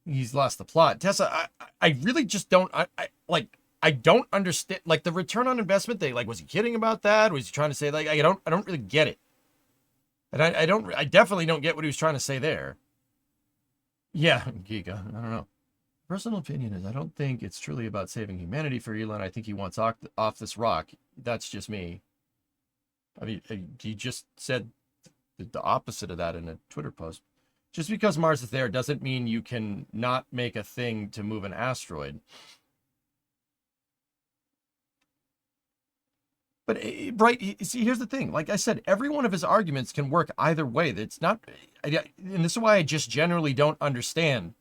He's lost the plot. Tessa, I really just don't. I don't understand. Like the return on investment thing. Like, was he kidding about that? Was he trying to say like I don't really get it. And I definitely don't get what he was trying to say there. Yeah, Giga, I don't know. Personal opinion is I don't think it's truly about saving humanity for Elon. I think he wants off this rock. That's just me. I mean, he just said the opposite of that in a Twitter post. Just because Mars is there doesn't mean you can not make a thing to move an asteroid. But, right, see, here's the thing. Like I said, every one of his arguments can work either way. It's not, and this is why I just generally don't understand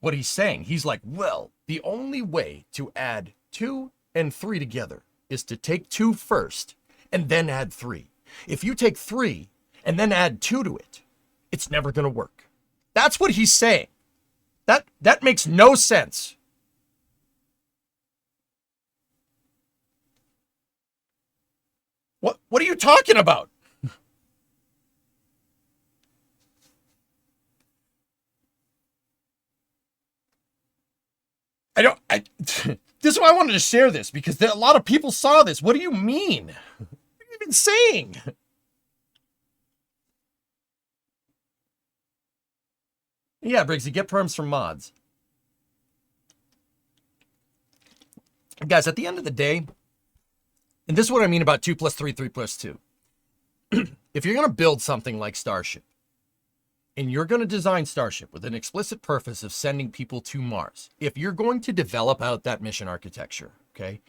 what he's saying. He's like, well, the only way to add 2 and 3 together is to take 2 first and then add 3. If you take 3 and then add 2 to it, it's never going to work. That's what he's saying. That makes no sense. What are you talking about? This is why I wanted to share this, because a lot of people saw this. What do you mean? What are you even saying? Yeah, Briggsy, get perms from mods. Guys, at the end of the day, and this is what I mean about 2 + 3, 3 + 2. If you're going to build something like Starship, and you're going to design Starship with an explicit purpose of sending people to Mars, if you're going to develop out that mission architecture, okay,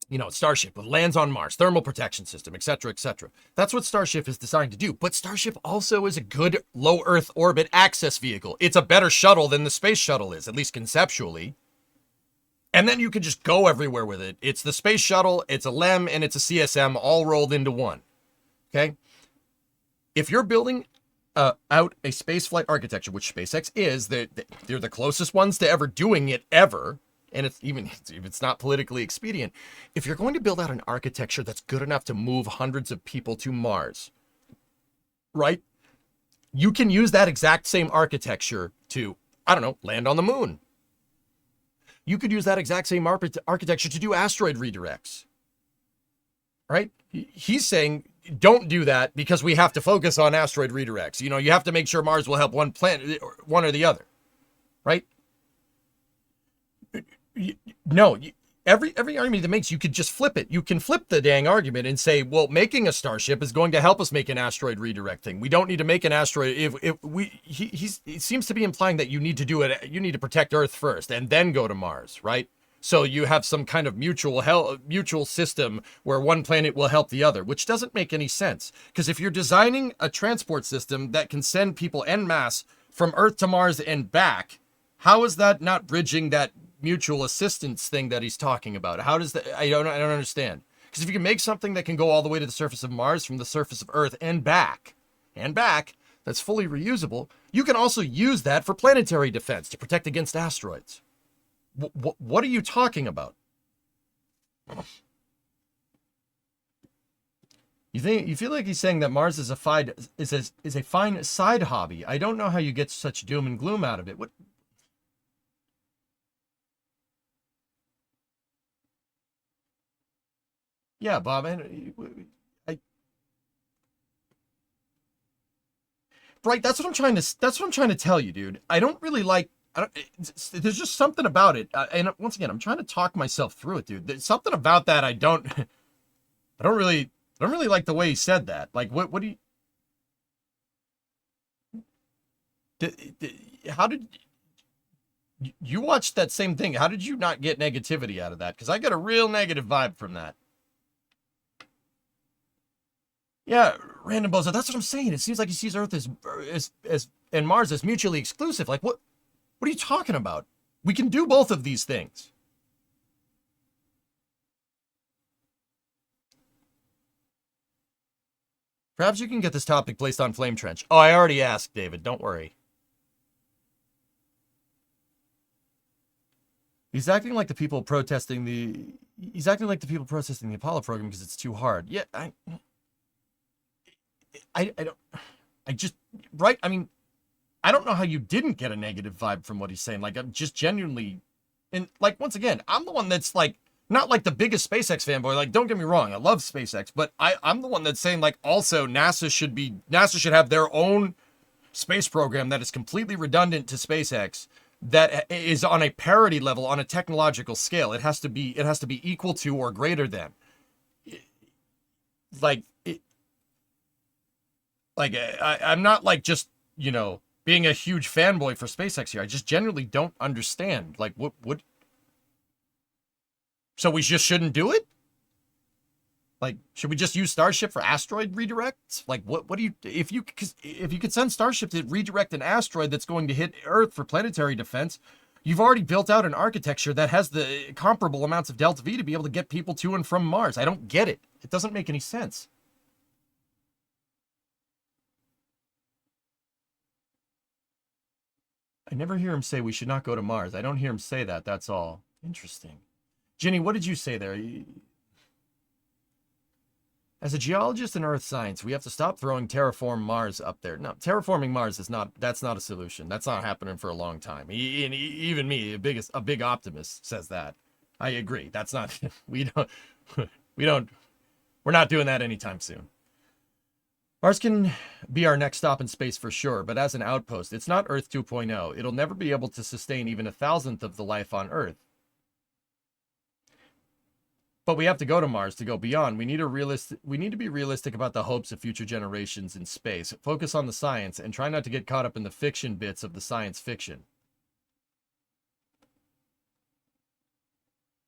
you know, Starship lands on Mars, thermal protection system, etc., etc. That's what Starship is designed to do. But Starship also is a good low Earth orbit access vehicle. It's a better shuttle than the space shuttle is, at least conceptually. And then you can just go everywhere with it. It's the space shuttle, it's a LEM, and it's a CSM all rolled into one. Okay? If you're building out a spaceflight architecture, which SpaceX is, they're the closest ones to ever doing it ever, and it's even if it's not politically expedient. If you're going to build out an architecture that's good enough to move hundreds of people to Mars, right? You can use that exact same architecture to, I don't know, land on the moon. You could use that exact same architecture to do asteroid redirects, right? He's saying, don't do that because we have to focus on asteroid redirects. You know, you have to make sure Mars will help one planet, one or the other, right? No, every argument that makes, you could just flip it. You can flip the dang argument and say, well, making a Starship is going to help us make an asteroid redirect thing. We don't need to make an asteroid. He seems to be implying that you need to do it. You need to protect Earth first and then go to Mars, right? So you have some kind of mutual system where one planet will help the other, which doesn't make any sense. Because if you're designing a transport system that can send people en masse from Earth to Mars and back, how is that not bridging that mutual assistance thing that he's talking about? How does that? I don't understand. Because if you can make something that can go all the way to the surface of Mars from the surface of Earth and back, that's fully reusable, you can also use that for planetary defense to protect against asteroids. What are you talking about? You feel like he's saying that Mars is a fine side hobby. I don't know how you get such doom and gloom out of it. What? Yeah, Bob. Right. That's what I'm trying to tell you, dude. I don't really like. There's just something about it, and once again, I'm trying to talk myself through it, dude. There's something about that I don't really like the way he said that. Like, what do you? How did you watch that same thing? How did you not get negativity out of that? Because I got a real negative vibe from that. Yeah, random bozo. That's what I'm saying. It seems like he sees Earth as and Mars as mutually exclusive. Like, what are you talking about? We can do both of these things. Perhaps you can get this topic placed on Flame Trench. Oh, I already asked, David. Don't worry. He's acting like the people protesting the Apollo program because it's too hard. Yeah, I mean, I don't know how you didn't get a negative vibe from what he's saying. Like, I'm just genuinely, and like, once again, I'm the one that's like, not like the biggest SpaceX fanboy. Like, don't get me wrong, I love SpaceX, but I'm the one that's saying, like, also NASA should have their own space program that is completely redundant to SpaceX, that is on a parity level, on a technological scale. It has to be equal to or greater than. I'm not like just, being a huge fanboy for SpaceX here. I just genuinely don't understand. Like, what? So we just shouldn't do it? Like, should we just use Starship for asteroid redirects? Like, what do you, if you could send Starship to redirect an asteroid that's going to hit Earth for planetary defense, you've already built out an architecture that has the comparable amounts of Delta V to be able to get people to and from Mars. I don't get it. It doesn't make any sense. I never hear him say we should not go to Mars. I don't hear him say that, that's all. Interesting. Ginny, what did you say there? As a geologist in Earth science, we have to stop throwing terraform Mars up there. No, terraforming Mars that's not a solution. That's not happening for a long time. Even me, a big optimist, says that. I agree. That's not, we're not doing that anytime soon. Mars can be our next stop in space for sure, but as an outpost, it's not Earth 2.0. It'll never be able to sustain even 1,000th of the life on Earth. But we have to go to Mars to go beyond. We need to be realistic about the hopes of future generations in space. Focus on the science and try not to get caught up in the fiction bits of the science fiction.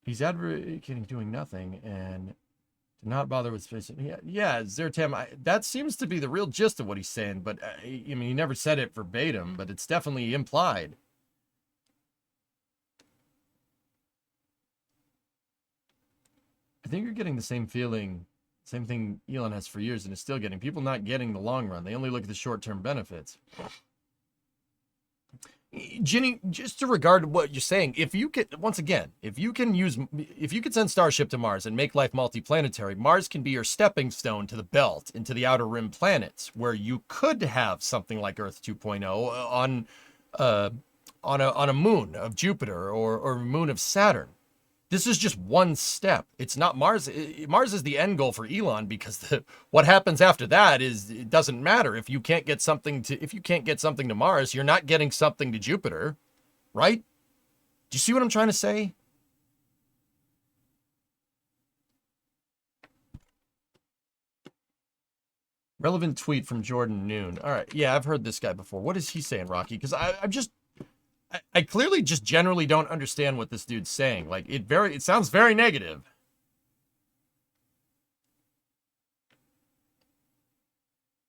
He's advocating doing nothing and to not bother with space. Yeah, Zertam, that seems to be the real gist of what he's saying, but I mean, he never said it verbatim, but it's definitely implied. I think you're getting the same feeling, same thing Elon has for years and is still getting. People not getting the long run. They only look at the short-term benefits. Ginny, just to regard what you're saying, if you could send Starship to Mars and make life multiplanetary, Mars can be your stepping stone to the belt, into the outer rim planets, where you could have something like Earth 2.0 on a moon of Jupiter or a moon of Saturn. This is just one step. It's not Mars. Mars is the end goal for Elon, because what happens after that it doesn't matter. If you can't get something to Mars, you're not getting something to Jupiter, right? Do you see what I'm trying to say? Relevant tweet from Jordan Noon. All right, yeah, I've heard this guy before. What is he saying, Rocky? Because I clearly just generally don't understand what this dude's saying. Like, it sounds very negative.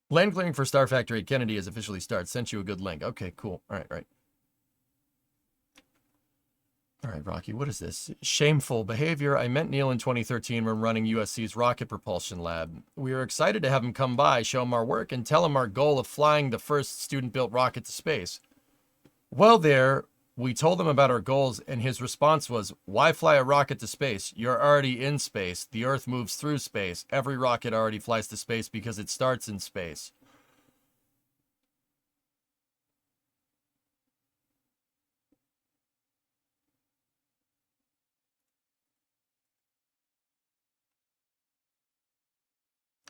Land clearing for Star Factory at Kennedy has officially started. Sent you a good link. Okay, cool. All right. All right, Rocky, what is this? Shameful behavior. I met Neil in 2013 when running USC's rocket propulsion lab. We were excited to have him come by, show him our work, and tell him our goal of flying the first student-built rocket to space. Well, we told him about our goals, and his response was, why fly a rocket to space? You're already in space. The Earth moves through space. Every rocket already flies to space because it starts in space.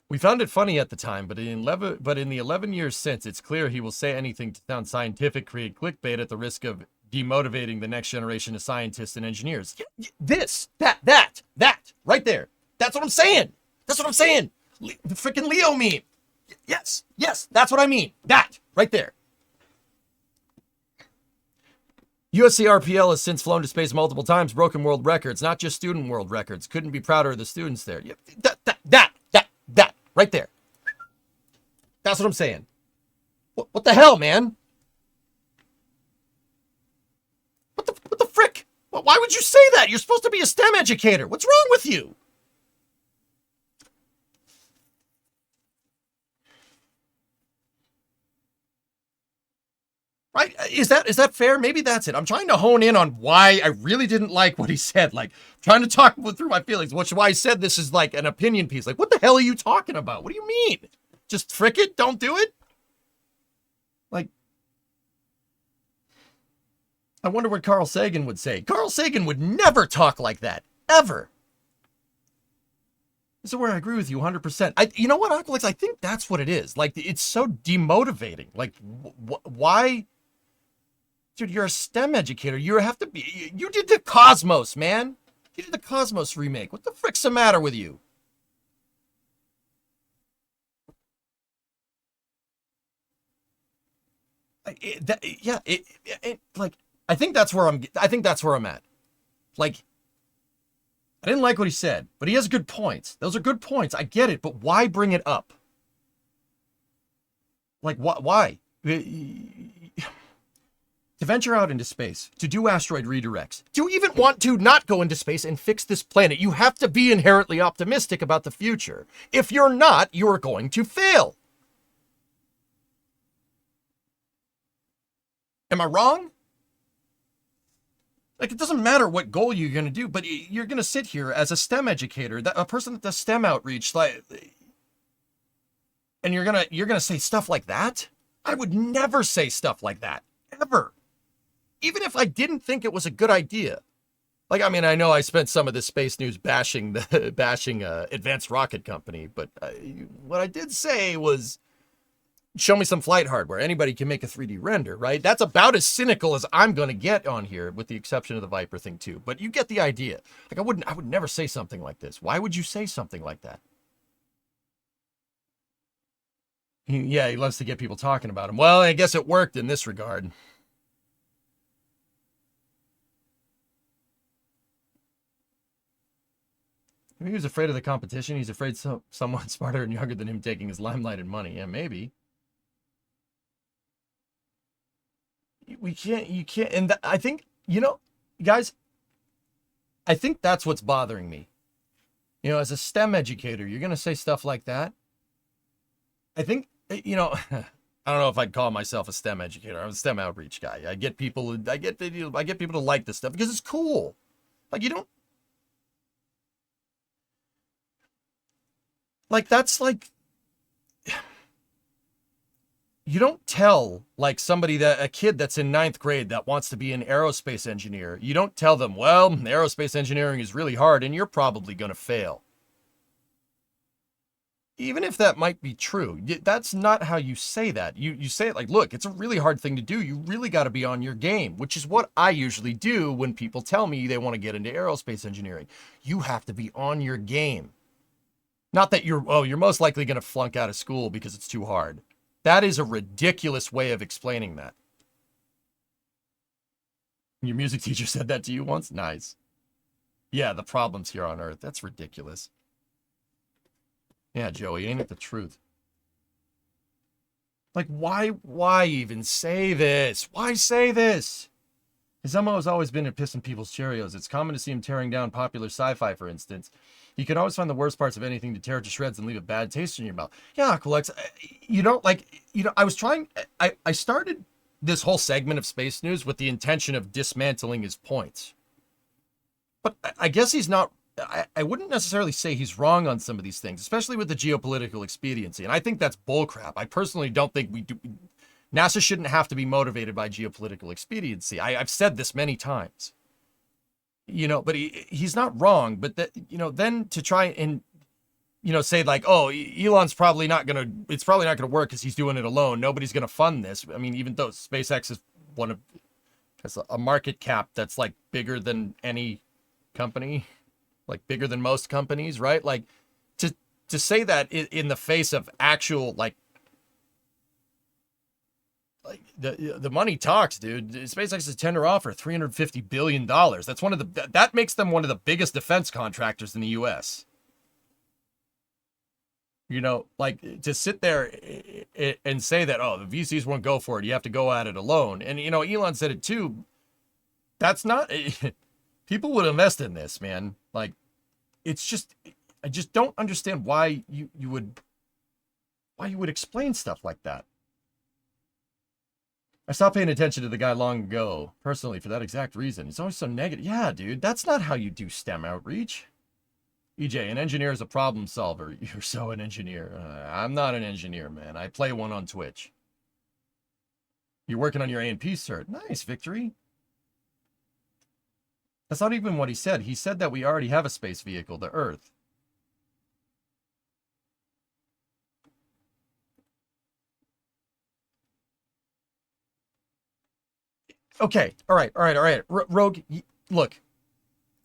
We found it funny at the time, but in the 11 years since, it's clear he will say anything to sound scientific, create clickbait at the risk of demotivating the next generation of scientists and engineers. That, right there. That's what I'm saying. That's what I'm saying. The freaking Leo meme. Yes, that's what I mean. That, right there. USC RPL has since flown to space multiple times, broken world records, not just student world records. Couldn't be prouder of the students there. That, right there. That's what I'm saying. What the hell, man? What the frick? Why would you say that? You're supposed to be a STEM educator. What's wrong with you? Right? Is that fair? Maybe that's it. I'm trying to hone in on why I really didn't like what he said. Like, trying to talk through my feelings, which is why I said this is like an opinion piece. Like, what the hell are you talking about? What do you mean? Just frick it? Don't do it? Like, I wonder what Carl Sagan would say. Carl Sagan would never talk like that. Ever. This is where I agree with you 100%. You know what, Uncle X? I think that's what it is. Like, it's so demotivating. Like, why... Dude, you're a STEM educator. You have to be... You did the Cosmos, man. You did the Cosmos remake. What the frick's the matter with you? Like, I think that's where I'm at. Like, I didn't like what he said, but he has good points. Those are good points. I get it, but why bring it up? Like, why? To venture out into space, to do asteroid redirects, do you even want to not go into space and fix this planet? You have to be inherently optimistic about the future. If you're not, you're going to fail. Am I wrong? Like, it doesn't matter what goal you're going to do, but you're going to sit here as a STEM educator, a person that does STEM outreach, like, and you're going to say stuff like that? I would never say stuff like that. Ever. Even if I didn't think it was a good idea. Like, I mean, I know I spent some of this space news bashing Advanced Rocket Company, but what I did say was, show me some flight hardware. Anybody can make a 3D render, right? That's about as cynical as I'm going to get on here, with the exception of the Viper thing too. But you get the idea. Like, I would never say something like this. Why would you say something like that? He loves to get people talking about him. Well, I guess it worked in this regard. Maybe he was afraid of the competition. He's afraid someone smarter and younger than him taking his limelight and money. Yeah, maybe. You can't, and I think, guys, I think that's what's bothering me. As a STEM educator, you're going to say stuff like that. I think, I don't know if I'd call myself a STEM educator. I'm a STEM outreach guy. I get people to like this stuff because it's cool. Like, that's like, you don't tell, like, a kid that's in 9th grade that wants to be an aerospace engineer, you don't tell them, well, aerospace engineering is really hard and you're probably going to fail. Even if that might be true, that's not how you say that. You say it like, look, it's a really hard thing to do. You really got to be on your game, which is what I usually do when people tell me they want to get into aerospace engineering. You have to be on your game. Not that you're most likely going to flunk out of school because it's too hard. That is a ridiculous way of explaining that. Your music teacher said that to you once? Nice. Yeah, the problems here on Earth. That's ridiculous. Yeah, Joey, ain't it the truth? Like, why even say this? Why say this? His MO has always been to piss in people's Cheerios. It's common to see him tearing down popular sci-fi, for instance. You can always find the worst parts of anything to tear it to shreds and leave a bad taste in your mouth. Yeah, Colex, I started this whole segment of Space News with the intention of dismantling his points. But I guess he's not, I wouldn't necessarily say he's wrong on some of these things, especially with the geopolitical expediency. And I think that's bullcrap. I personally don't think NASA shouldn't have to be motivated by geopolitical expediency. I've said this many times. But he's not wrong. But then to try and, say like, oh, Elon's probably not going to, it's probably not going to work because he's doing it alone. Nobody's going to fund this. I mean, even though SpaceX is has a market cap that's like bigger than any company, like bigger than most companies, right? Like to say that in the face of actual, like the money talks, dude. SpaceX's tender offer, $350 billion. That's that makes them one of the biggest defense contractors in the U.S. Like to sit there and say that, oh, the VCs won't go for it. You have to go at it alone. And, Elon said it too. That's not, people would invest in this, man. Like, it's just, I just don't understand why you would explain stuff like that. I stopped paying attention to the guy long ago, personally, for that exact reason. He's always so negative. Yeah, dude, that's not how you do STEM outreach. EJ, an engineer is a problem solver. You're so an engineer. I'm not an engineer, man. I play one on Twitch. You're working on your A&P cert. Nice, Victory. That's not even what he said. He said that we already have a space vehicle, the Earth. Okay, all right. Rogue, look,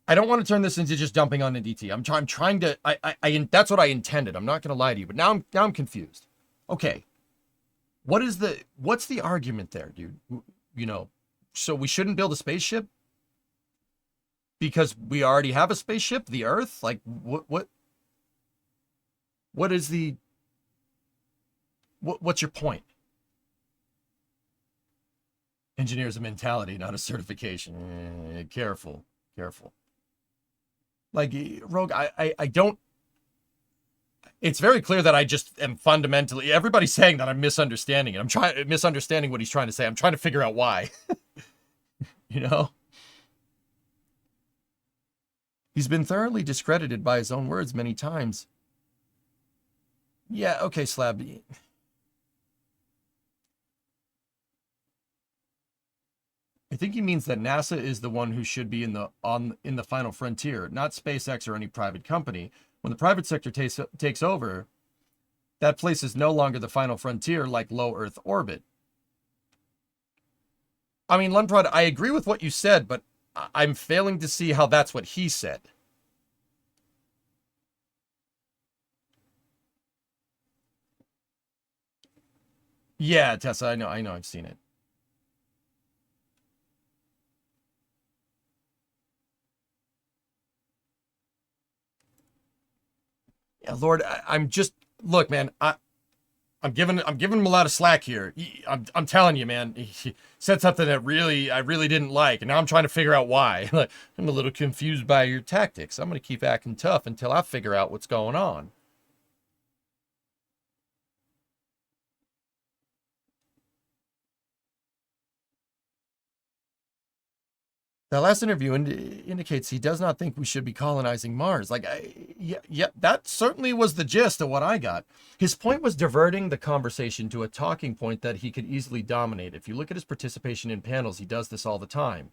I don't want to turn this into just jumping on the DT. I'm trying to, that's what I intended. I'm not going to lie to you, but now I'm confused. Okay, what's the argument there, dude? So we shouldn't build a spaceship because we already have a spaceship, the Earth? Like, what is the, what's your point? Engineer's a mentality, not a certification. Careful. Like, Rogue, I don't... It's very clear that I just am fundamentally... Everybody's saying that I'm misunderstanding it. I'm misunderstanding what he's trying to say. I'm trying to figure out why. He's been thoroughly discredited by his own words many times. Yeah, okay, Slab. I think he means that NASA is the one who should be in the final frontier, not SpaceX or any private company. When the private sector takes over, that place is no longer the final frontier like low Earth orbit. I mean, Lunprod, I agree with what you said, but I'm failing to see how that's what he said. Yeah, Tessa, I know, I've seen it. Yeah, Lord, I'm just, look, man, I'm giving him a lot of slack here. I'm telling you, man, he said something that I really didn't like, and now I'm trying to figure out why. I'm a little confused by your tactics. I'm going to keep acting tough until I figure out what's going on. That last interview indicates he does not think we should be colonizing Mars. Like, yeah, that certainly was the gist of what I got. His point was diverting the conversation to a talking point that he could easily dominate. If you look at his participation in panels, he does this all the time.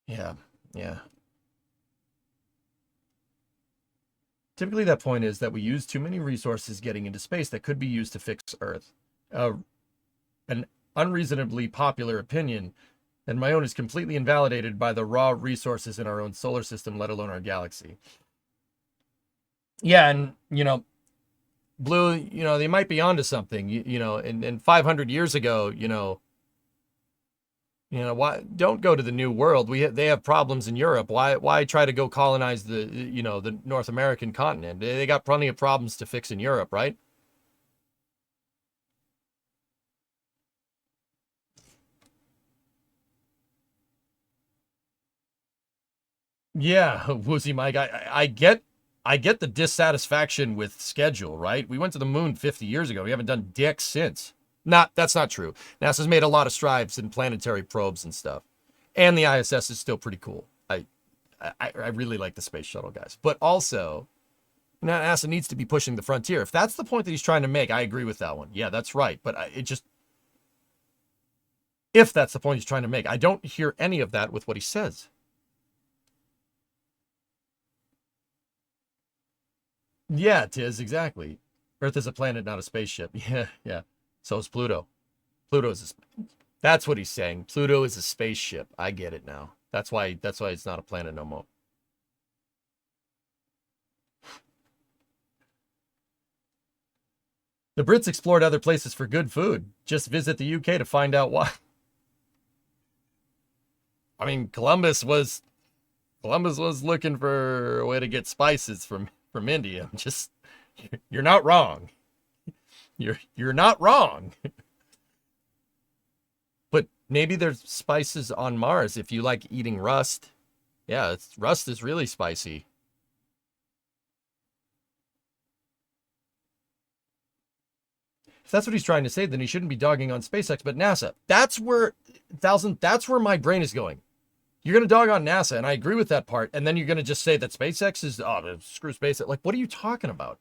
Yeah. Typically, that point is that we use too many resources getting into space that could be used to fix Earth. An unreasonably popular opinion, and my own is completely invalidated by the raw resources in our own solar system, let alone our galaxy. Yeah, and, Blue, you know, they might be onto something, you know, and 500 years ago, you know, why don't go to the New World? They have problems in Europe. Why try to go colonize the, you know, the North American continent? They got plenty of problems to fix in Europe, right? Yeah, Woozy Mike, I get the dissatisfaction with schedule, right? We went to the moon 50 years ago. We haven't done dick since. That's not true. NASA's made a lot of strides in planetary probes and stuff. And the ISS is still pretty cool. I really like the space shuttle guys. But also, NASA needs to be pushing the frontier. If that's the point that he's trying to make, I agree with that one. Yeah, that's right. But if that's the point he's trying to make, I don't hear any of that with what he says. Yeah, it is, exactly. Earth is a planet, not a spaceship. Yeah, yeah. So is Pluto. That's what he's saying. Pluto is a spaceship. I get it now. That's why it's not a planet no more. The Brits explored other places for good food. Just visit the UK to find out why. I mean, Columbus was looking for a way to get spices from India. You're not wrong. You're not wrong. But maybe there's spices on Mars if you like eating rust. Yeah, rust is really spicy. If that's what he's trying to say, then he shouldn't be dogging on SpaceX, but NASA. That's where my brain is going. You're going to dog on NASA, and I agree with that part, and then you're going to just say that SpaceX is, screw SpaceX. Like, what are you talking about?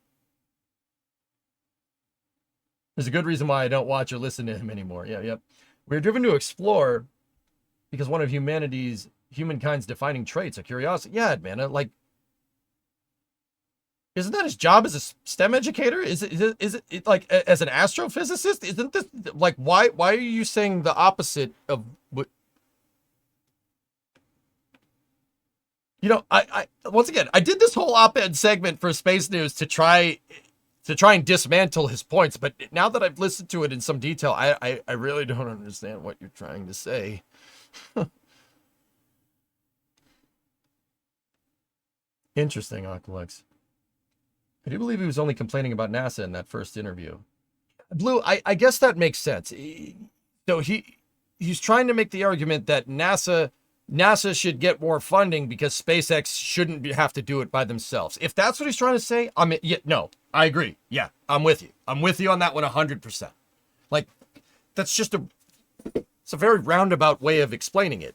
There's a good reason why I don't watch or listen to him anymore. Yeah, yep. We're driven to explore because one of humankind's defining traits, a curiosity. Yeah, man, like, isn't that his job as a STEM educator? Is it like as an astrophysicist? Isn't this like why are you saying the opposite of what? You know, I once again, I did this whole op-ed segment for Space News to try and dismantle his points, but now that I've listened to it in some detail, I really don't understand what you're trying to say. Interesting, Aqualex. I do believe he was only complaining about NASA in that first interview. Blue, I guess that makes sense. So he's trying to make the argument that NASA should get more funding because SpaceX shouldn't have to do it by themselves. If that's what he's trying to say, I agree. Yeah, I'm with you. I'm with you on that one 100%. Like, that's just it's a very roundabout way of explaining it.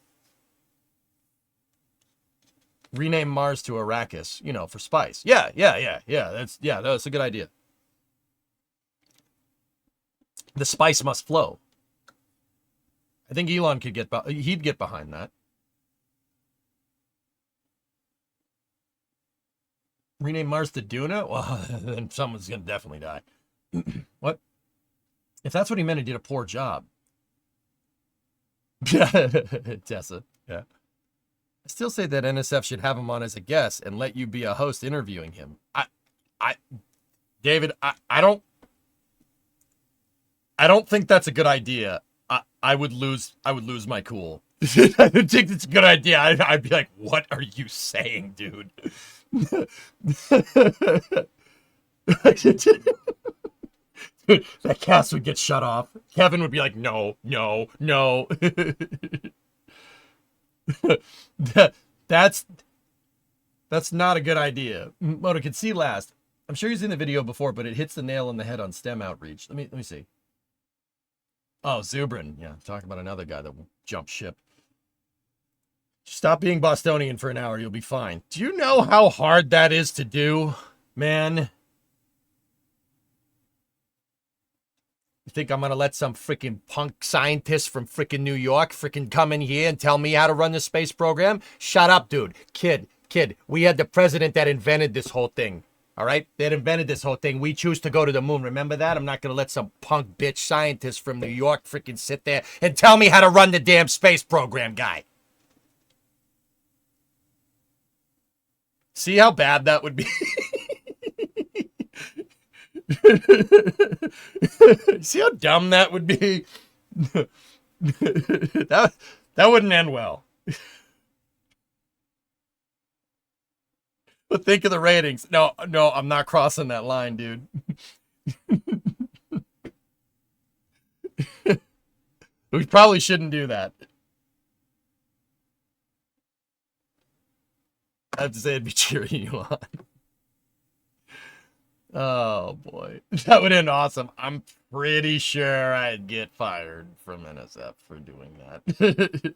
Rename Mars to Arrakis, for spice. Yeah. That's a good idea. The spice must flow. I think Elon he'd get behind that. Rename Mars to Duna? Well, then someone's going to definitely die. What? If that's what he meant, he did a poor job. Tessa, yeah. I still say that NSF should have him on as a guest and let you be a host interviewing him. David, I don't think that's a good idea. I would lose my cool. I don't think it's a good idea. I'd be like, what are you saying, dude? Dude, that cast would get shut off. Kevin would be like, no. That's not a good idea. Moto can see last. I'm sure he's in the video before, but it hits the nail on the head on STEM outreach. Let me see. Oh, Zubrin. Yeah, talking about another guy that will jump ship. Stop being Bostonian for an hour. You'll be fine. Do you know how hard that is to do, man? You think I'm going to let some freaking punk scientist from freaking New York freaking come in here and tell me how to run the space program? Shut up, dude. Kid, we had the president that invented this whole thing. All right? That invented this whole thing. We choose to go to the moon. Remember that? I'm not going to let some punk bitch scientist from New York freaking sit there and tell me how to run the damn space program, guy. See how bad that would be? See how dumb that would be? that wouldn't end well. But think of the ratings. No, I'm not crossing that line, dude. We probably shouldn't do that. I have to say it'd be cheering you on. Oh boy, that would end awesome. I'm pretty sure I'd get fired from NSF for doing that.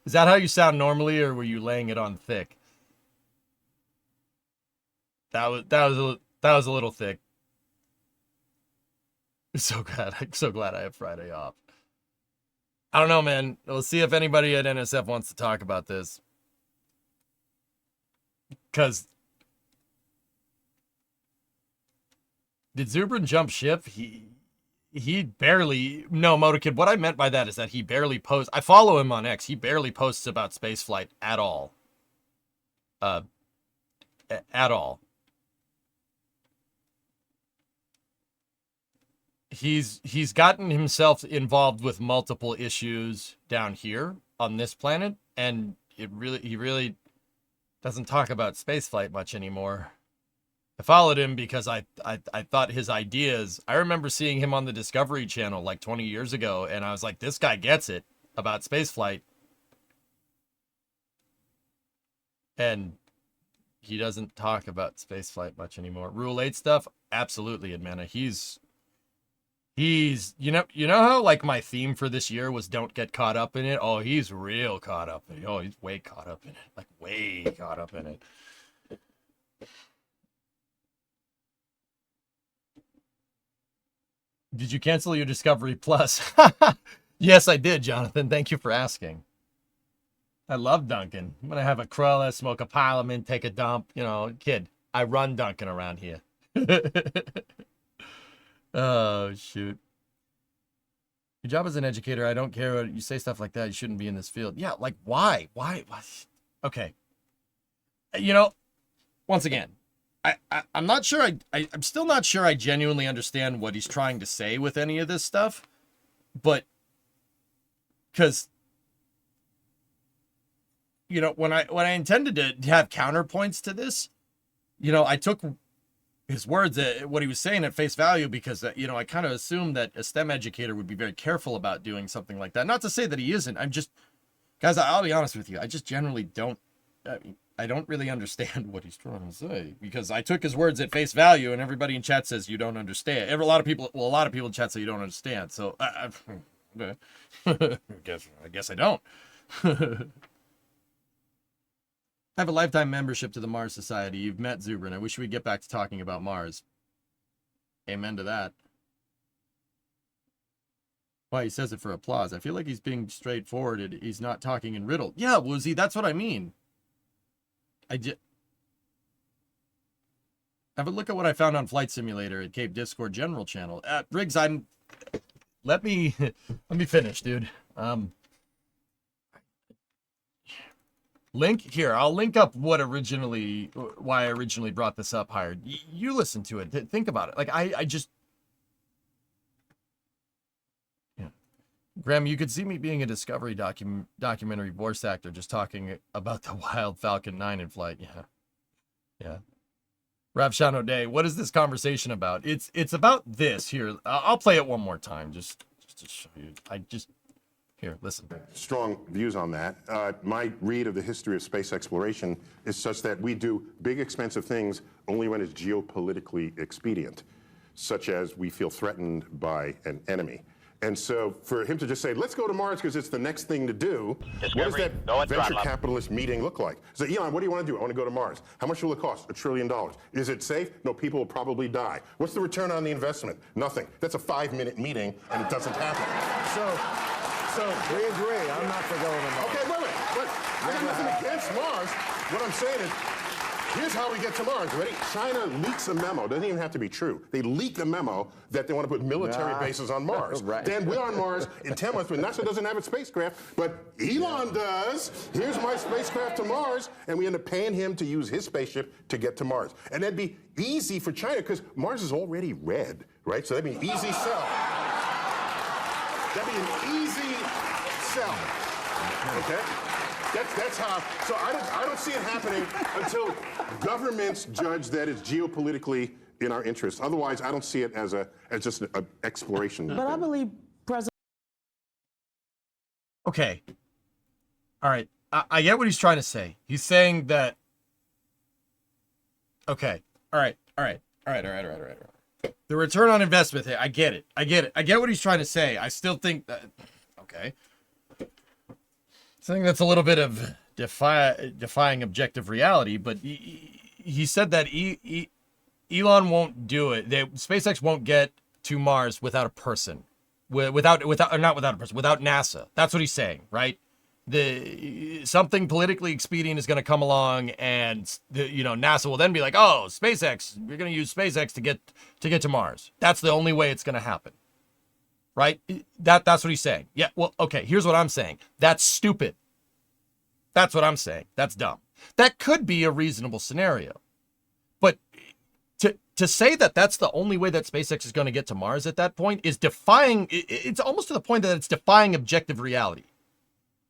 Is that how you sound normally, or were you laying it on thick? That was a little thick. I'm so glad I have Friday off. I don't know, man. We'll see if anybody at NSF wants to talk about this. Because did Zubrin jump ship? He barely. No, Motorkid, what I meant by that is that he barely posts. I follow him on X. He barely posts about spaceflight at all. At all. He's gotten himself involved with multiple issues down here on this planet, and he really doesn't talk about spaceflight much anymore. I followed him because I thought his ideas, I remember seeing him on the Discovery Channel like 20 years ago, and I was like, this guy gets it about spaceflight. And he doesn't talk about spaceflight much anymore. Rule 8 stuff, absolutely, Admana. He's you know how like my theme for this year was don't get caught up in it? Oh, he's real caught up in it. Oh, he's way caught up in it. Like way caught up in it. Did you cancel your Discovery Plus? Yes, I did, Jonathan. Thank you for asking. I love Duncan. I'm going to have a cruller, smoke a parliament, take a dump. You know, kid, I run Duncan around here. Oh, shoot. Your job as an educator, I don't care. You say stuff like that. You shouldn't be in this field. Yeah, like, why? Why? Okay. You know, once again, I'm not sure. I'm still not sure I genuinely understand what he's trying to say with any of this stuff. But, because, you know, when I intended to have counterpoints to this, you know, I took his words, what he was saying at face value, because, you know, I kind of assumed that a STEM educator would be very careful about doing something like that. Not to say that he isn't. I'm just, guys, I'll be honest with you. I just generally don't, I don't really understand what he's trying to say, because I took his words at face value, and everybody in chat says you don't understand. A lot of people in chat say you don't understand. So I guess I don't. I have a lifetime membership to the Mars Society. You've met Zubrin. I wish we'd get back to talking about Mars. Amen to that. Why, he says it for applause. I feel like he's being straightforward. He's not talking in riddle. Yeah, Woozy, that's what I mean. Have a look at what I found on Flight Simulator at Cape Discord General Channel. Briggs, let me finish, dude. Link here. I'll link up why I originally brought this up, Hired. You listen to it. Think about it. Like I just, yeah. Graham, you could see me being a Discovery documentary voice actor, just talking about the wild Falcon 9 in flight. Yeah. Ravshan O'Day, what is this conversation about? It's about this here. I'll play it one more time, just to show you. Here, listen. Strong views on that. My read of the history of space exploration is such that we do big, expensive things only when it's geopolitically expedient, such as we feel threatened by an enemy. And so for him to just say, let's go to Mars because it's the next thing to do, what does that venture capitalist meeting look like? So, Elon, what do you want to do? I want to go to Mars. How much will it cost? $1 trillion. Is it safe? No, people will probably die. What's the return on the investment? Nothing. That's a 5-minute meeting, and it doesn't happen. So we agree. I'm not for going to Mars. Okay, wait. I got nothing against Mars. What I'm saying is, Here's how we get to Mars. Ready? China leaks a memo. Doesn't even have to be true. They leak a memo that they want to put military bases on Mars. Right. Then we're on Mars in 10 months, but NASA doesn't have its spacecraft, but Elon does. Here's my spacecraft to Mars, and we end up paying him to use his spaceship to get to Mars. And that'd be easy for China because Mars is already red, right? So that'd be an easy sell. That'd be an easy sell. Okay? That's how. So I don't see it happening until governments judge that it's geopolitically in our interest. Otherwise, I don't see it as just an exploration. But I believe President. Okay. All right. I get what he's trying to say. He's saying that. Okay. All right. The return on investment. I get it. I get what he's trying to say. I still think that. Okay. I think that's a little bit of defying objective reality, but he said that Elon won't do it. SpaceX won't get to Mars without a person, without NASA. That's what he's saying, right? Something politically expedient is going to come along, and NASA will then be like, "Oh, SpaceX, we're going to use SpaceX to get to Mars." That's the only way it's going to happen. Right? That's what he's saying. Yeah, well, okay, here's what I'm saying. That's stupid. That's what I'm saying. That's dumb. That could be a reasonable scenario. But to say that that's the only way that SpaceX is going to get to Mars at that point is it's almost to the point that it's defying objective reality.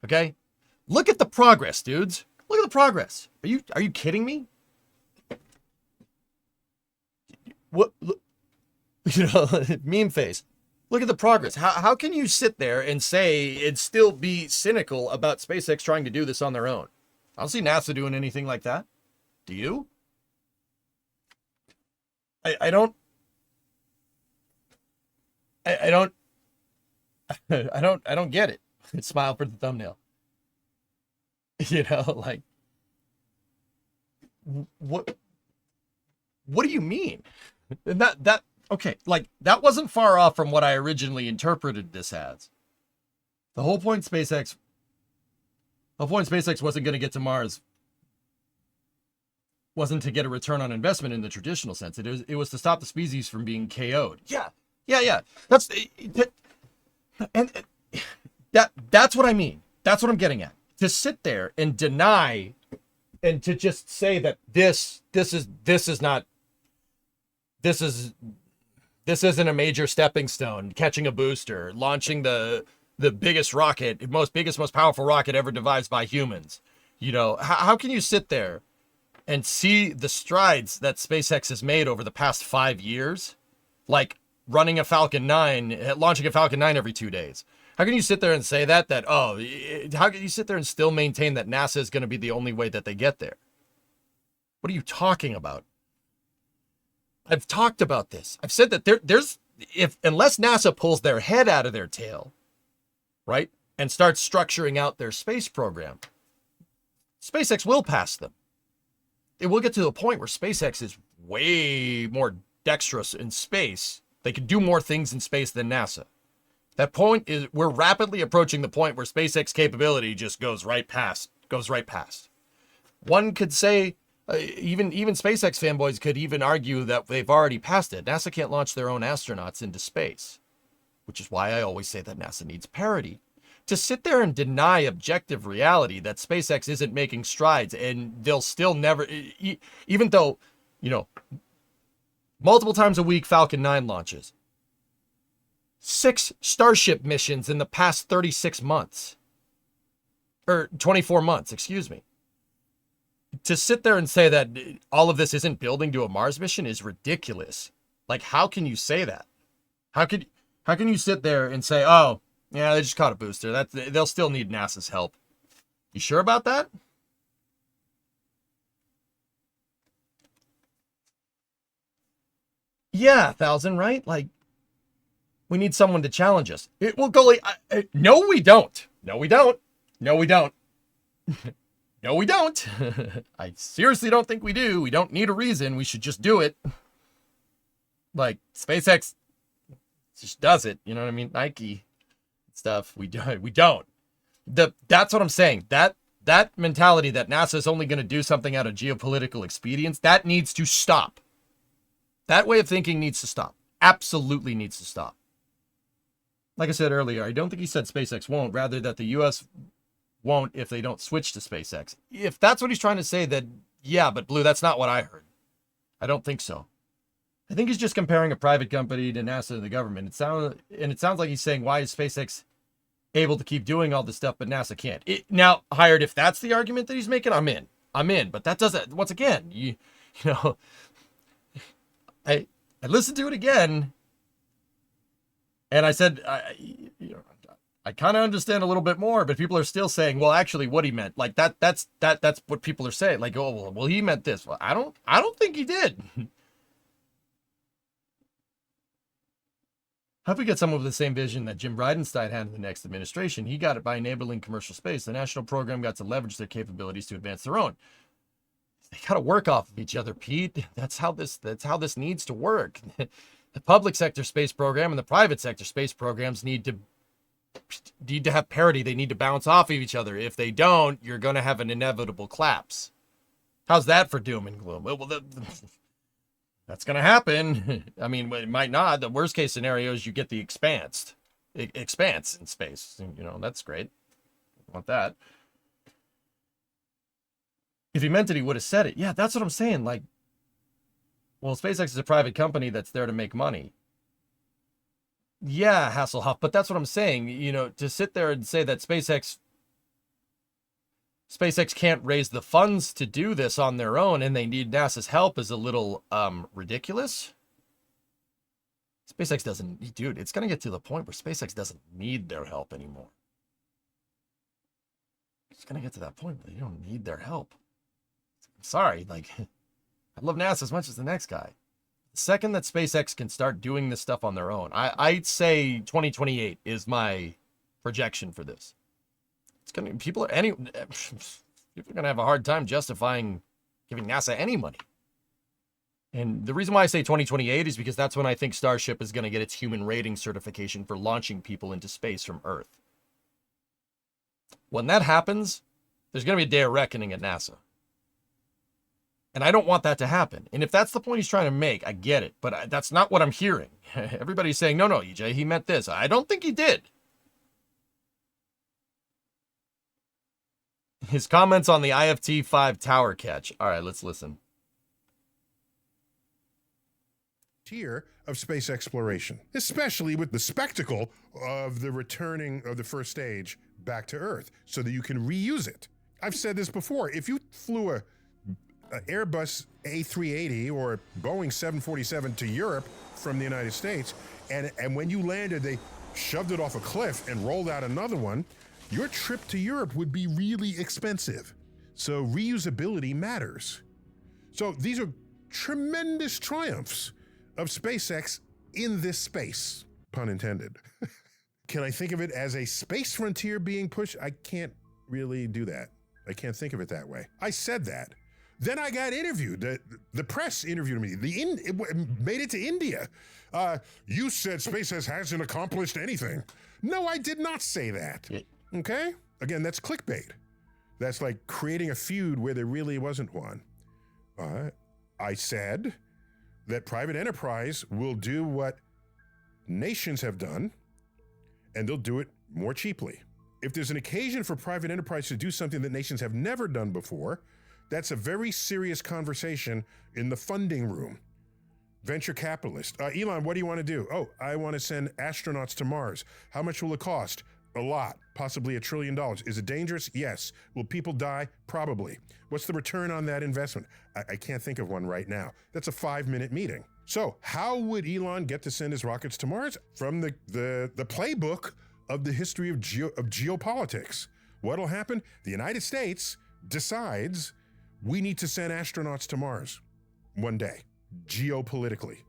Okay? Look at the progress, dudes. Look at the progress. Are you kidding me? What? Meme face. Look at the progress. How can you sit there and say and still be cynical about SpaceX trying to do this on their own? I don't see NASA doing anything like that. Do you? I don't get it. Smile for the thumbnail. Like what do you mean? And that okay, like, that wasn't far off from what I originally interpreted this as. The whole point SpaceX wasn't going to get to Mars wasn't to get a return on investment in the traditional sense. It was to stop the species from being KO'd. Yeah. That's what I mean. That's what I'm getting at. To sit there and deny and to just say that this isn't a major stepping stone, catching a booster, launching the biggest rocket, most powerful rocket ever devised by humans. How can you sit there and see the strides that SpaceX has made over the past 5 years? Like launching a Falcon 9 every 2 days. How can you sit there and say how can you sit there and still maintain that NASA is going to be the only way that they get there? What are you talking about? I've talked about this. I've said that unless NASA pulls their head out of their tail, right, and starts structuring out their space program, SpaceX will pass them. It will get to a point where SpaceX is way more dexterous in space. They can do more things in space than NASA. That point is, we're rapidly approaching the point where SpaceX capability just goes right past. One could say, even SpaceX fanboys could even argue that they've already passed it. NASA can't launch their own astronauts into space, which is why I always say that NASA needs parity. To sit there and deny objective reality that SpaceX isn't making strides and they'll still never, even though, multiple times a week Falcon 9 launches, 6 Starship missions in the past 36 months, or 24 months, excuse me. To sit there and say that all of this isn't building to a Mars mission is ridiculous. Like, how can you say that? How can you sit there and say, "Oh, yeah, they just caught a booster. They'll still need NASA's help." You sure about that? Yeah, 1,000, right? Like, we need someone to challenge us. No, we don't. No, we don't. No, we don't. No, we don't. I seriously don't think we do. We don't need a reason. We should just do it. Like, SpaceX just does it. You know what I mean? Nike stuff. We don't. That's what I'm saying. That That mentality that NASA is only going to do something out of geopolitical expedience, that needs to stop. That way of thinking needs to stop. Absolutely needs to stop. Like I said earlier, I don't think he said SpaceX won't, rather that the U.S. won't if they don't switch to SpaceX. If that's what he's trying to say, then yeah, but Blue, that's not what I heard. I don't think so. I think he's just comparing a private company to NASA and the government. It sounds like he's saying, why is SpaceX able to keep doing all this stuff, but NASA can't? Now, Hired, if that's the argument that he's making, I'm in. But that doesn't, once again, you know, I listened to it again, and I said, I kind of understand a little bit more, but people are still saying, well, actually what he meant, like that's what people are saying. Like, oh, well, he meant this. Well, I don't think he did. How if we get someone with the same vision that Jim Bridenstine had in the next administration? He got it by enabling commercial space. The national program got to leverage their capabilities to advance their own. They got to work off of each other, Pete. That's how this needs to work. The public sector space program and the private sector space programs need to have parity. They need to bounce off of each other. If they don't, you're going to have an inevitable collapse. How's that for doom and gloom? Well, that's going to happen. I mean, it might not. The worst case scenario is you get the expanse in space. You know, that's great. I want that. If he meant it, he would have said it. Yeah, that's what I'm saying. Like, well, SpaceX is a private company that's there to make money. Yeah, Hasselhoff, but that's what I'm saying. You know, to sit there and say that SpaceX can't raise the funds to do this on their own and they need NASA's help is a little ridiculous. SpaceX doesn't, dude, it's going to get to the point where SpaceX doesn't need their help anymore. It's going to get to that point where they don't need their help. I'm sorry, like, I love NASA as much as the next guy. The second that SpaceX can start doing this stuff on their own, I'd say 2028 is my projection for this. It's gonna, people are gonna have a hard time justifying giving NASA any money. And the reason why I say 2028 is because that's when I think Starship is gonna get its human rating certification for launching people into space from Earth. When that happens, there's gonna be a day of reckoning at NASA. And I don't want that to happen. And if that's the point he's trying to make, I get it. But that's not what I'm hearing. Everybody's saying, no, EJ, he meant this. I don't think he did. His comments on the IFT-5 tower catch. All right, let's listen. Tier of space exploration, especially with the spectacle of the returning of the first stage back to Earth so that you can reuse it. I've said this before. If you flew a Airbus A380 or Boeing 747 to Europe from the United States, and when you landed, they shoved it off a cliff and rolled out another one, your trip to Europe would be really expensive. So reusability matters. So these are tremendous triumphs of SpaceX in this space, pun intended. Can I think of it as a space frontier being pushed? I can't really do that. I can't think of it that way. I said that. Then I got interviewed. The press interviewed me. It made it to India. You said SpaceX hasn't accomplished anything. No, I did not say that. Okay? Again, that's clickbait. That's like creating a feud where there really wasn't one. I said that private enterprise will do what nations have done, and they'll do it more cheaply. If there's an occasion for private enterprise to do something that nations have never done before, that's a very serious conversation in the funding room. Venture capitalist. Elon, what do you want to do? Oh, I want to send astronauts to Mars. How much will it cost? A lot, possibly $1 trillion. Is it dangerous? Yes. Will people die? Probably. What's the return on that investment? I can't think of one right now. That's a 5-minute meeting. So how would Elon get to send his rockets to Mars? From the playbook of the history of geopolitics. What'll happen? The United States decides we need to send astronauts to Mars one day, geopolitically,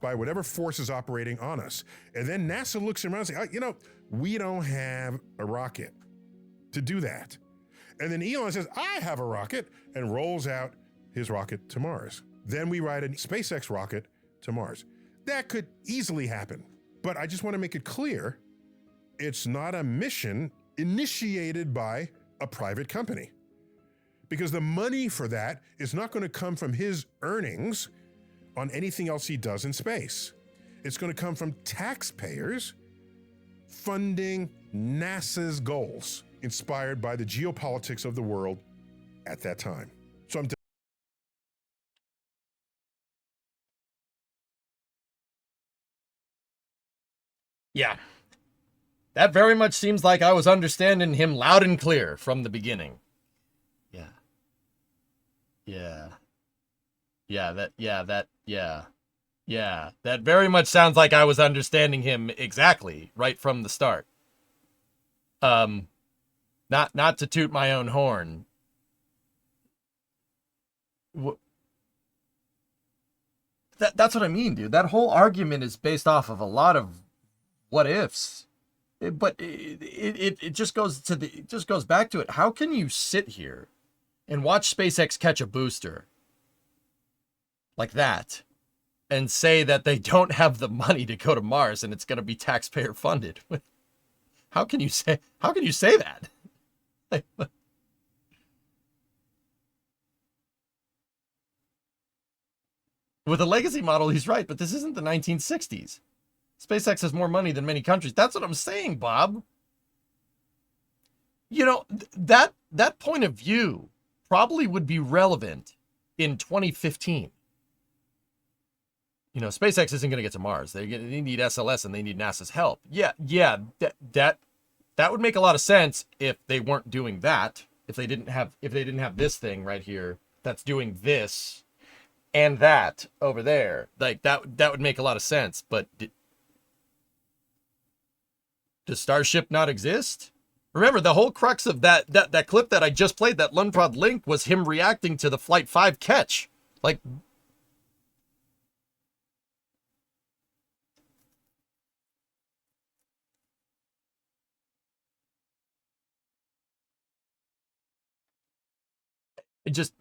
by whatever force is operating on us. And then NASA looks around and says, you know, we don't have a rocket to do that. And then Elon says, I have a rocket, and rolls out his rocket to Mars. Then we ride a SpaceX rocket to Mars. That could easily happen. But I just want to make it clear, it's not a mission initiated by a private company. Because the money for that is not going to come from his earnings on anything else he does in space. It's going to come from taxpayers funding NASA's goals, inspired by the geopolitics of the world at that time. So I'm Yeah. That very much seems like I was understanding him loud and clear from the beginning. Yeah. Yeah. Yeah, that very much sounds like I was understanding him exactly right from the start. Not to toot my own horn. That's what I mean, dude. That whole argument is based off of a lot of what ifs. But it just goes to it just goes back to it. How can you sit here and watch SpaceX catch a booster like that and say that they don't have the money to go to Mars and it's going to be taxpayer funded? How can you say that? With a legacy model, he's right, but this isn't the 1960s. SpaceX has more money than many countries. That's what I'm saying, Bob. You know, that point of view probably would be relevant in 2015. You know, SpaceX isn't going to get to Mars. They need SLS and they need NASA's help. Yeah, that would make a lot of sense if they weren't doing that. If they didn't have this thing right here that's doing this and that over there. Like that would make a lot of sense, but does Starship not exist? Remember, the whole crux of that clip that I just played, that Lundprod link, was him reacting to the Flight 5 catch. Like,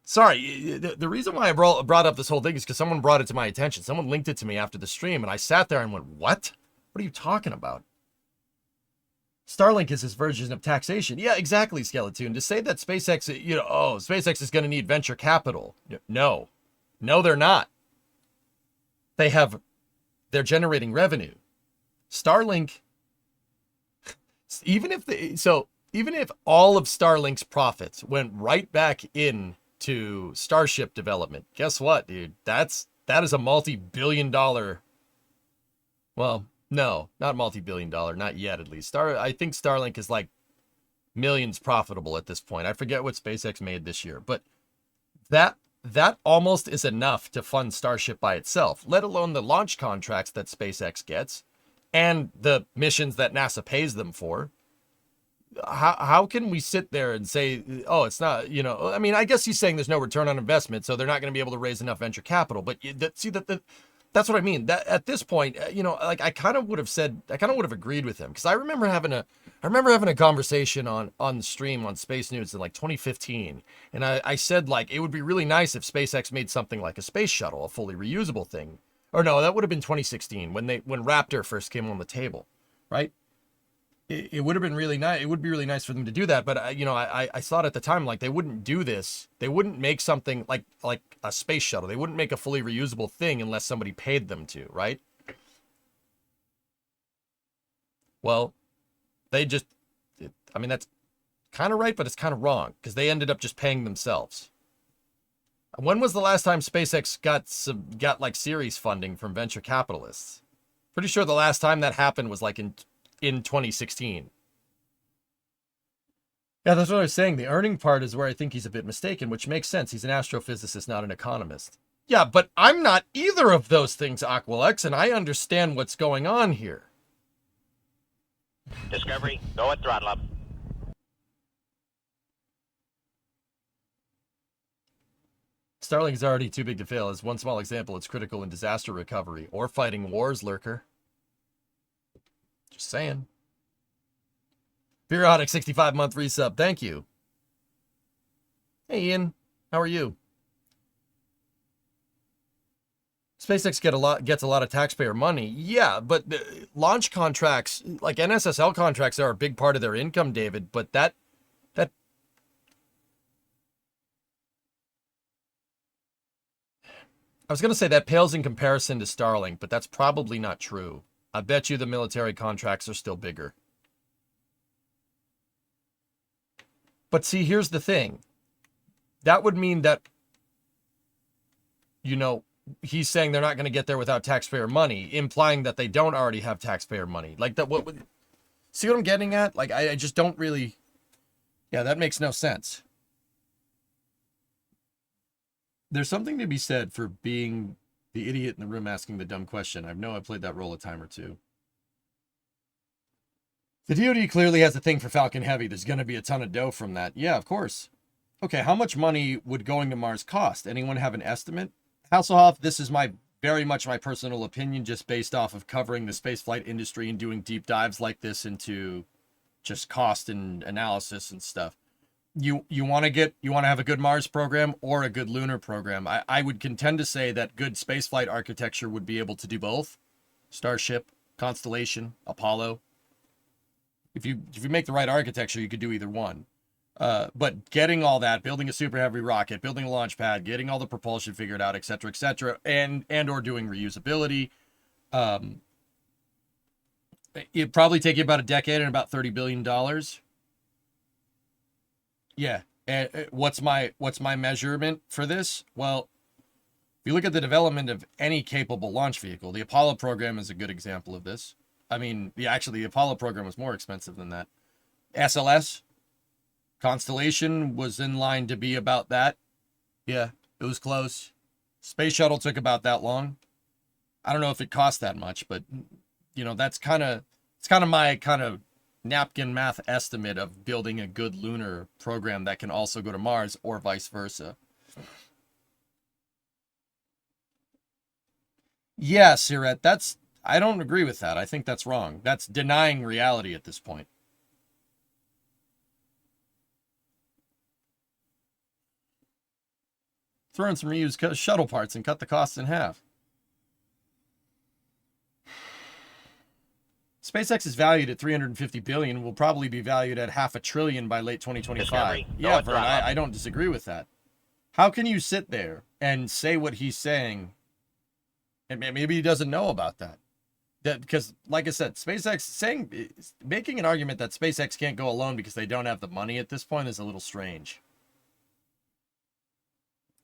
sorry, the reason why I brought up this whole thing is because someone brought it to my attention. Someone linked it to me after the stream, and I sat there and went, what? What are you talking about? Starlink is his version of taxation. Yeah, exactly, Skeleton. To say that SpaceX, SpaceX is going to need venture capital. No, they're not. They're generating revenue. Starlink, even if all of Starlink's profits went right back into Starship development, guess what, dude? That is a multi-billion-dollar, well, no, not multi-billion-dollar, not yet at least. I think Starlink is like millions profitable at this point. I forget what SpaceX made this year, but that almost is enough to fund Starship by itself, let alone the launch contracts that SpaceX gets and the missions that NASA pays them for. How can we sit there and say, oh, it's not, I mean, I guess he's saying there's no return on investment, so they're not going to be able to raise enough venture capital. But that's what I mean. That at this point, like I kind of would have agreed with him, because I remember having a conversation on the stream on Space News in like 2015, and I said, like, it would be really nice if SpaceX made something like a space shuttle, a fully reusable thing. Or no, that would have been 2016 when Raptor first came on the table, right? It would have been really nice. It would be really nice for them to do that. But I thought at the time, like, they wouldn't do this. They wouldn't make something like a space shuttle. They wouldn't make a fully reusable thing unless somebody paid them to, right? Well, that's kind of right, but it's kind of wrong, because they ended up just paying themselves. When was the last time SpaceX got like series funding from venture capitalists? Pretty sure the last time that happened was like in 2016. Yeah, that's what I was saying. The earning part is where I think he's a bit mistaken, which makes sense. He's an astrophysicist, not an economist. Yeah, but I'm not either of those things, Aqualex, and I understand what's going on here. Discovery, go at throttle up. Starlink is already too big to fail. As one small example, it's critical in disaster recovery or fighting wars, Lurker. Just saying. Periodic 65-month resub. Thank you. Hey, Ian. How are you? SpaceX gets a lot of taxpayer money. Yeah, but the launch contracts, like NSSL contracts, are a big part of their income, David. But that was going to say that pales in comparison to Starlink, but that's probably not true. I bet you the military contracts are still bigger. But see, here's the thing. That would mean that, you know, he's saying they're not going to get there without taxpayer money, implying that they don't already have taxpayer money. Like that, see what I'm getting at? Like, I just don't really, yeah, that makes no sense. There's something to be said for being the idiot in the room asking the dumb question. I know I played that role a time or two. The DoD clearly has a thing for Falcon Heavy. There's going to be a ton of dough from that. Yeah, of course. Okay, how much money would going to Mars cost? Anyone have an estimate? Hasselhoff, this is very much my personal opinion, just based off of covering the spaceflight industry and doing deep dives like this into just cost and analysis and stuff. You want to have a good Mars program or a good lunar program. I would contend to say that good spaceflight architecture would be able to do both. Starship, Constellation, Apollo. If you make the right architecture, you could do either one. But getting all that, building a super heavy rocket, building a launch pad, getting all the propulsion figured out, et cetera, and or doing reusability, it'd probably take you about a decade and about $30 billion. Yeah. And what's my measurement for this? Well, if you look at the development of any capable launch vehicle, the Apollo program is a good example of this. I mean, actually, the Apollo program was more expensive than that. SLS, Constellation was in line to be about that. Yeah, it was close. Space Shuttle took about that long. I don't know if it cost that much, but you know, it's kind of my kind of napkin math estimate of building a good lunar program that can also go to Mars or vice versa. Yeah, Siret, I don't agree with that. I think that's wrong. That's denying reality at this point. Throw in some reused shuttle parts and cut the costs in half. SpaceX is valued at $350 billion. Will probably be valued at $500 billion by late 2025. Yeah, Vern, I don't disagree with that. How can you sit there and say what he's saying, and maybe he doesn't know about that? Because, like I said, SpaceX making an argument that SpaceX can't go alone because they don't have the money at this point is a little strange.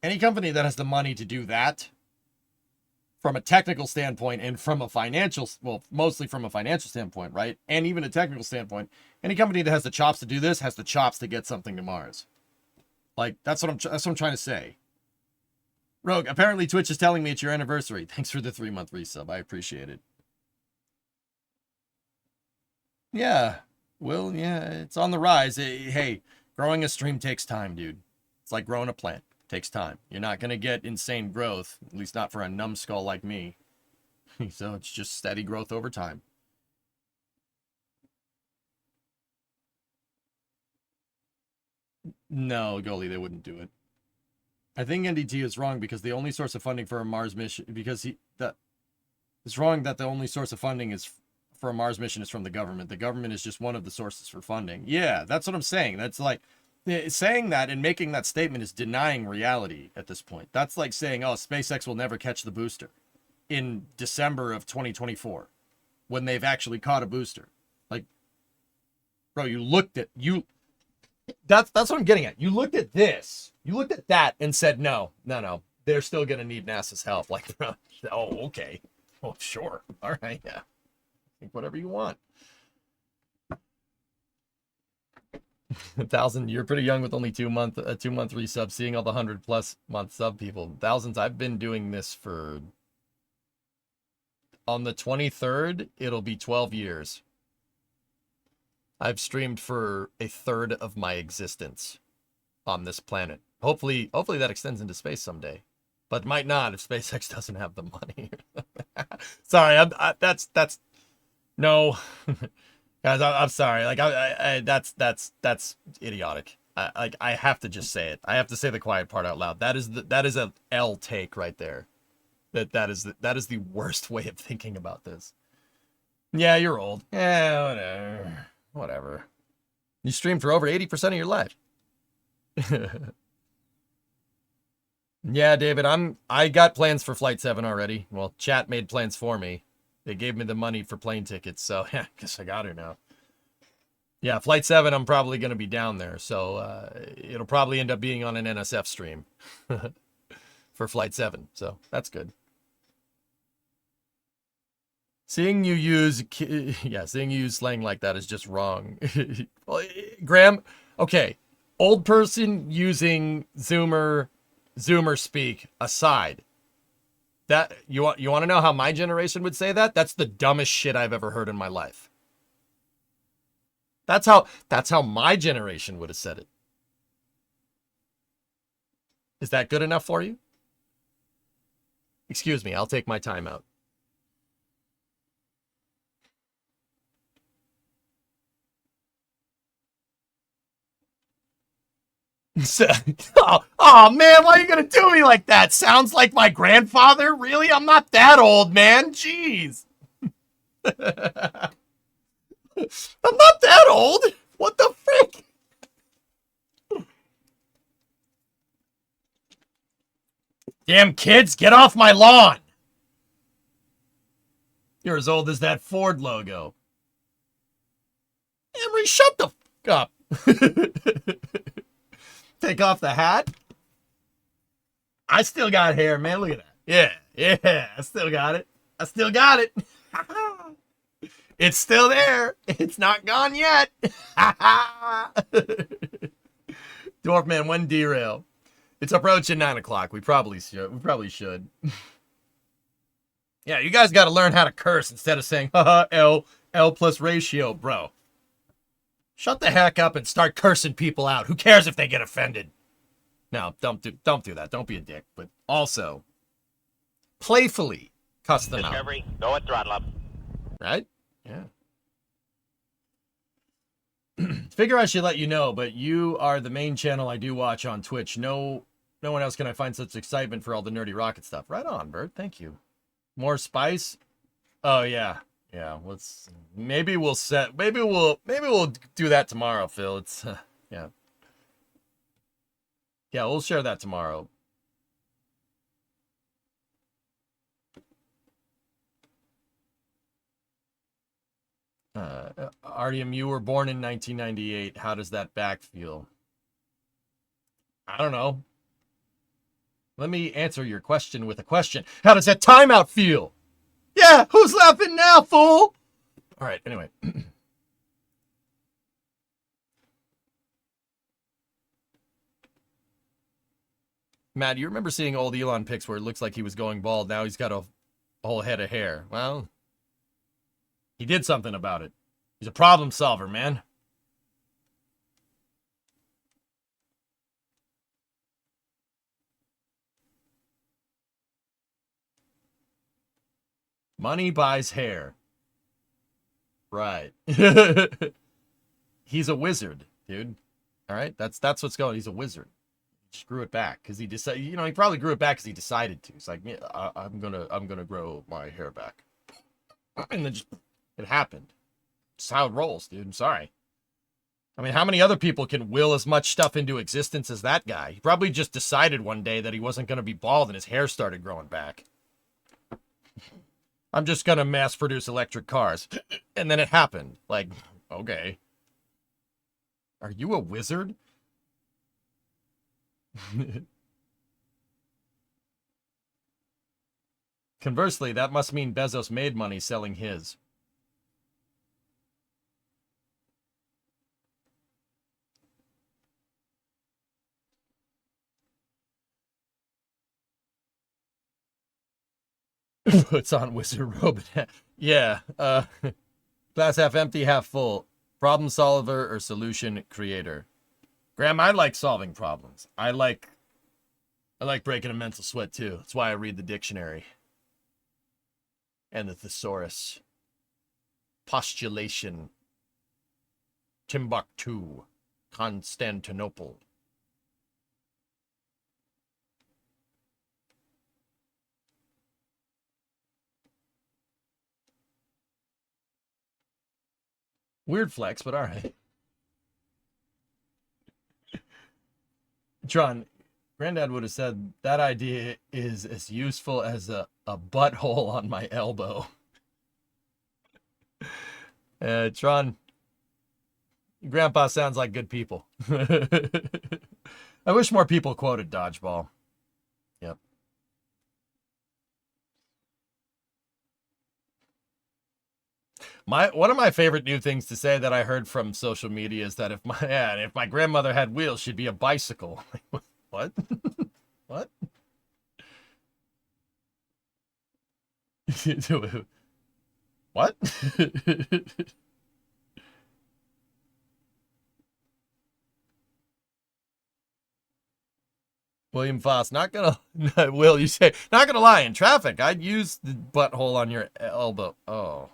Any company that has the money to do that, from a technical standpoint and from a financial, well, mostly from a financial standpoint, right? And even a technical standpoint, any company that has the chops to do this has the chops to get something to Mars. Like, that's what I'm trying to say. Rogue, apparently Twitch is telling me it's your anniversary. Thanks for the 3-month resub. I appreciate it. Yeah. Well, yeah, it's on the rise. Hey, growing a stream takes time, dude. It's like growing a plant. Takes time. You're not going to get insane growth, at least not for a numbskull like me. So it's just steady growth over time. No, Goalie, they wouldn't do it. I think NDT is wrong because the only source of funding for a Mars mission, it's wrong that the only source of funding is for a Mars mission is from the government. The government is just one of the sources for funding. Yeah, that's what I'm saying. That's like, saying that and making that statement is denying reality at this point. That's like saying, oh, SpaceX will never catch the booster in December of 2024 when they've actually caught a booster. Like, bro, that's what I'm getting at. You looked at this, you looked at that and said, no, they're still going to need NASA's help. Like, bro, oh, okay. Oh, sure. All right. Yeah. Think whatever you want. 1,000, you're pretty young with only 2 month resub, seeing all the 100+ month sub people. Thousands. I've been doing this for, on the 23rd, it'll be 12 years. I've streamed for a third of my existence on this planet. Hopefully that extends into space someday, but might not if SpaceX doesn't have the money. Sorry, that's no. Guys, I'm sorry. Like, that's idiotic. I have to just say it. I have to say the quiet part out loud. That is a L take right there. That is the worst way of thinking about this. Yeah, you're old. Yeah, whatever. You streamed for over 80% of your life. Yeah, David, I got plans for Flight 7 already. Well, chat made plans for me. They gave me the money for plane tickets, so yeah, guess I got her now. Yeah, Flight 7, I'm probably going to be down there, so it'll probably end up being on an NSF stream for Flight 7, so that's good. Seeing you use slang like that is just wrong. Well, Graham, okay, old person using Zoomer speak aside. That you want to know how my generation would say that? That's the dumbest shit I've ever heard in my life. That's how my generation would have said it. Is that good enough for you? Excuse me, I'll take my time out. Oh man, why are you gonna do me like that? Sounds like my grandfather? Really? I'm not that old, man. Jeez. I'm not that old. What the frick? Damn kids, get off my lawn. You're as old as that Ford logo. Emery, shut the fuck up. Take off the hat. I still got hair, man. Look at that. Yeah. I still got it. It's still there. It's not gone yet. Dwarfman, when derail? It's approaching 9 o'clock. We probably should. Yeah, you guys got to learn how to curse instead of saying L plus ratio, bro. Shut the heck up and start cursing people out. Who cares if they get offended? No, don't do that. Don't be a dick. But also, playfully cuss them out. Discovery, go at throttle up. Right? Yeah. Figure I should let you know, but you are the main channel I do watch on Twitch. No one else can I find such excitement for all the nerdy rocket stuff. Right on, Bert. Thank you. More spice? Oh yeah. Yeah, maybe we'll do that tomorrow, Phil. It's yeah. Yeah, we'll share that tomorrow. Artyom, you were born in 1998. How does that back feel? I don't know. Let me answer your question with a question. How does that timeout feel? Yeah, who's laughing now, fool? All right, anyway. Matt, you remember seeing old Elon pics where it looks like he was going bald. Now he's got a whole head of hair. Well, he did something about it. He's a problem solver, man. Money buys hair. Right. He's a wizard, dude. All right? That's what's going on. He's a wizard. He just grew it back because he decided, he probably grew it back because he decided to. It's like, yeah, I'm gonna grow my hair back. And then it happened. It's how it rolls, dude. I'm sorry. I mean, how many other people can will as much stuff into existence as that guy? He probably just decided one day that he wasn't going to be bald and his hair started growing back. I'm just going to mass produce electric cars. And then it happened. Like, okay. Are you a wizard? Conversely, that must mean Bezos made money selling his. Puts on wizard robe. Yeah. Glass half empty, half full. Problem solver or solution creator. Graham, I like solving problems. I like breaking a mental sweat too. That's why I read the dictionary. And the thesaurus. Postulation. Timbuktu. Constantinople. Weird flex, but all right. John, Granddad would have said that idea is as useful as a butthole on my elbow. Tron, Grandpa sounds like good people. I wish more people quoted Dodgeball. Yep. One of my favorite new things to say that I heard from social media is that if my grandmother had wheels, she'd be a bicycle. What? What? What? William Foss, not gonna. Will, you say, not gonna lie, in traffic, I'd use the butthole on your elbow. Oh.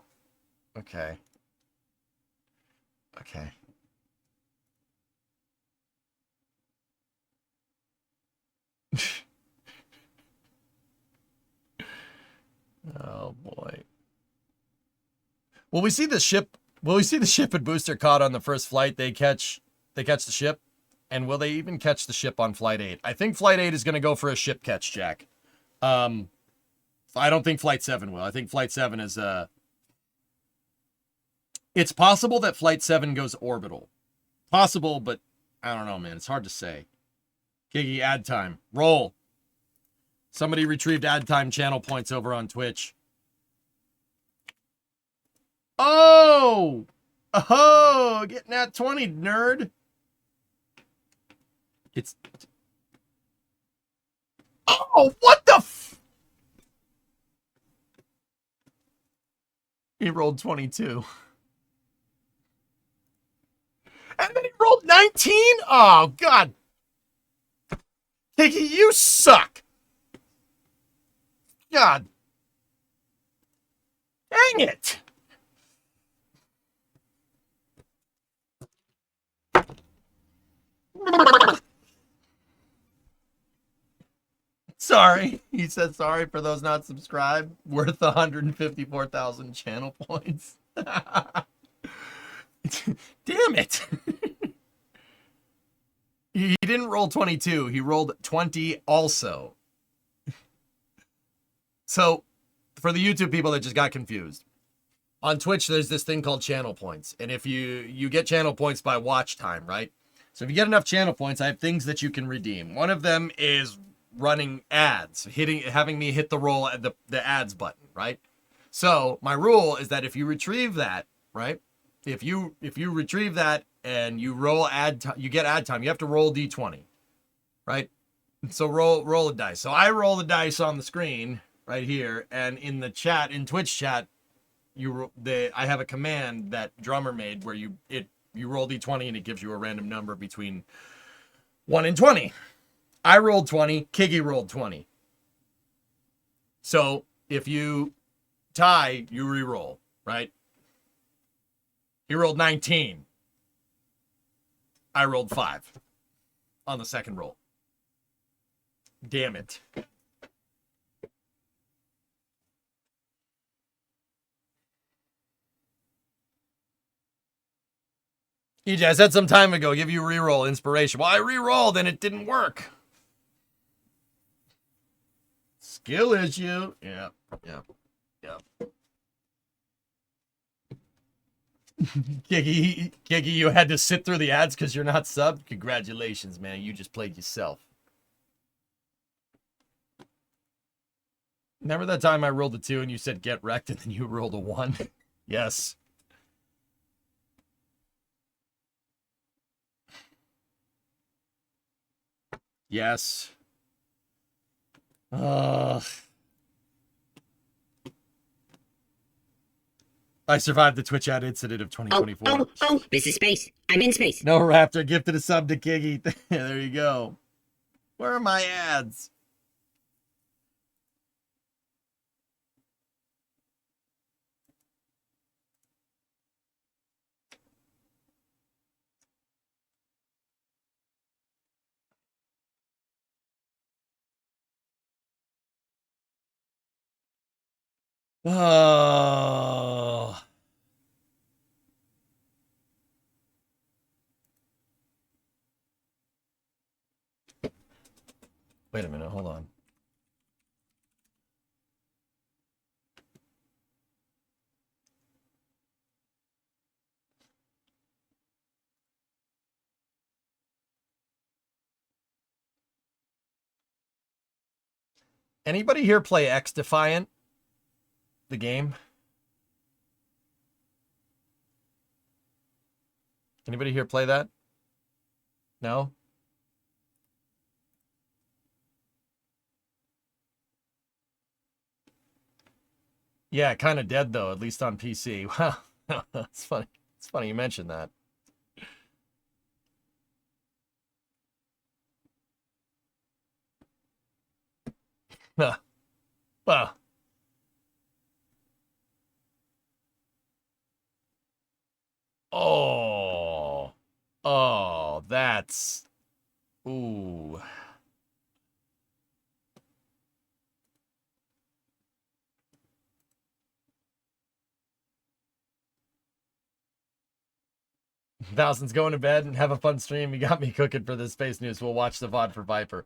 Okay. Okay. Oh boy. Will we see the ship? Will we see the ship and booster caught on the first flight? They catch the ship, and will they even catch the ship on flight 8? I think flight 8 is going to go for a ship catch, Jack. I don't think flight 7 will. I think flight 7 is It's possible that flight 7 goes orbital. Possible, but I don't know, man. It's hard to say. Kiki, ad time. Roll. Somebody retrieved ad time channel points over on Twitch. Oh! Oh! Getting that 20, nerd. It's... Oh, what the f... He rolled 22. And then he rolled 19? Oh, God. Kiki, you suck. God. Dang it. Sorry. He said sorry for those not subscribed. Worth 154,000 channel points. Damn it. He didn't roll 22. He rolled 20 also. So, for the YouTube people that just got confused, on Twitch, there's this thing called channel points. And if you get channel points by watch time, right? So if you get enough channel points, I have things that you can redeem. One of them is running ads, having me hit the ads button, right? So my rule is that if you retrieve that, right? If you retrieve that and you roll you get ad time, you have to roll D20, right? So roll a dice. So I roll the dice on the screen right here, and in the chat, in Twitch chat, I have a command that Drummer made where you roll D20 and it gives you a random number between 1 and 20. I rolled 20, Kiggy rolled 20. So if you tie, you re-roll, right? He rolled 19. I rolled 5 on the second roll. Damn it. EJ, I said some time ago, give you reroll inspiration. Well, I re-rolled and it didn't work. Skill issue. Yeah. Kiki, you had to sit through the ads because you're not subbed? Congratulations, man. You just played yourself. Remember that time I rolled a 2 and you said get wrecked and then you rolled a 1? Yes. Yes. I survived the Twitch ad incident of 2024. Oh, this is space. I'm in space. No Raptor gifted a sub to Kiggy. There you go. Where are my ads? Oh. Wait a minute, hold on. Anybody here play X Defiant? The game? Anybody here play that? No? Yeah, kind of dead though, at least on PC. Wow, that's funny. It's funny you mentioned that. Well. Oh. Oh, that's... Ooh. Thousands going to bed and have a fun stream. You got me cooking for the space news. We'll watch the VOD for Viper.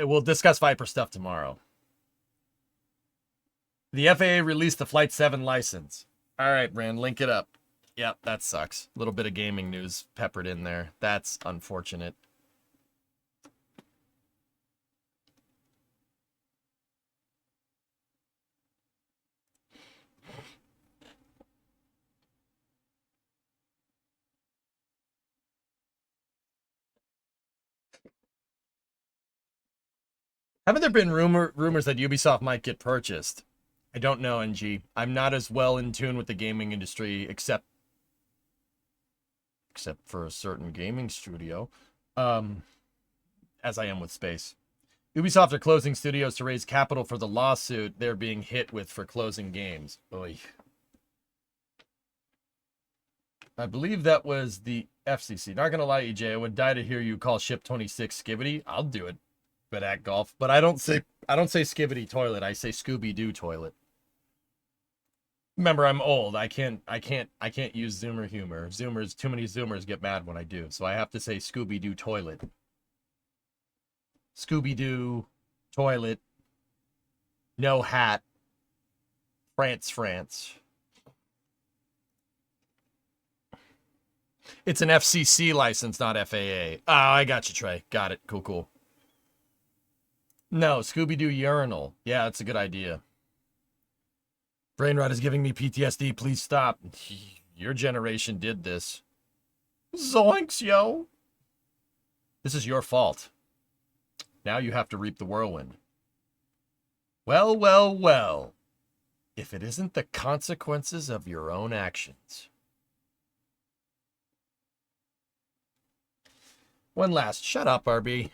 We'll discuss Viper stuff tomorrow. The FAA released the Flight 7 license. All right, Brand, link it up. Yep, that sucks. A little bit of gaming news peppered in there. That's unfortunate. Haven't there been rumors that Ubisoft might get purchased? I don't know, NG. I'm not as well in tune with the gaming industry, except for a certain gaming studio, as I am with space. Ubisoft are closing studios to raise capital for the lawsuit they're being hit with for closing games. Oy. I believe that was the FCC. Not gonna lie, EJ, I would die to hear you call Ship 26 Skibbity. I'll do it. But at golf. But I don't say Skibbity toilet. I say Scooby-Doo toilet. Remember, I'm old. I can't use Zoomer humor. Too many Zoomers get mad when I do. So I have to say Scooby-Doo toilet. Scooby-Doo toilet. No hat. France. It's an FCC license, not FAA. Oh, I got you, Trey. Got it. Cool. No, Scooby-Doo urinal. Yeah, that's a good idea. Brain rot is giving me PTSD. Please stop. Your generation did this. Zoinks, yo. This is your fault. Now you have to reap the whirlwind. Well. If it isn't the consequences of your own actions. One last. Shut up, RB.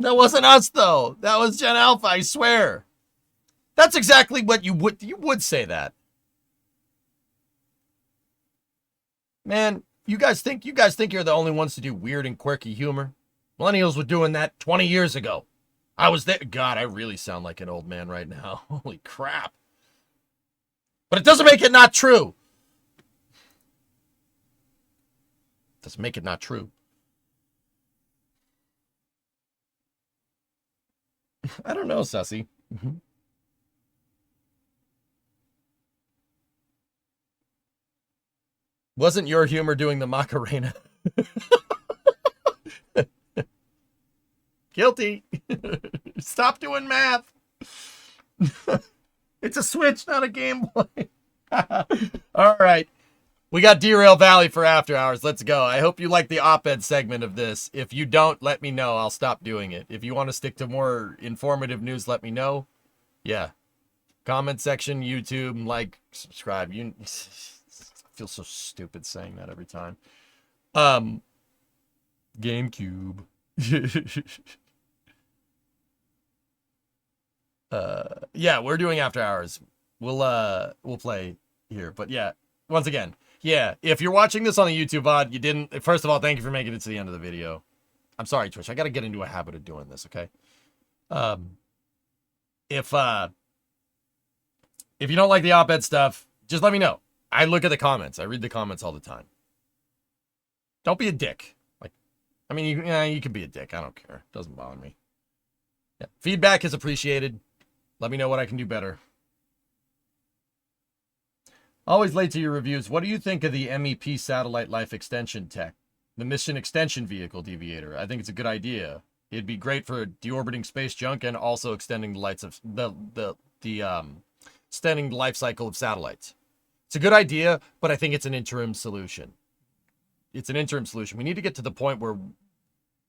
That wasn't us, though. That was Gen Alpha, I swear. That's exactly what you would say that. Man, you guys think you're the only ones to do weird and quirky humor? Millennials were doing that 20 years ago. I was there. God, I really sound like an old man right now. Holy crap. But it doesn't make it not true. Doesn't make it not true. I don't know, Sussy. Wasn't your humor doing the Macarena? Guilty. Stop doing math. It's a Switch, not a Game Boy. All right. We got Derail Valley for After Hours. Let's go. I hope you like the op-ed segment of this. If you don't, let me know. I'll stop doing it. If you want to stick to more informative news, let me know. Yeah. Comment section, YouTube, like, subscribe. I feel so stupid saying that every time. GameCube. Yeah, we're doing After Hours. We'll play here. But yeah, once again, yeah, if you're watching this on the YouTube VOD, you didn't, first of all, thank you for making it to the end of the video. I'm sorry, Twitch. I got to get into a habit of doing this, okay? If you don't like the op-ed stuff, just let me know. I look at the comments. I read the comments all the time. Don't be a dick. Like, I mean, you can be a dick. I don't care. Doesn't bother me. Yeah. Feedback is appreciated. Let me know what I can do better. Always late to your reviews. What do you think of the MEP satellite life extension tech? The mission extension vehicle deviator. I think it's a good idea. It'd be great for deorbiting space junk and also extending the lights of extending the life cycle of satellites. It's a good idea, but I think it's an interim solution. It's an interim solution. We need to get to the point where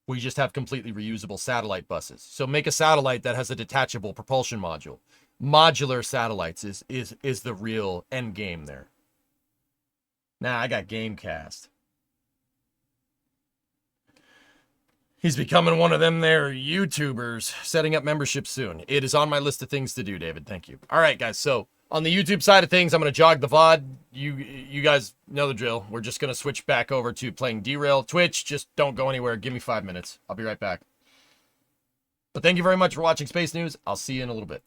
we just have completely reusable satellite buses. So make a satellite that has a detachable propulsion module. Modular satellites is the real end game there. Nah, I got Gamecast. He's becoming one of them there YouTubers, setting up membership soon. It is on my list of things to do, David. Thank you. All right, guys. So on the YouTube side of things, I'm going to jog the VOD. You guys know the drill. We're just going to switch back over to playing Derail. Twitch, just don't go anywhere. Give me 5 minutes. I'll be right back. But thank you very much for watching Space News. I'll see you in a little bit.